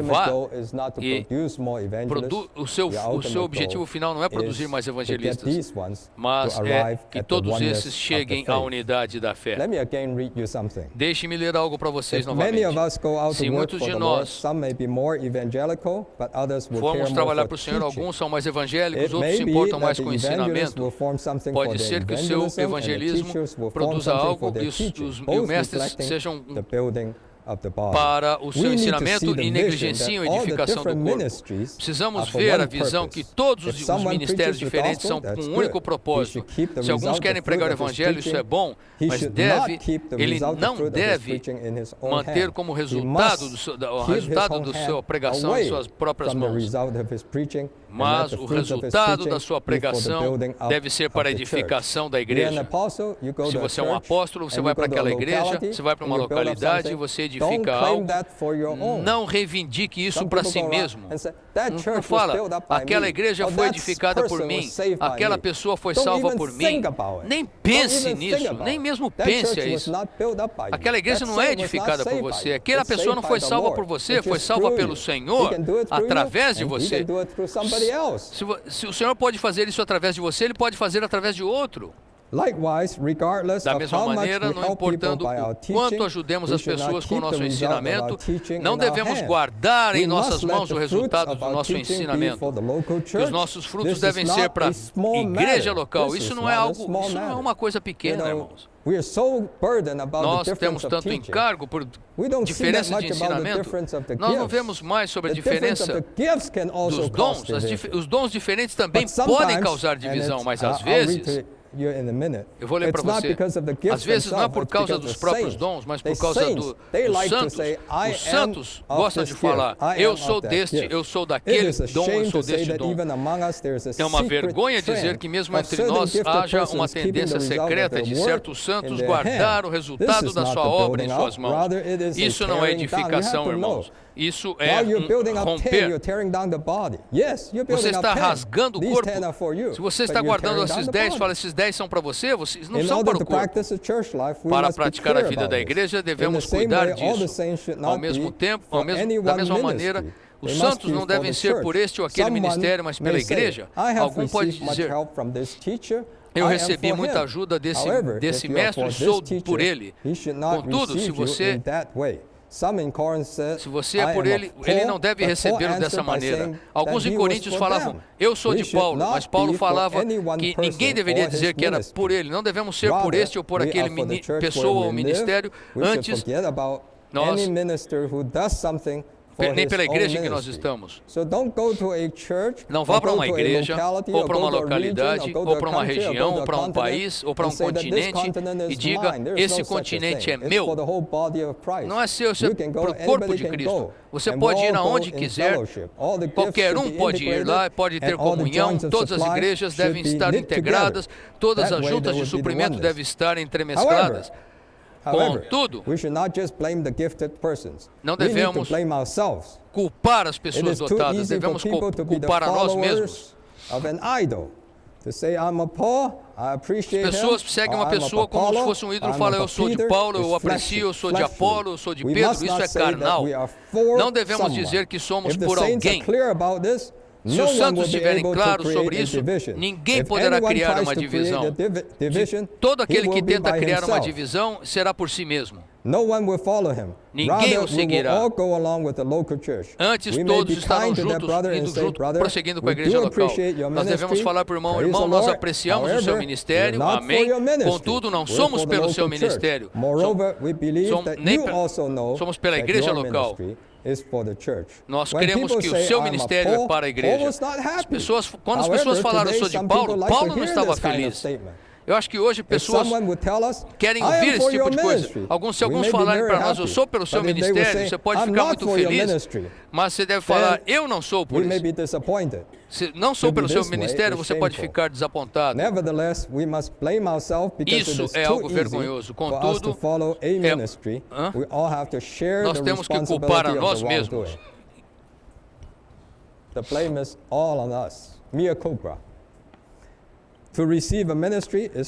S3: vá e o seu objetivo final não é produzir mais evangelistas, mas é que todos esses cheguem à unidade da fé. Deixe-me ler algo para vocês novamente. Se muitos de nós formos trabalhar para o Senhor, alguns são mais evangélicos, outros se importam mais com o ensinamento. Pode ser que o seu evangelismo produza algo e os mestres sejam para o seu ensinamento e negligenciam a edificação do corpo. Precisamos ver a visão que todos os ministérios diferentes são com um único propósito. Se alguns querem pregar o evangelho, isso é bom, mas ele não deve manter como resultado da sua pregação em suas próprias mãos. Mas o resultado da sua pregação deve ser para a edificação da igreja. Se você é um apóstolo, você vai para aquela igreja, você vai para uma localidade e você edifica algo. Não reivindique isso para si mesmo. Não fala, aquela igreja foi edificada por mim, aquela pessoa foi salva por mim. Nem pense nisso, nem mesmo pense isso. Aquela igreja não é edificada por você, aquela pessoa não foi salva por você, foi salva pelo Senhor através de você. Se o Senhor pode fazer isso através de você, Ele pode fazer através de outro. Da mesma maneira, não importando o quanto ajudemos as pessoas com o nosso ensinamento, não devemos guardar em nossas mãos o resultado do nosso ensinamento. Que os nossos frutos devem ser para a igreja local. Isso não é uma coisa pequena, irmãos. Nós temos tanto encargo por diferença de ensinamento. Nós não vemos mais sobre a diferença dos dons. Os dons diferentes também podem causar divisão, mas às vezes Eu vou ler para você. Às vezes não é por causa dos próprios dons, mas por causa dos santos. Os santos gostam de falar, eu sou deste, eu sou daquele dom, eu sou deste dom. É uma vergonha dizer que mesmo entre nós haja uma tendência secreta de certos santos guardar o resultado da sua obra em suas mãos. Isso não é edificação, irmãos. Isso é um romper. Você está rasgando o corpo. Se você está guardando esses 10, fala, esses 10 são para você, vocês não são para o corpo. Para praticar a vida da igreja, devemos cuidar disso. Ao mesmo tempo, da mesma maneira, os santos não devem ser por este ou aquele ministério, mas pela igreja. Algum pode dizer, eu recebi muita ajuda desse mestre, sou por ele. Contudo, se você é por ele, ele não deve recebê-lo dessa maneira. Alguns em Coríntios falavam, eu sou de Paulo, mas Paulo falava que ninguém deveria dizer que era por ele. Não devemos ser por este ou por aquele pessoa ou ministério. Antes, nós nem pela igreja em que nós estamos. Não vá para uma igreja, ou para uma localidade, ou para uma região, ou para um país, ou para um continente e diga, esse continente é meu. Não é seu, isso é para o corpo de Cristo. Você pode ir aonde quiser, qualquer um pode ir lá, pode ter comunhão, todas as igrejas devem estar integradas, todas as juntas de suprimento devem estar entremescladas. Contudo, não devemos culpar as pessoas dotadas, devemos culpar a nós mesmos. As pessoas seguem uma pessoa como se fosse um ídolo, falam, eu sou de Paulo, eu aprecio, eu sou de Apolo, eu sou de Pedro, isso é carnal. Não devemos dizer que somos por alguém. Se os santos estiverem claros sobre isso, ninguém poderá criar uma divisão. Todo aquele que tenta criar uma divisão será por si mesmo. Ninguém o seguirá. Antes, todos estarão juntos, prosseguindo com a igreja local. Nós devemos falar para o irmão, irmão, nós apreciamos o seu ministério, amém. Contudo, não somos pelo seu ministério. Somos pela igreja local. Nós cremos que o seu ministério é para a igreja. Quando as pessoas falaram, eu sou de Paulo, Paulo não estava feliz. Eu acho que hoje pessoas querem ouvir esse tipo de coisa. Se alguns falarem para nós, eu sou pelo seu ministério, você pode ficar muito feliz, mas você deve falar, eu não sou por isso. Se não sou pelo seu ministério, você pode ficar desapontado. Isso é algo vergonhoso. Contudo, nós temos que culpar a nós mesmos.
S2: The blame is all on us. Mea culpa.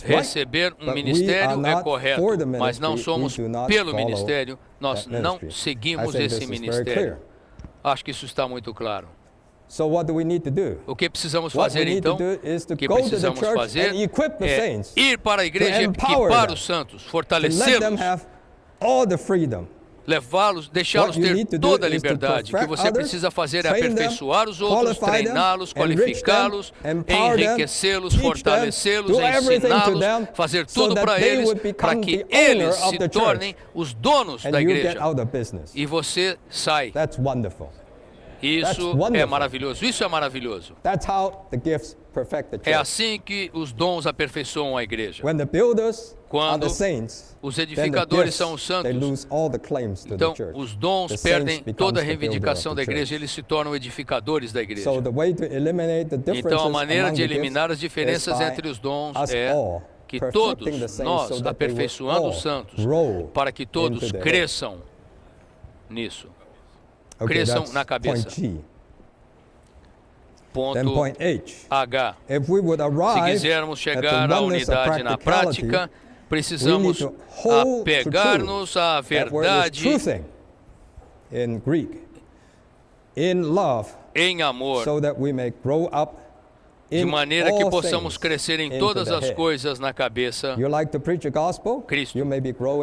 S3: Receber um ministério é correto, mas não somos pelo ministério, nós não seguimos esse ministério. Acho que isso está muito claro. O que precisamos fazer então? O que precisamos fazer é ir para a igreja e equipar os santos, fortalecê-los, levá-los, deixá-los ter toda a liberdade. O que você precisa fazer é aperfeiçoar os outros, treiná-los, qualificá-los, enriquecê-los, fortalecê-los, ensiná-los, fazer tudo para eles, para que eles se tornem os donos da igreja. E você sai. Isso é maravilhoso. Isso é maravilhoso. É assim que os dons aperfeiçoam a igreja. Quando os edificadores são os santos, então os dons perdem toda a reivindicação da igreja, eles se tornam edificadores da igreja. Então a maneira de eliminar as diferenças entre os dons é que todos nós, aperfeiçoando os santos, para que todos cresçam nisso. Cresçam na cabeça. Ponto H. Se quisermos chegar à unidade na prática, precisamos apegar-nos à verdade em amor, de maneira que possamos crescer em todas as coisas na cabeça Cristo.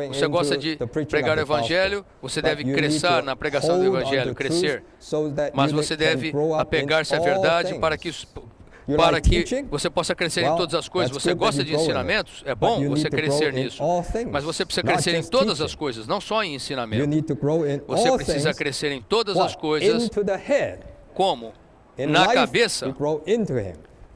S3: Você gosta de pregar o Evangelho, você deve crescer na pregação do Evangelho, crescer. Mas você deve apegar-se à verdade para que você possa crescer em todas as coisas. Você gosta de ensinamentos? É bom você crescer nisso. Mas você precisa crescer em todas as coisas, não só em ensinamento. Você precisa crescer em todas as coisas. Como? Na cabeça.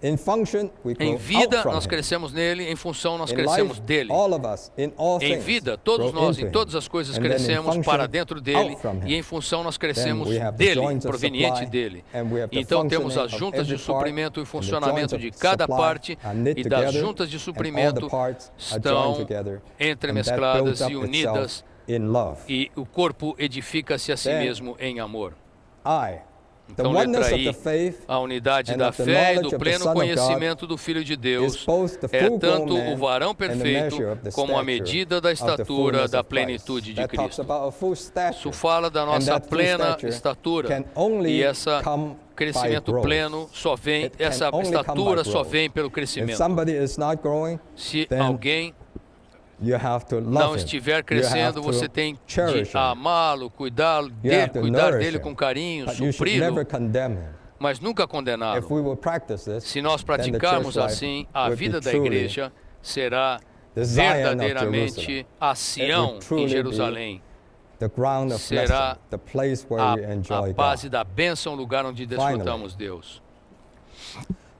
S2: In function, we grow
S3: Em vida,
S2: out from
S3: nós
S2: him.
S3: crescemos nele. Em função, nós
S2: In
S3: crescemos
S2: life,
S3: dele.
S2: all of us, in all
S3: Em
S2: things,
S3: vida, todos
S2: grow
S3: nós,
S2: into
S3: em
S2: him.
S3: todas as coisas,
S2: And then in
S3: crescemos
S2: function,
S3: para dentro dele.
S2: out from him.
S3: E em função, nós crescemos
S2: we have the
S3: dele,
S2: joints of
S3: proveniente
S2: supply,
S3: dele.
S2: and we have the
S3: Então, temos
S2: functioning
S3: as
S2: of
S3: juntas de
S2: every part,
S3: suprimento e
S2: and the
S3: funcionamento
S2: joints
S3: de
S2: of
S3: cada
S2: supply
S3: parte.
S2: are knit
S3: E das
S2: together,
S3: juntas de
S2: and all the
S3: suprimento
S2: parts are
S3: estão
S2: joined together,
S3: entremescladas
S2: and that builds
S3: e
S2: up
S3: unidas.
S2: itself in love.
S3: E o corpo edifica-se a si
S2: Then,
S3: mesmo em amor.
S2: The
S3: Então,
S2: oneness
S3: letra
S2: of the
S3: I,
S2: faith
S3: a unidade
S2: and
S3: da
S2: of the
S3: fé e
S2: knowledge
S3: do
S2: of the
S3: pleno
S2: Son of God
S3: conhecimento do Filho de
S2: is
S3: Deus
S2: both the
S3: é
S2: full-grown
S3: tanto
S2: man
S3: o varão
S2: and the
S3: perfeito
S2: measure of the
S3: como a
S2: stature
S3: medida da
S2: of the
S3: estatura
S2: fullness
S3: da
S2: of Christ.
S3: plenitude de
S2: That talks
S3: Cristo.
S2: about a full stature.
S3: Isso fala da
S2: And
S3: nossa
S2: that full
S3: plena
S2: stature
S3: estatura.
S2: can only
S3: E esse
S2: come
S3: crescimento
S2: by growth.
S3: pleno só vem,
S2: It can
S3: essa
S2: only come
S3: estatura
S2: by
S3: só
S2: growth.
S3: vem pelo
S2: If
S3: crescimento.
S2: somebody is not growing,
S3: Se
S2: then
S3: alguém
S2: you have to love
S3: não
S2: him.
S3: estiver
S2: You
S3: crescendo,
S2: have
S3: você
S2: to
S3: tem
S2: cherish
S3: de
S2: him.
S3: amá-lo, cuidar
S2: You
S3: dele,
S2: have to
S3: cuidar
S2: nourish
S3: dele
S2: him.
S3: com carinho,
S2: But you should
S3: supri-lo,
S2: never condemn him.
S3: mas nunca
S2: If
S3: condená-lo.
S2: we will practice this,
S3: Se nós
S2: then the
S3: praticarmos
S2: church life
S3: assim, a
S2: will
S3: vida
S2: be
S3: da
S2: truly
S3: igreja será
S2: the Zion of
S3: verdadeiramente
S2: Jerusalem.
S3: a Sião
S2: truly
S3: em
S2: be
S3: Jerusalém,
S2: the ground of
S3: será
S2: blessing, the place where we
S3: a
S2: enjoy
S3: base
S2: God.
S3: da bênção, o lugar onde desfrutamos Deus.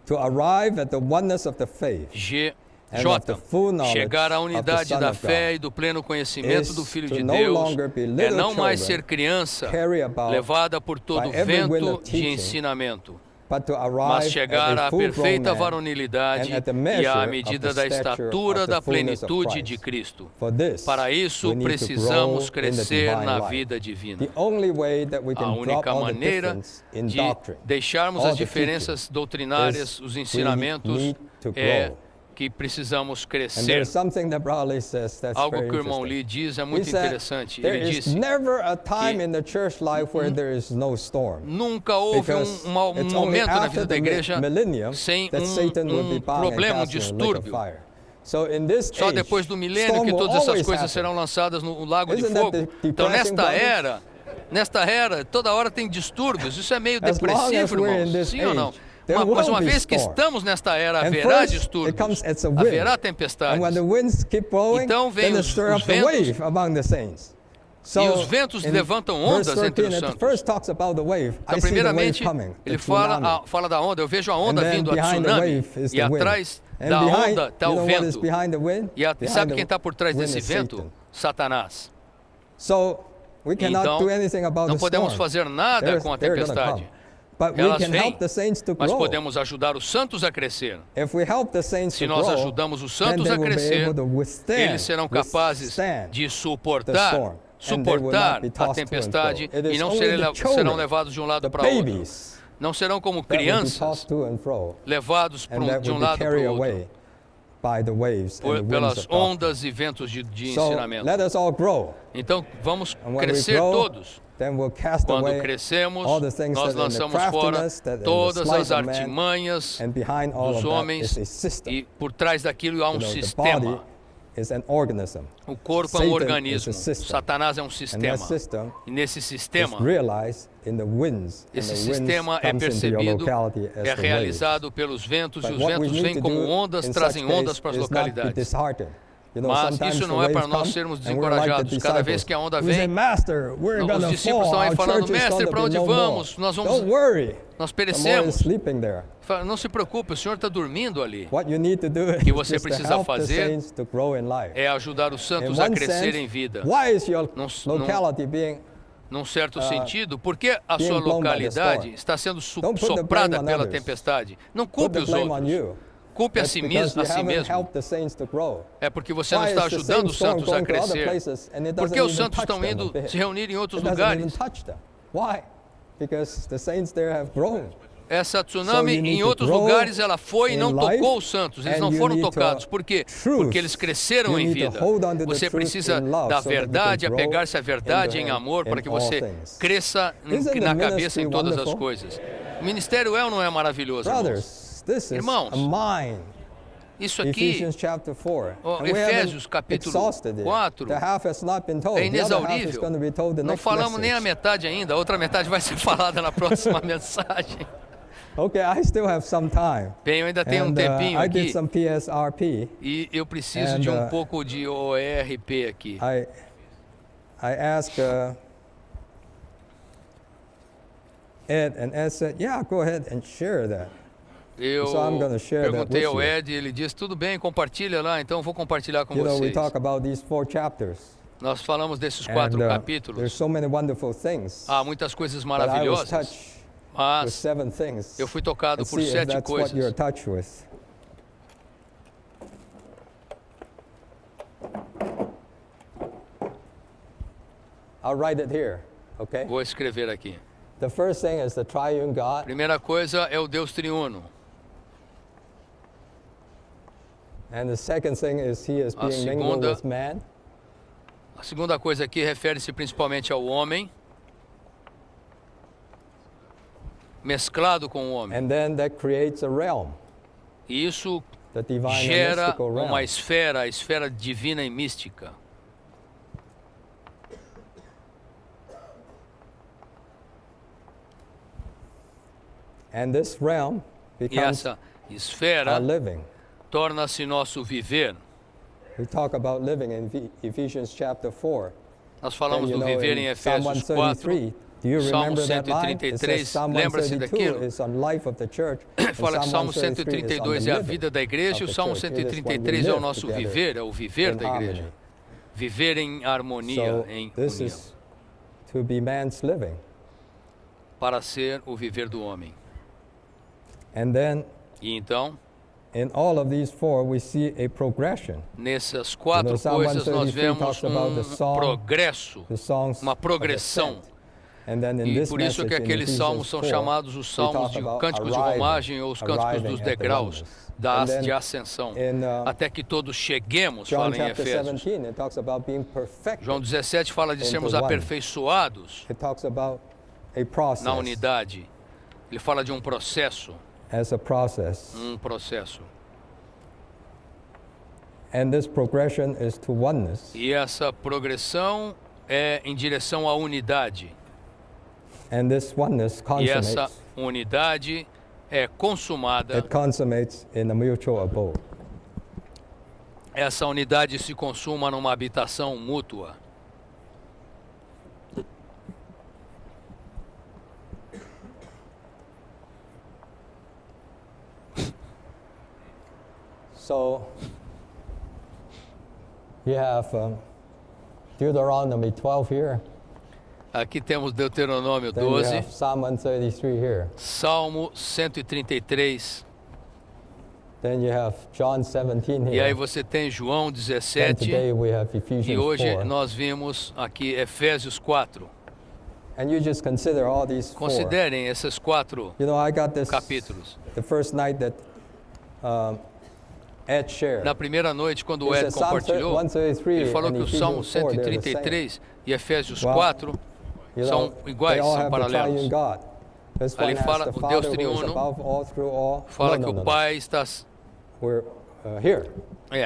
S2: To arrive at the oneness of the faith
S3: J.
S2: and of the full knowledge
S3: Chegar à
S2: of the
S3: unidade
S2: Son
S3: da
S2: of
S3: fé
S2: God
S3: e do pleno conhecimento do
S2: is
S3: Filho
S2: to
S3: de
S2: no
S3: Deus
S2: longer be
S3: é
S2: little
S3: não mais
S2: children
S3: ser criança
S2: carried about
S3: levada por todo
S2: by every wind
S3: vento
S2: of
S3: de
S2: teaching,
S3: ensinamento,
S2: but to
S3: mas
S2: arrive
S3: chegar
S2: at
S3: à
S2: a full-grown
S3: perfeita
S2: man
S3: varonilidade
S2: and at the
S3: e
S2: measure
S3: à
S2: of
S3: medida
S2: the
S3: da
S2: stature
S3: estatura
S2: of the
S3: da
S2: fullness of
S3: plenitude
S2: Christ.
S3: de Cristo.
S2: For this,
S3: Para isso,
S2: we need to
S3: precisamos
S2: grow in the
S3: crescer
S2: divine
S3: na
S2: life.
S3: vida divina.
S2: The only way that we
S3: A
S2: can drop
S3: única
S2: all the
S3: maneira
S2: difference in
S3: de
S2: doctrine,
S3: deixarmos
S2: all
S3: as
S2: the
S3: diferenças
S2: teaching,
S3: doutrinárias,
S2: is
S3: os
S2: we
S3: ensinamentos,
S2: need to
S3: é
S2: grow.
S3: que precisamos
S2: And
S3: crescer.
S2: there's something that Brother Lee says that's
S3: Algo
S2: very
S3: que o irmão
S2: interesting.
S3: Lee diz é
S2: He
S3: muito
S2: said,
S3: interessante.
S2: there
S3: Ele
S2: is
S3: disse
S2: never a time
S3: que
S2: in the church life where there is no storm.
S3: nunca houve
S2: Because
S3: um
S2: it's only
S3: momento na
S2: after
S3: vida da
S2: the
S3: igreja
S2: millennium
S3: sem
S2: that Satan will be bound and
S3: problema,
S2: cast in a lake of
S3: distúrbio.
S2: fire. So in this
S3: Só
S2: age,
S3: depois do milênio
S2: storm
S3: que
S2: will
S3: todas essas
S2: always
S3: coisas
S2: happen.
S3: serão lançadas no lago de
S2: Isn't that
S3: fogo.
S2: the
S3: Então,
S2: depressing,
S3: nesta era, toda hora tem distúrbios. Isso é meio
S2: As long as
S3: depressivo,
S2: we're in
S3: irmãos.
S2: this
S3: Sim ou não?
S2: age, there
S3: Mas
S2: will
S3: uma
S2: be
S3: vez que
S2: storm.
S3: estamos nesta era,
S2: And
S3: haverá
S2: first, it
S3: distúrbios.
S2: comes as a wind.
S3: Haverá
S2: And
S3: tempestades.
S2: when the winds keep blowing,
S3: Então vem
S2: then it
S3: os
S2: stirs up the
S3: ventos,
S2: wave among the saints. So
S3: e os ventos
S2: in
S3: levantam
S2: verse
S3: ondas entre
S2: 13,
S3: os
S2: it
S3: santos.
S2: first talks about the wave.
S3: Então,
S2: I see the wave
S3: primeiramente,
S2: coming, the
S3: ele
S2: tsunami.
S3: fala da onda. Eu vejo a onda
S2: And then
S3: vindo, a
S2: behind the
S3: tsunami.
S2: wave is
S3: E
S2: the wind.
S3: atrás
S2: And
S3: da
S2: behind,
S3: onda está
S2: you
S3: o
S2: know what is
S3: vento.
S2: behind the wind?
S3: E
S2: Behind
S3: sabe
S2: the
S3: quem está por trás
S2: wind
S3: desse
S2: is
S3: vento?
S2: Satan.
S3: Satanás.
S2: So we cannot
S3: Então,
S2: do anything about
S3: não
S2: the
S3: podemos
S2: storm.
S3: fazer nada com a
S2: They're gonna
S3: tempestade.
S2: come. But we
S3: Elas
S2: can
S3: vêm,
S2: help the saints to
S3: mas
S2: grow.
S3: podemos ajudar os santos a crescer.
S2: If we help the saints
S3: Se
S2: to
S3: nós
S2: grow,
S3: ajudamos os
S2: then
S3: santos
S2: they
S3: a
S2: will be
S3: crescer,
S2: able to withstand,
S3: eles serão capazes
S2: withstand
S3: de
S2: the
S3: suportar
S2: storm. And they will not be
S3: a
S2: tossed to and
S3: tempestade
S2: fro. It
S3: e
S2: is
S3: não
S2: only
S3: serão
S2: the children,
S3: levados de um lado
S2: the
S3: para outro.
S2: babies,
S3: Não serão como
S2: that will be
S3: crianças
S2: tossed to and fro,
S3: levados
S2: and that
S3: de
S2: will
S3: um
S2: be
S3: lado para
S2: carried
S3: o outro
S2: away by the waves and the winds
S3: pelas
S2: of doctrine.
S3: ondas e ventos de
S2: So
S3: ensinamento.
S2: let us all grow.
S3: Então vamos
S2: And when we
S3: crescer
S2: grow,
S3: todos.
S2: then we'll cast
S3: Quando
S2: away
S3: crescemos,
S2: all the things
S3: nós
S2: that in the
S3: lançamos fora
S2: craftiness, that in the
S3: todas
S2: sleight
S3: as
S2: of man,
S3: artimanhas
S2: and behind all
S3: dos
S2: of that
S3: homens
S2: is a system.
S3: e por trás daquilo há
S2: You know, the
S3: sistema.
S2: body is an organism.
S3: O corpo é
S2: Satan
S3: um
S2: is
S3: organismo.
S2: a system.
S3: Satanás é um
S2: And
S3: sistema.
S2: that system
S3: E nesse
S2: is
S3: sistema,
S2: realized in the winds. And
S3: esse
S2: the winds
S3: sistema é
S2: comes into your
S3: percebido,
S2: locality as
S3: é
S2: the
S3: realizado pelos ventos, e
S2: waves.
S3: os
S2: But what we
S3: ventos
S2: need
S3: vêm
S2: to
S3: como
S2: do
S3: ondas,
S2: in
S3: trazem
S2: such
S3: ondas
S2: case
S3: para as
S2: is not be
S3: localidades.
S2: disheartened. You know,
S3: Mas
S2: sometimes
S3: isso
S2: the
S3: não é para
S2: waves
S3: nós
S2: come,
S3: sermos
S2: and we're like the
S3: desencorajados. Cada vez
S2: disciples.
S3: que a onda
S2: We say,
S3: vem,
S2: Master, we're
S3: os
S2: gonna
S3: discípulos
S2: fall.
S3: estão aí
S2: Our
S3: falando,
S2: church is
S3: mestre,
S2: gonna
S3: para
S2: be
S3: onde
S2: no
S3: vamos?
S2: more.
S3: Nós
S2: Don't
S3: vamos,
S2: worry.
S3: nós
S2: The more is
S3: perecemos.
S2: sleeping there.
S3: Não se preocupe, o Senhor está dormindo ali.
S2: What you need to do is
S3: que você
S2: just to
S3: precisa
S2: help the
S3: fazer
S2: saints to grow in life.
S3: É ajudar os
S2: In
S3: santos a
S2: one
S3: crescer
S2: sense,
S3: em vida.
S2: why is your
S3: Não-
S2: locality being
S3: Num certo sentido, porque a
S2: being
S3: sua
S2: blown by the
S3: localidade
S2: storm?
S3: está sendo
S2: Don't put the
S3: soprada
S2: blame on
S3: pela
S2: others.
S3: tempestade. Não
S2: put
S3: culpe
S2: the
S3: os
S2: blame on
S3: outros.
S2: you?
S3: Culpe a
S2: That's
S3: si
S2: because
S3: mesmo.
S2: you haven't helped the saints to grow.
S3: É porque você não
S2: Why
S3: está
S2: is the
S3: ajudando
S2: same
S3: os
S2: storm
S3: santos a
S2: going to other
S3: crescer.
S2: places and it
S3: Por que
S2: doesn't
S3: os
S2: even
S3: santos
S2: touch
S3: estão
S2: them a
S3: indo
S2: bit?
S3: se reunir em outros
S2: It doesn't even
S3: lugares?
S2: touch them. Why? Because the saints there have grown.
S3: Essa
S2: So
S3: tsunami
S2: you need
S3: em
S2: to
S3: outros
S2: grow
S3: lugares ela foi e
S2: in
S3: não
S2: life,
S3: tocou os santos. Eles
S2: and
S3: não
S2: you
S3: foram
S2: need to
S3: tocados. Por quê?
S2: truth.
S3: Porque eles cresceram
S2: You
S3: em
S2: need to
S3: vida.
S2: hold on to the
S3: Você
S2: truth
S3: precisa
S2: in love
S3: da
S2: so that you can
S3: verdade,
S2: grow
S3: apegar-se à verdade
S2: into
S3: em
S2: Him
S3: amor, para
S2: in
S3: que
S2: all
S3: você
S2: things.
S3: cresça
S2: Isn't the
S3: na cabeça
S2: ministry
S3: em todas as
S2: wonderful?
S3: coisas. O ministério é ou não é maravilhoso, irmãos?
S2: Brothers, this is
S3: Irmãos,
S2: a mine.
S3: Isso aqui
S2: Ephesians chapter 4.
S3: Ó,
S2: And we
S3: Efésios,
S2: haven't
S3: capítulo
S2: exhausted it.
S3: 4,
S2: The half has not been told.
S3: é
S2: The other half is
S3: inexaurível.
S2: going to be told the
S3: Não
S2: next
S3: falamos nem a
S2: message.
S3: metade ainda. A outra metade vai ser falada na próxima mensagem.
S2: Okay, I still have some time.
S3: Bem, eu ainda tenho um
S2: And,
S3: tempinho
S2: I did
S3: aqui.
S2: some PSRP.
S3: E eu preciso
S2: And,
S3: de um pouco de ORP aqui.
S2: I asked Ed, and Ed said, yeah, go ahead and share that.
S3: Eu
S2: So I'm going to share that
S3: perguntei
S2: with
S3: ao
S2: you.
S3: Ed, ele disse, tudo bem, compartilha lá, então eu vou compartilhar com
S2: You know, we
S3: vocês.
S2: talk about these 4 chapters.
S3: Nós falamos desses 4
S2: And,
S3: capítulos.
S2: there's so many wonderful things.
S3: Há muitas coisas
S2: But I was
S3: maravilhosas,
S2: touched with
S3: mas
S2: 7 things.
S3: eu fui tocado
S2: And
S3: por
S2: see if
S3: 7
S2: that's what you're
S3: coisas.
S2: touched with. I'll write it here, okay?
S3: Vou escrever aqui.
S2: The first thing is the triune God.
S3: Primeira coisa é o Deus triuno.
S2: And the second thing is he is
S3: A
S2: being mingled
S3: segunda-
S2: with man.
S3: A segunda coisa aqui refere-se principalmente ao homem, mesclado com o homem.
S2: And then that creates a realm,
S3: E isso
S2: the divine and
S3: gera
S2: mystical realm.
S3: uma esfera, a esfera divina e mística.
S2: And this realm
S3: E
S2: becomes
S3: essa esfera
S2: our living.
S3: torna-se nosso viver.
S2: We talk about living in Ephesians chapter 4.
S3: Nós
S2: And
S3: falamos
S2: you
S3: do
S2: know,
S3: viver em
S2: in Psalm
S3: Efésios 4.
S2: 133, do you
S3: Salmo
S2: remember that line? It
S3: 133,
S2: says Psalm
S3: lembra-se
S2: 132
S3: daquilo?
S2: is on life of the church. and
S3: Fala que o Salmo
S2: 133 is on the
S3: 132 é a
S2: living
S3: vida da igreja e
S2: of
S3: o
S2: the
S3: Salmo
S2: church. It is when we
S3: 133 é o
S2: live
S3: nosso
S2: together
S3: viver, é o viver
S2: in
S3: da igreja.
S2: harmony.
S3: Viver em harmonia,
S2: So
S3: em
S2: this
S3: união,
S2: is to be man's living.
S3: para ser o viver do homem.
S2: And then
S3: E então,
S2: in all of these 4 we see a progression.
S3: nessas 4
S2: Psalm
S3: coisas nós
S2: 133
S3: vemos
S2: talks about the song,
S3: progresso,
S2: The songs
S3: uma
S2: of
S3: progressão.
S2: ascent. And then in
S3: E
S2: this
S3: por isso que
S2: message in
S3: aqueles
S2: Ephesians
S3: salmos são
S2: 4,
S3: chamados os
S2: we
S3: salmos
S2: talk
S3: de
S2: about
S3: cânticos de
S2: arriving-
S3: romagem ou os cânticos
S2: arriving
S3: dos
S2: at the
S3: degraus
S2: oneness.
S3: da
S2: And then
S3: de ascensão,
S2: in,
S3: até que todos cheguemos,
S2: John
S3: fala em
S2: chapter
S3: Efésios.
S2: 17, it talks about being perfected.
S3: João 17 fala de
S2: into
S3: sermos
S2: one.
S3: aperfeiçoados
S2: It talks about a process,
S3: na unidade. Ele fala de um processo,
S2: as a process.
S3: um processo.
S2: And this progression is to oneness.
S3: E essa progressão é em direção à unidade.
S2: And this oneness
S3: E essa
S2: consummates,
S3: unidade é consumada.
S2: it consummates in a mutual abode.
S3: Essa unidade se consuma numa habitação mútua.
S2: So you have Deuteronomy 12 here.
S3: Aqui temos Deuteronômio
S2: Then you
S3: 12,
S2: have Psalm 133 here.
S3: Salmo 133.
S2: Then you have John 17
S3: E aí
S2: here.
S3: você tem João
S2: And
S3: 17.
S2: today we have
S3: E
S2: Ephesians
S3: hoje
S2: 4.
S3: nós vimos aqui Efésios 4.
S2: And you just consider all these 4.
S3: Considerem esses 4
S2: You know, I got this
S3: capítulos.
S2: the first night that Ed shared.
S3: Na primeira noite, quando o
S2: He
S3: Ed
S2: said Psalm
S3: compartilhou,
S2: 133
S3: ele falou
S2: and
S3: que o Salmo
S2: Ephesians 4, they're the same.
S3: 133 e Efésios
S2: Well,
S3: 4
S2: You
S3: são
S2: know,
S3: iguais,
S2: they all
S3: são
S2: have the
S3: paralelos.
S2: triune God. This
S3: Ali
S2: one has
S3: fala
S2: the
S3: o
S2: Father
S3: Deus
S2: who is
S3: triuno,
S2: above all, through all.
S3: Fala
S2: No,
S3: que
S2: no,
S3: o
S2: no.
S3: Pai está...
S2: We're here.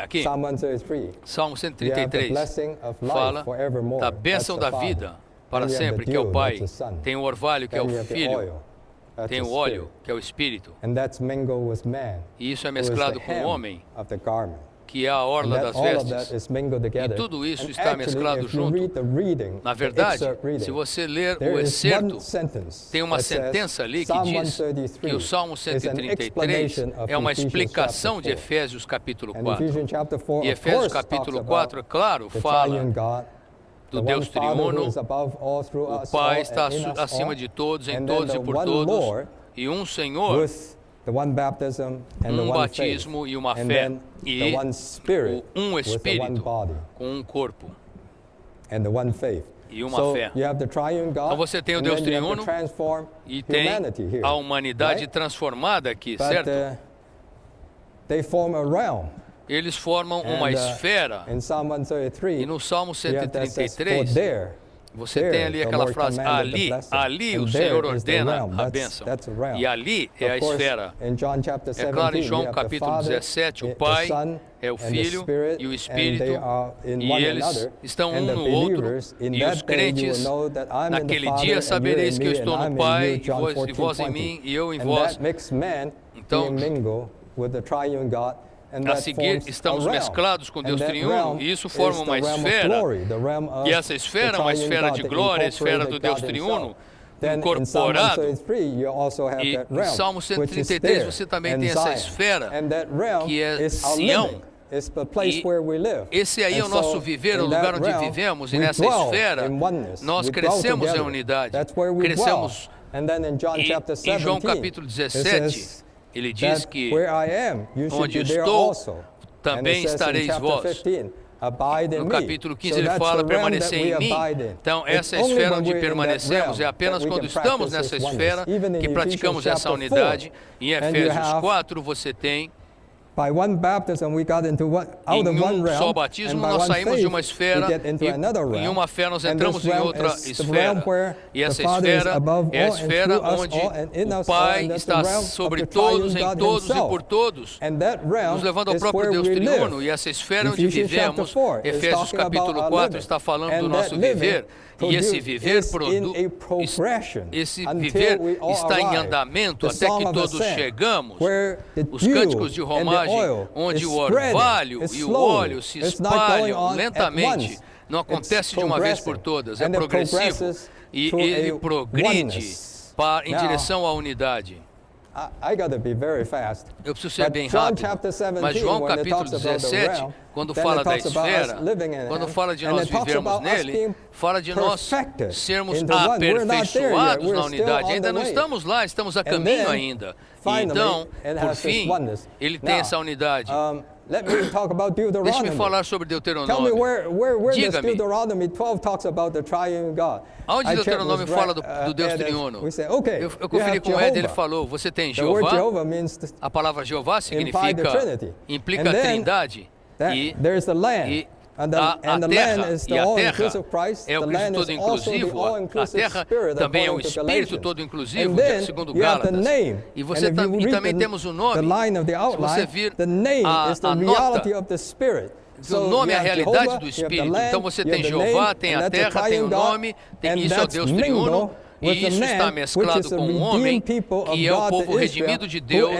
S3: Aqui,
S2: Psalm 133.
S3: Salmo
S2: You have the
S3: 133
S2: blessing of life
S3: fala
S2: forevermore.
S3: da
S2: That's
S3: bênção
S2: the
S3: da
S2: Father.
S3: vida para
S2: Then you have
S3: sempre,
S2: the
S3: que é o
S2: dew,
S3: Pai.
S2: that's the Son.
S3: Tem o orvalho, que é
S2: Then
S3: o
S2: you have the
S3: Filho.
S2: oil, that's
S3: Tem
S2: the
S3: o óleo,
S2: Spirit.
S3: que é o Espírito.
S2: And that's mingled with man,
S3: E isso é
S2: who is
S3: mesclado
S2: the
S3: com o
S2: hem
S3: homem,
S2: of the garment.
S3: que é a
S2: And
S3: orla
S2: that,
S3: das
S2: all of that
S3: vestes.
S2: is mingled together.
S3: tudo isso
S2: And
S3: está
S2: actually,
S3: mesclado
S2: if you
S3: junto.
S2: read the reading,
S3: Na
S2: the
S3: verdade,
S2: excerpt reading,
S3: se você ler
S2: there
S3: o
S2: is
S3: excerto,
S2: one sentence
S3: tem uma
S2: that says,
S3: sentença ali que
S2: Psalm
S3: diz
S2: 133
S3: que o Salmo
S2: is an
S3: 133
S2: explanation of
S3: é uma
S2: Ephesians
S3: explicação
S2: chapter
S3: de
S2: 4.
S3: Efésios capítulo
S2: And
S3: 4.
S2: Ephesians chapter 4,
S3: E
S2: of
S3: Efésios
S2: course,
S3: capítulo
S2: talks
S3: 4, é
S2: about
S3: claro,
S2: the
S3: fala
S2: triune God,
S3: do
S2: the
S3: Deus
S2: one Father who
S3: triuno.
S2: is above all, through
S3: O
S2: us
S3: Pai
S2: all,
S3: está
S2: and in us
S3: acima
S2: all,
S3: de todos, em
S2: and then
S3: todos
S2: the
S3: e por
S2: one
S3: todos.
S2: Lord
S3: E um Senhor,
S2: with the one baptism and the one
S3: batismo
S2: faith,
S3: e uma
S2: and
S3: fé.
S2: then
S3: E
S2: the one Spirit
S3: um
S2: with the one
S3: Espírito
S2: body
S3: com um corpo.
S2: and the one faith.
S3: E uma
S2: So
S3: fé.
S2: you have the triune God,
S3: Então você tem o
S2: and
S3: Deus
S2: then you have
S3: triuno
S2: to transform
S3: E tem
S2: humanity here,
S3: a humanidade
S2: right?
S3: transformada aqui,
S2: But
S3: certo?
S2: they form a realm.
S3: Eles formam uma
S2: And,
S3: esfera.
S2: in Psalm 133,
S3: E no Salmo
S2: you have that says, for
S3: 133,
S2: there,
S3: você
S2: there
S3: tem ali
S2: the
S3: aquela
S2: Lord
S3: frase,
S2: commanded the
S3: ali,
S2: blessing.
S3: ali
S2: And
S3: o
S2: there
S3: Senhor
S2: is the
S3: ordena
S2: realm.
S3: a
S2: That's
S3: bênção.
S2: a realm.
S3: E ali é a
S2: Of course,
S3: esfera.
S2: in John chapter
S3: É claro, em
S2: 17,
S3: João
S2: you have the
S3: capítulo
S2: Father,
S3: 17, o
S2: the
S3: Pai
S2: Son,
S3: é o
S2: and the
S3: Filho
S2: Spirit,
S3: e o
S2: and
S3: Espírito,
S2: they are in
S3: e
S2: one
S3: eles
S2: another.
S3: estão
S2: And the
S3: no outro,
S2: believers, in
S3: e
S2: that
S3: os
S2: day you will
S3: crentes,
S2: know that I'm in the
S3: naquele
S2: Father,
S3: dia
S2: and you're
S3: sabereis
S2: in
S3: que eu
S2: me,
S3: estou
S2: and
S3: no
S2: I'm in
S3: Pai,
S2: you,
S3: e
S2: John
S3: vós em
S2: 14:20.
S3: mim, e eu em
S2: And
S3: vós.
S2: that makes man
S3: Então,
S2: being mingled with the triune God. And
S3: A
S2: that
S3: seguir,
S2: forms
S3: estamos
S2: a realm.
S3: mesclados com Deus
S2: And that
S3: triuno,
S2: realm
S3: e isso
S2: is
S3: forma uma
S2: the realm of
S3: esfera.
S2: glory, the realm of
S3: E essa esfera
S2: the
S3: é uma
S2: triune
S3: esfera
S2: God,
S3: de
S2: the
S3: glória, a esfera do
S2: incorporated
S3: Deus
S2: God
S3: triuno,
S2: himself.
S3: incorporado. E em Salmo 133 você também tem essa esfera, que é Sião. E esse aí é o nosso viver, o lugar onde vivemos, e nessa esfera nós crescemos em unidade, crescemos. E em João capítulo 17, ele diz que onde estou, também estareis vós. No capítulo 15 ele fala permanecer em mim. Então essa esfera onde permanecemos é apenas quando estamos nessa esfera que praticamos essa unidade. Em Efésios 4 você tem em um só batismo nós saímos de uma esfera e em uma fé nós entramos em outra esfera. E essa esfera é a esfera onde o Pai está sobre todos, em todos e por todos, nos levando ao próprio Deus triuno. E essa esfera onde vivemos, Efésios capítulo 4 está falando do nosso viver. E esse viver está em andamento até que todos chegamos. Os cânticos de romagem, onde o orvalho e o óleo se espalham lentamente, não acontece de uma vez por todas, é progressivo e ele progride em direção à unidade. Eu preciso ser bem rápido, mas João capítulo 17, quando fala da esfera, quando fala de nós vivermos nele, fala de nós sermos aperfeiçoados na unidade. Ainda não estamos lá, estamos a caminho ainda. E então, por fim, ele tem essa unidade. Deixe-me falar sobre Deuteronômio. Diga-me, onde Deuteronômio fala do Deus triuno? Eu conferi com o Ed, ele falou, você tem Jeová, a palavra Jeová implica a trindade, e a terra é o Cristo todo inclusivo, a terra também é o Espírito todo inclusivo, segundo Gálatas. E também temos o nome, se você vir a nota, o nome é a realidade do Espírito. Então você tem Jeová, tem a terra, tem o nome, isso é o Deus triuno, e isso está mesclado com o homem, que é o povo redimido de Deus,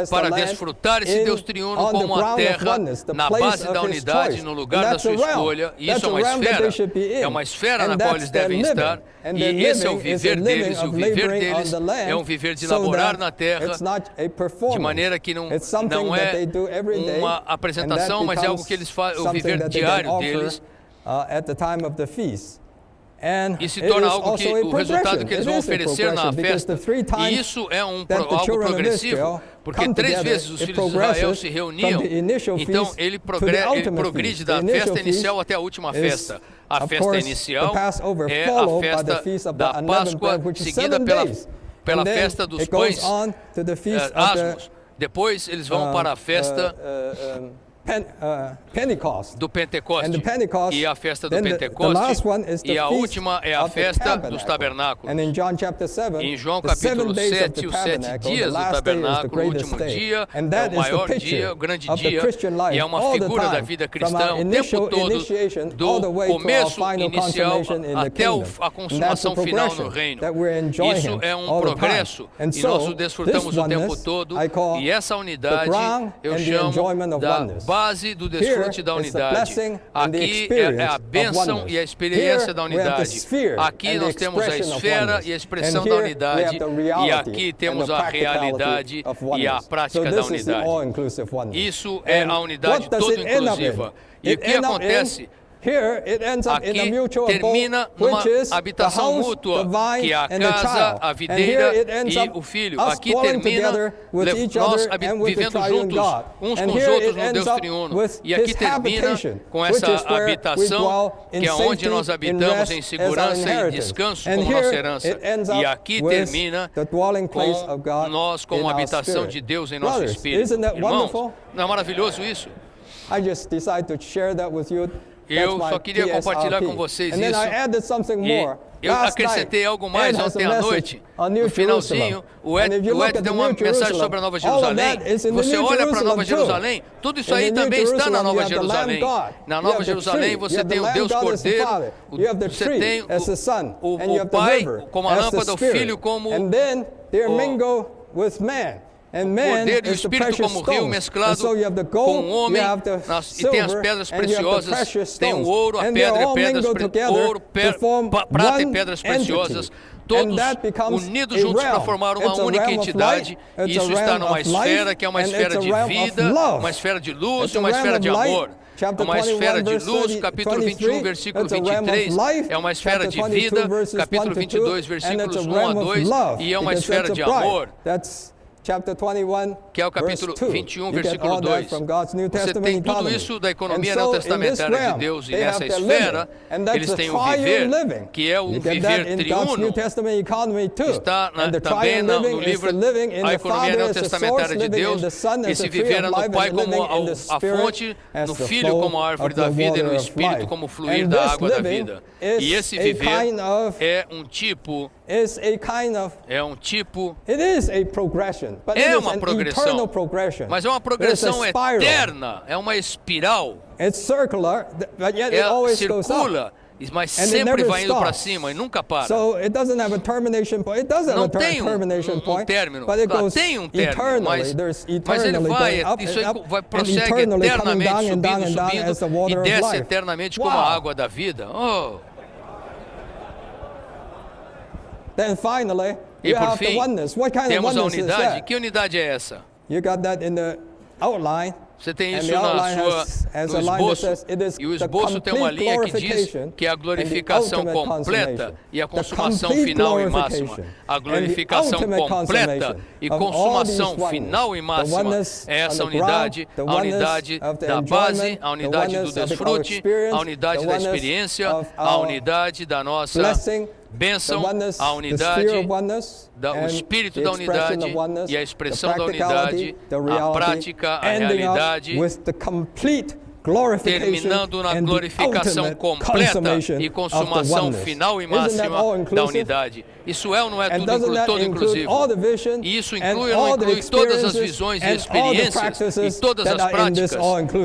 S3: para desfrutar esse Deus triuno como a terra, na base da unidade, no lugar da sua escolha. E isso é uma esfera na qual eles devem estar. E esse é o viver deles, e o viver deles é um viver de laborar na terra, de maneira que não é uma apresentação, mas é algo que eles fazem, o viver diário deles. E se torna algo que o resultado que eles vão oferecer na festa. E isso é algo progressivo, porque 3 vezes os filhos de Israel se reuniam. Então ele progride da festa inicial até a última festa. A festa inicial é a festa da Páscoa, seguida pela festa dos pães asmos. Depois eles vão para a festa do Pentecostes, e a festa do Pentecostes, e a última é a festa dos tabernáculos. Em João capítulo 7, os 7 dias do tabernáculo, o último dia é o maior dia, o grande dia, e é uma figura da vida cristã o tempo todo, do começo inicial até a consumação final no reino. Isso é um progresso, e nós o desfrutamos o tempo todo, e essa unidade eu chamo da base do desfrute da unidade. Aqui é a bênção e a experiência da unidade. Aqui nós temos a esfera e a expressão da unidade. E aqui temos a realidade e a prática da unidade. Isso é a unidade toda inclusiva. E o que acontece? Aqui termina numa habitação mútua, que é a casa, a videira e o filho. Aqui termina nós vivendo juntos, uns com os outros no Deus triuno. E aqui termina com essa habitação, que é onde nós habitamos em segurança e descanso como nossa herança. E aqui termina com nós como habitação de Deus em nosso espírito. Irmãos, não é maravilhoso isso? Eu só queria compartilhar com vocês isso. E eu acrescentei algo mais ontem à noite. No finalzinho, o Ed deu uma mensagem sobre a Nova Jerusalém. Você olha para a Nova Jerusalém, tudo isso aí também está na Nova Jerusalém. Na Nova Jerusalém você tem o Deus Cordeiro, você tem o Pai como a lâmpada, o Filho como poder e o Espírito como rio mesclado com o homem, e tem as pedras preciosas, tem o ouro, a pedra e prata e pedras preciosas, todos unidos juntos para formar uma única entidade. Isso está numa esfera que é uma esfera de vida, uma esfera de luz e uma esfera de amor. Uma esfera de luz, capítulo 21, versículo 23, é uma esfera de vida, capítulo 22, versículos 1 a 2, e é uma esfera de amor. Que é o capítulo 21, versículo 2. Você tem tudo isso da economia neotestamentária de Deus, e nessa esfera, eles têm o viver, que é o viver triuno. Está também no livro A Economia Neotestamentária de Deus. Esse viver é no Pai como a fonte, no Filho como a árvore da vida e no Espírito como o fluir da água da vida. E esse viver é um tipo... É uma progressão, mas é uma progressão eterna, é uma espiral. Ela circula, mas sempre vai indo para cima e nunca para. Não tem um término, tem um término, mas ele prossegue eternamente, subindo, e desce eternamente como a água da vida. Oh. E por fim, temos a unidade. Que unidade é essa? Você tem isso no esboço, e o esboço tem uma linha que diz que é a glorificação completa e a consumação final e máxima. A glorificação completa e consumação final e máxima é essa unidade, a unidade da base, a unidade do desfrute, a unidade da experiência, a unidade da nossa bênção, a unidade, o espírito da unidade e a expressão da unidade, a prática, a realidade, terminando na glorificação completa e consumação final e máxima da unidade. Isso é ou não é todo inclusivo? E isso inclui ou não inclui todas as visões e experiências e todas as práticas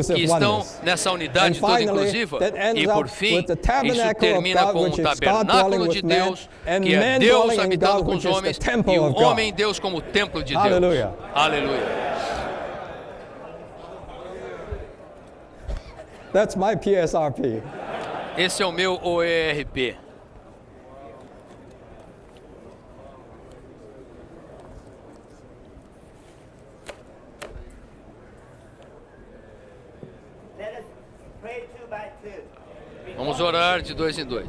S3: que estão nessa unidade toda inclusiva? E por fim, isso termina com o tabernáculo de Deus, que é Deus habitando com os homens e o homem Deus como templo de Deus.
S2: Aleluia.
S3: Aleluia.
S2: That's my PSRP.
S3: Esse é o meu OERP.
S1: Let us pray 2 by 2.
S3: Vamos orar de 2 em 2.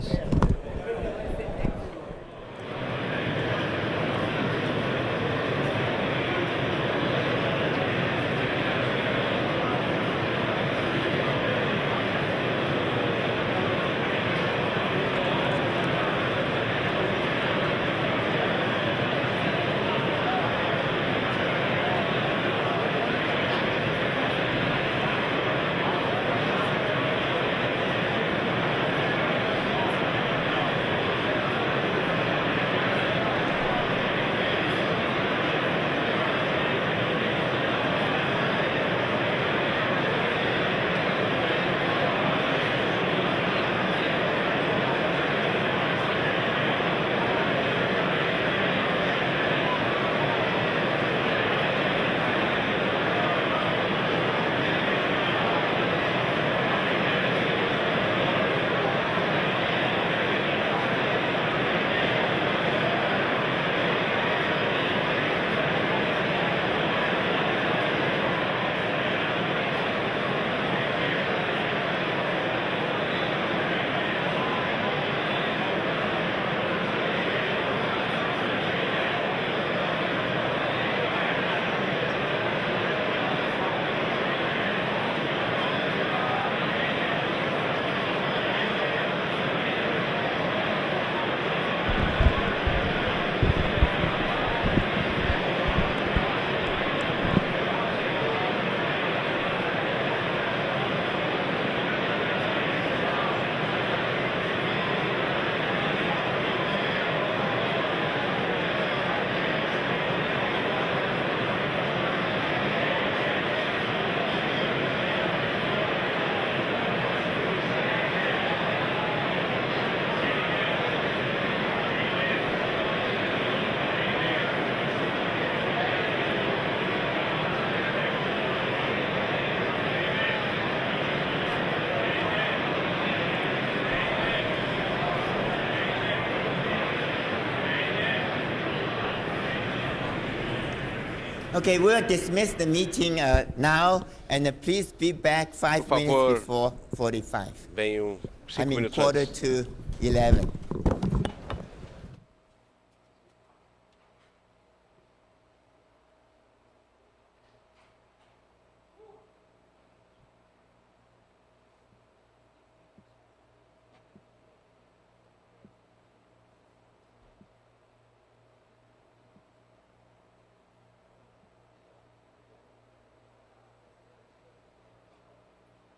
S1: Okay, we'll dismiss the meeting now, and please be back 5
S4: Por
S1: minutes
S4: favor.
S1: before 45.
S4: Venham
S1: I
S4: 5
S1: mean,
S4: minutos
S1: quarter
S4: antes.
S1: to 11.